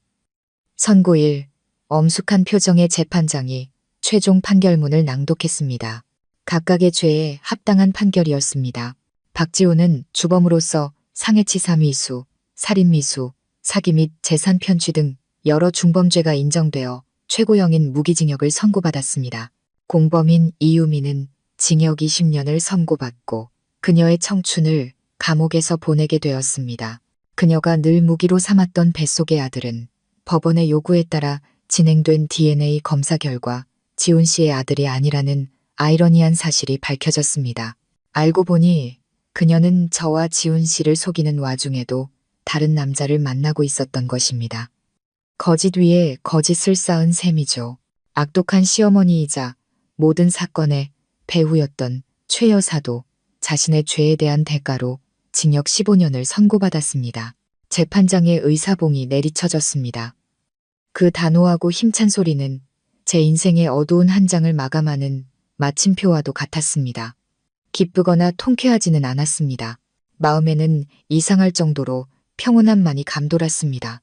선고일, 엄숙한 표정의 재판장이 최종 판결문을 낭독했습니다. 각각의 죄에 합당한 판결이었습니다. 박지우는 주범으로서 상해치사 미수, 살인 미수, 사기 및 재산 편취 등 여러 중범죄가 인정되어 최고형인 무기징역을 선고받았습니다. 공범인 이유미는 징역 20년을 선고받고 그녀의 청춘을 감옥에서 보내게 되었습니다. 그녀가 늘 무기로 삼았던 뱃속의 아들은 법원의 요구에 따라 진행된 DNA 검사 결과 지훈 씨의 아들이 아니라는 아이러니한 사실이 밝혀졌습니다. 알고 보니 그녀는 저와 지훈 씨를 속이는 와중에도 다른 남자를 만나고 있었던 것입니다. 거짓 위에 거짓을 쌓은 셈이죠. 악독한 시어머니이자 모든 사건의 배후였던 최 여사도 자신의 죄에 대한 대가로 징역 15년을 선고받았습니다. 재판장의 의사봉이 내리쳐졌습니다. 그 단호하고 힘찬 소리는 제 인생의 어두운 한 장을 마감하는 마침표와도 같았습니다. 기쁘거나 통쾌하지는 않았습니다. 마음에는 이상할 정도로 평온함만이 감돌았습니다.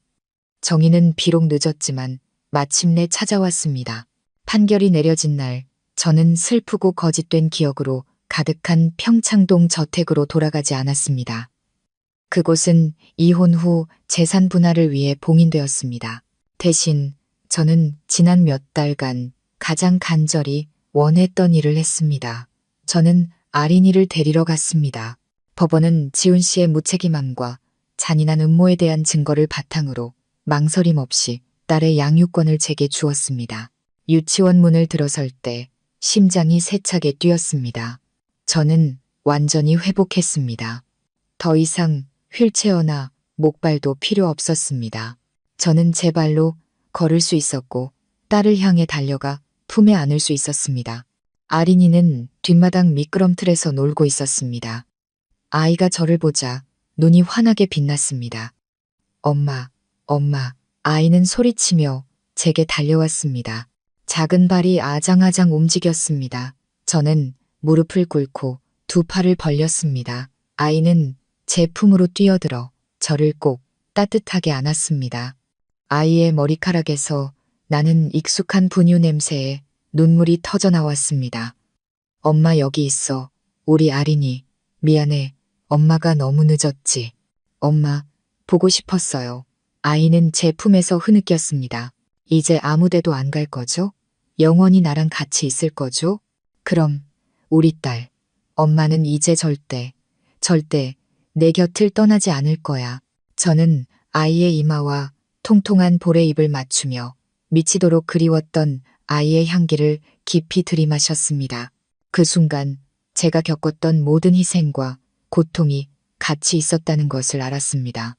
정의는 비록 늦었지만 마침내 찾아왔습니다. 판결이 내려진 날, 저는 슬프고 거짓된 기억으로 가득한 평창동 저택으로 돌아가지 않았습니다. 그곳은 이혼 후 재산 분할을 위해 봉인되었습니다. 대신 저는 지난 몇 달간 가장 간절히 원했던 일을 했습니다. 저는 아린이를 데리러 갔습니다. 법원은 지훈 씨의 무책임함과 잔인한 음모에 대한 증거를 바탕으로 망설임 없이 딸의 양육권을 제게 주었습니다. 유치원 문을 들어설 때 심장이 세차게 뛰었습니다. 저는 완전히 회복했습니다. 더 이상 휠체어나 목발도 필요 없었습니다. 저는 제 발로 걸을 수 있었고 딸을 향해 달려가 품에 안을 수 있었습니다. 아린이는 뒷마당 미끄럼틀에서 놀고 있었습니다. 아이가 저를 보자 눈이 환하게 빛났습니다. 엄마, 엄마, 아이는 소리치며 제게 달려왔습니다. 작은 발이 아장아장 움직였습니다. 저는 무릎을 꿇고 두 팔을 벌렸습니다. 아이는 제 품으로 뛰어들어 저를 꼭 따뜻하게 안았습니다. 아이의 머리카락에서 나는 익숙한 분유 냄새에 눈물이 터져 나왔습니다. 엄마 여기 있어. 우리 아린이. 미안해. 엄마가 너무 늦었지. 엄마, 보고 싶었어요. 아이는 제 품에서 흐느꼈습니다. 이제 아무데도 안 갈 거죠? 영원히 나랑 같이 있을 거죠? 그럼 우리 딸, 엄마는 이제 절대 내 곁을 떠나지 않을 거야. 저는 아이의 이마와 통통한 볼에 입을 맞추며 미치도록 그리웠던 아이의 향기를 깊이 들이마셨습니다. 그 순간 제가 겪었던 모든 희생과 고통이 같이 있었다는 것을 알았습니다.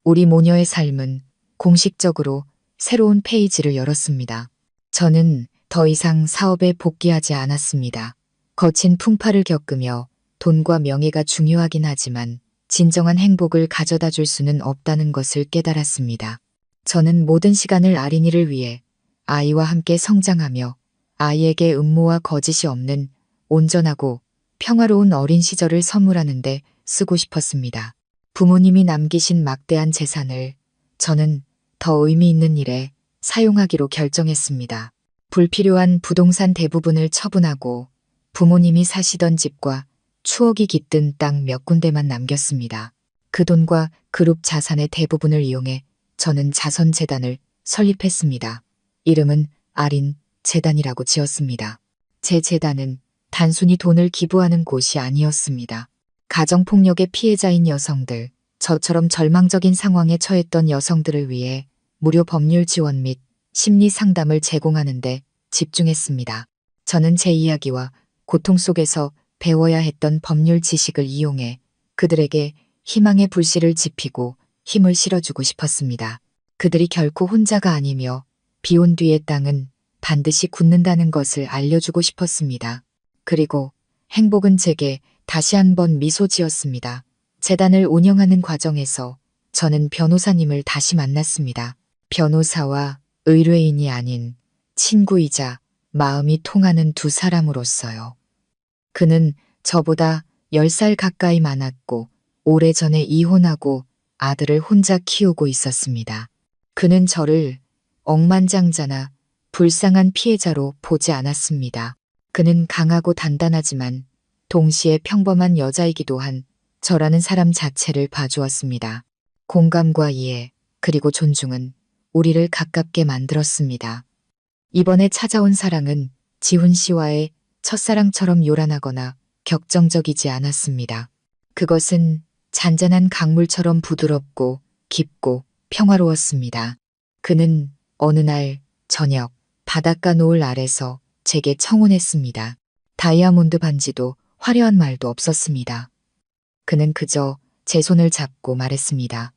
우리 모녀의 삶은 공식적으로 새로운 페이지를 열었습니다. 저는 더 이상 사업에 복귀하지 않았습니다. 거친 풍파를 겪으며 돈과 명예가 중요하긴 하지만 진정한 행복을 가져다 줄 수는 없다는 것을 깨달았습니다. 저는 모든 시간을 아린이를 위해 아이와 함께 성장하며 아이에게 음모와 거짓이 없는 온전하고 평화로운 어린 시절을 선물하는데 쓰고 싶었습니다. 부모님이 남기신 막대한 재산을 저는 더 의미 있는 일에 사용하기로 결정했습니다. 불필요한 부동산 대부분을 처분하고 부모님이 사시던 집과 추억이 깃든 땅 몇 군데만 남겼습니다. 그 돈과 그룹 자산의 대부분을 이용해 저는 자선재단을 설립했습니다. 이름은 아린 재단이라고 지었습니다. 제 재단은 단순히 돈을 기부하는 곳이 아니었습니다. 가정폭력의 피해자인 여성들, 저처럼 절망적인 상황에 처했던 여성들을 위해 무료 법률 지원 및 심리 상담을 제공하는 데 집중했습니다. 저는 제 이야기와 고통 속에서 배워야 했던 법률 지식을 이용해 그들에게 희망의 불씨를 지피고 힘을 실어주고 싶었습니다. 그들이 결코 혼자가 아니며 비온 뒤의 땅은 반드시 굳는다는 것을 알려주고 싶었습니다. 그리고 행복은 제게 다시 한번 미소 지었습니다. 재단을 운영하는 과정에서 저는 변호사님을 다시 만났습니다. 변호사와 의뢰인이 아닌 친구이자 마음이 통하는 두 사람으로서요. 그는 저보다 10살 가까이 많았고 오래전에 이혼하고 아들을 혼자 키우고 있었습니다. 그는 저를 억만장자나 불쌍한 피해자로 보지 않았습니다. 그는 강하고 단단하지만 동시에 평범한 여자이기도 한 저라는 사람 자체를 봐주었습니다. 공감과 이해, 그리고 존중은 우리를 가깝게 만들었습니다. 이번에 찾아온 사랑은 지훈 씨와의 첫사랑처럼 요란하거나 격정적이지 않았습니다. 그것은 잔잔한 강물처럼 부드럽고 깊고 평화로웠습니다. 그는 어느 날 저녁 바닷가 노을 아래서 제게 청혼했습니다. 다이아몬드 반지도 화려한 말도 없었습니다. 그는 그저 제 손을 잡고 말했습니다.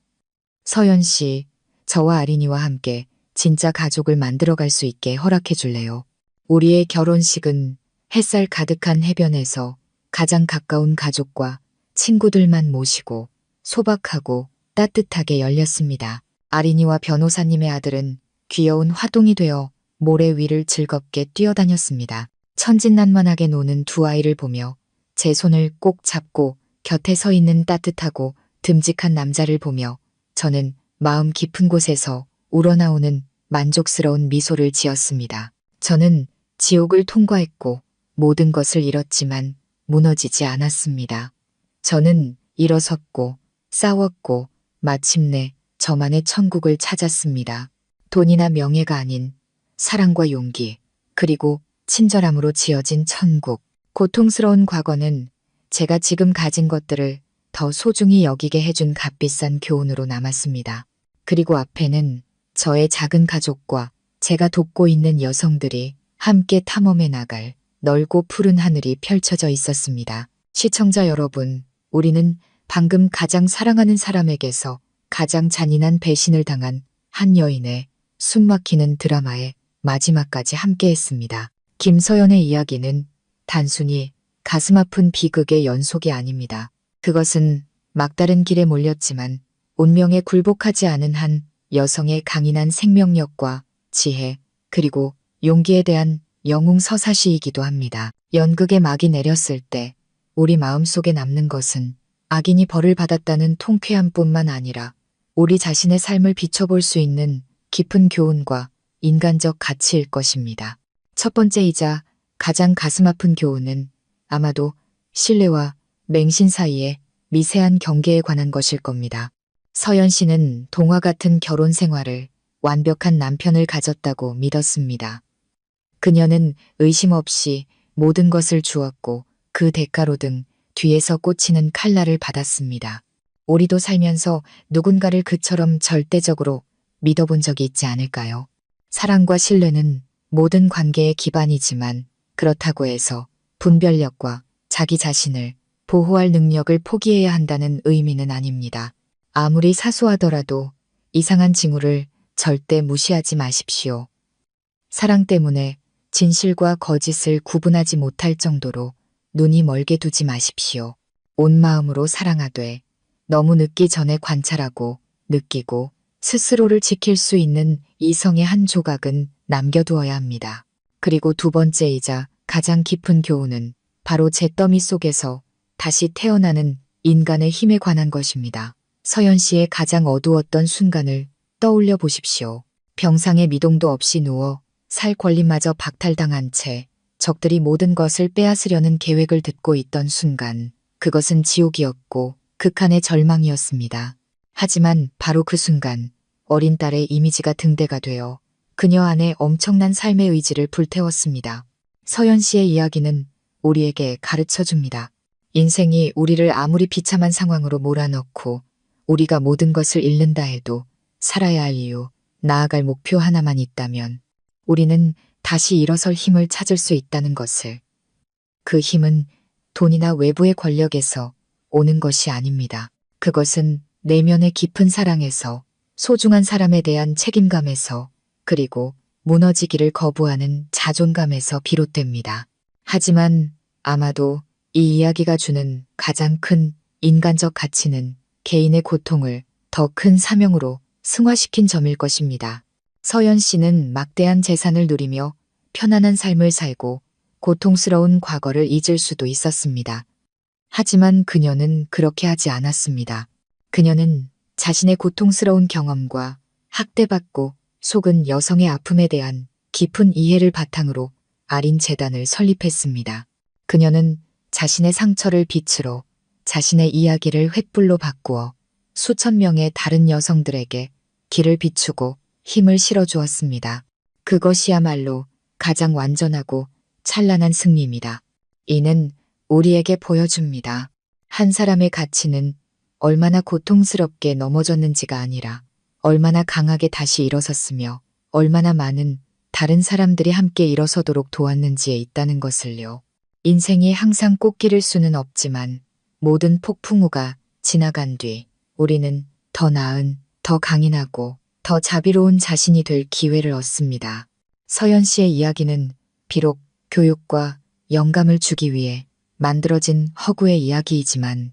서연 씨, 저와 아린이와 함께 진짜 가족을 만들어갈 수 있게 허락해 줄래요? 우리의 결혼식은 햇살 가득한 해변에서 가장 가까운 가족과 친구들만 모시고 소박하고 따뜻하게 열렸습니다. 아린이와 변호사님의 아들은 귀여운 화동이 되어 모래 위를 즐겁게 뛰어다녔습니다. 천진난만하게 노는 두 아이를 보며 제 손을 꼭 잡고 곁에 서 있는 따뜻하고 듬직한 남자를 보며 저는 마음 깊은 곳에서 우러나오는 만족스러운 미소를 지었습니다. 저는 지옥을 통과했고 모든 것을 잃었지만 무너지지 않았습니다. 저는 일어섰고 싸웠고 마침내 저만의 천국을 찾았습니다. 돈이나 명예가 아닌 사랑과 용기, 그리고 친절함으로 지어진 천국. 고통스러운 과거는 제가 지금 가진 것들을 더 소중히 여기게 해준 값비싼 교훈으로 남았습니다. 그리고 앞에는 저의 작은 가족과 제가 돕고 있는 여성들이 함께 탐험해 나갈 넓고 푸른 하늘이 펼쳐져 있었습니다. 시청자 여러분, 우리는 방금 가장 사랑하는 사람에게서 가장 잔인한 배신을 당한 한 여인의 숨막히는 드라마의 마지막까지 함께했습니다. 김서연의 이야기는 단순히 가슴 아픈 비극의 연속이 아닙니다. 그것은 막다른 길에 몰렸지만 운명에 굴복하지 않은 한 여성의 강인한 생명력과 지혜, 그리고 용기에 대한 영웅 서사시이기도 합니다. 연극의 막이 내렸을 때 우리 마음속에 남는 것은 악인이 벌을 받았다는 통쾌함뿐만 아니라 우리 자신의 삶을 비춰볼 수 있는 깊은 교훈과 인간적 가치일 것입니다. 첫 번째이자 가장 가슴 아픈 교훈은 아마도 신뢰와 맹신 사이의 미세한 경계에 관한 것일 겁니다. 서연 씨는 동화 같은 결혼 생활을 완벽한 남편을 가졌다고 믿었습니다. 그녀는 의심 없이 모든 것을 주었고 그 대가로 등 뒤에서 꽂히는 칼날을 받았습니다. 우리도 살면서 누군가를 그처럼 절대적으로 믿어본 적이 있지 않을까요? 사랑과 신뢰는 모든 관계의 기반이지만 그렇다고 해서 분별력과 자기 자신을 보호할 능력을 포기해야 한다는 의미는 아닙니다. 아무리 사소하더라도 이상한 징후를 절대 무시하지 마십시오. 사랑 때문에 진실과 거짓을 구분하지 못할 정도로 눈이 멀게 두지 마십시오. 온 마음으로 사랑하되 너무 늦기 전에 관찰하고 느끼고 스스로를 지킬 수 있는 이성의 한 조각은 남겨두어야 합니다. 그리고 두 번째이자 가장 깊은 교훈은 바로 잿더미 속에서 다시 태어나는 인간의 힘에 관한 것입니다. 서연 씨의 가장 어두웠던 순간을 떠올려 보십시오. 병상에 미동도 없이 누워 살 권리마저 박탈당한 채 적들이 모든 것을 빼앗으려는 계획을 듣고 있던 순간, 그것은 지옥이었고 극한의 절망이었습니다. 하지만 바로 그 순간 어린 딸의 이미지가 등대가 되어 그녀 안에 엄청난 삶의 의지를 불태웠습니다. 서연 씨의 이야기는 우리에게 가르쳐줍니다. 인생이 우리를 아무리 비참한 상황으로 몰아넣고 우리가 모든 것을 잃는다 해도 살아야 할 이유, 나아갈 목표 하나만 있다면 우리는 다시 일어설 힘을 찾을 수 있다는 것을. 그 힘은 돈이나 외부의 권력에서 오는 것이 아닙니다. 그것은 내면의 깊은 사랑에서, 소중한 사람에 대한 책임감에서, 그리고 무너지기를 거부하는 자존감에서 비롯됩니다. 하지만 아마도 이 이야기가 주는 가장 큰 인간적 가치는 개인의 고통을 더 큰 사명으로 승화시킨 점일 것입니다. 서연 씨는 막대한 재산을 누리며 편안한 삶을 살고 고통스러운 과거를 잊을 수도 있었습니다. 하지만 그녀는 그렇게 하지 않았습니다. 그녀는 자신의 고통스러운 경험과 학대받고 속은 여성의 아픔에 대한 깊은 이해를 바탕으로 아린 재단을 설립했습니다. 그녀는 자신의 상처를 빛으로, 자신의 이야기를 횃불로 바꾸어 수천 명의 다른 여성들에게 길을 비추고 힘을 실어주었습니다. 그것이야말로 가장 완전하고 찬란한 승리입니다. 이는 우리에게 보여줍니다. 한 사람의 가치는 얼마나 고통스럽게 넘어졌는지가 아니라 얼마나 강하게 다시 일어섰으며 얼마나 많은 다른 사람들이 함께 일어서도록 도왔는지에 있다는 것을요. 인생이 항상 꽃길일 수는 없지만 모든 폭풍우가 지나간 뒤 우리는 더 나은, 더 강인하고 더 자비로운 자신이 될 기회를 얻습니다. 서연 씨의 이야기는 비록 교육과 영감을 주기 위해 만들어진 허구의 이야기이지만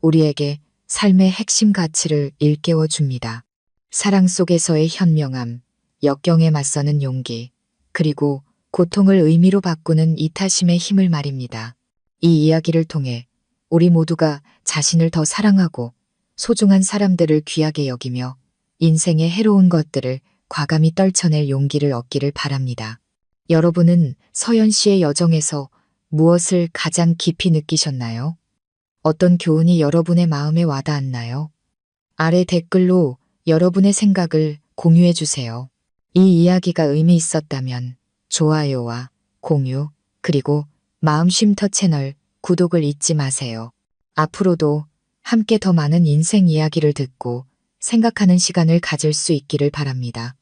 우리에게 삶의 핵심 가치를 일깨워 줍니다. 사랑 속에서의 현명함, 역경에 맞서는 용기, 그리고 고통을 의미로 바꾸는 이타심의 힘을 말입니다. 이 이야기를 통해 우리 모두가 자신을 더 사랑하고 소중한 사람들을 귀하게 여기며 인생의 해로운 것들을 과감히 떨쳐낼 용기를 얻기를 바랍니다. 여러분은 서연 씨의 여정에서 무엇을 가장 깊이 느끼셨나요? 어떤 교훈이 여러분의 마음에 와닿았나요? 아래 댓글로 여러분의 생각을 공유해 주세요. 이 이야기가 의미 있었다면 좋아요와 공유, 그리고 마음쉼터 채널 구독을 잊지 마세요. 앞으로도 함께 더 많은 인생 이야기를 듣고 생각하는 시간을 가질 수 있기를 바랍니다.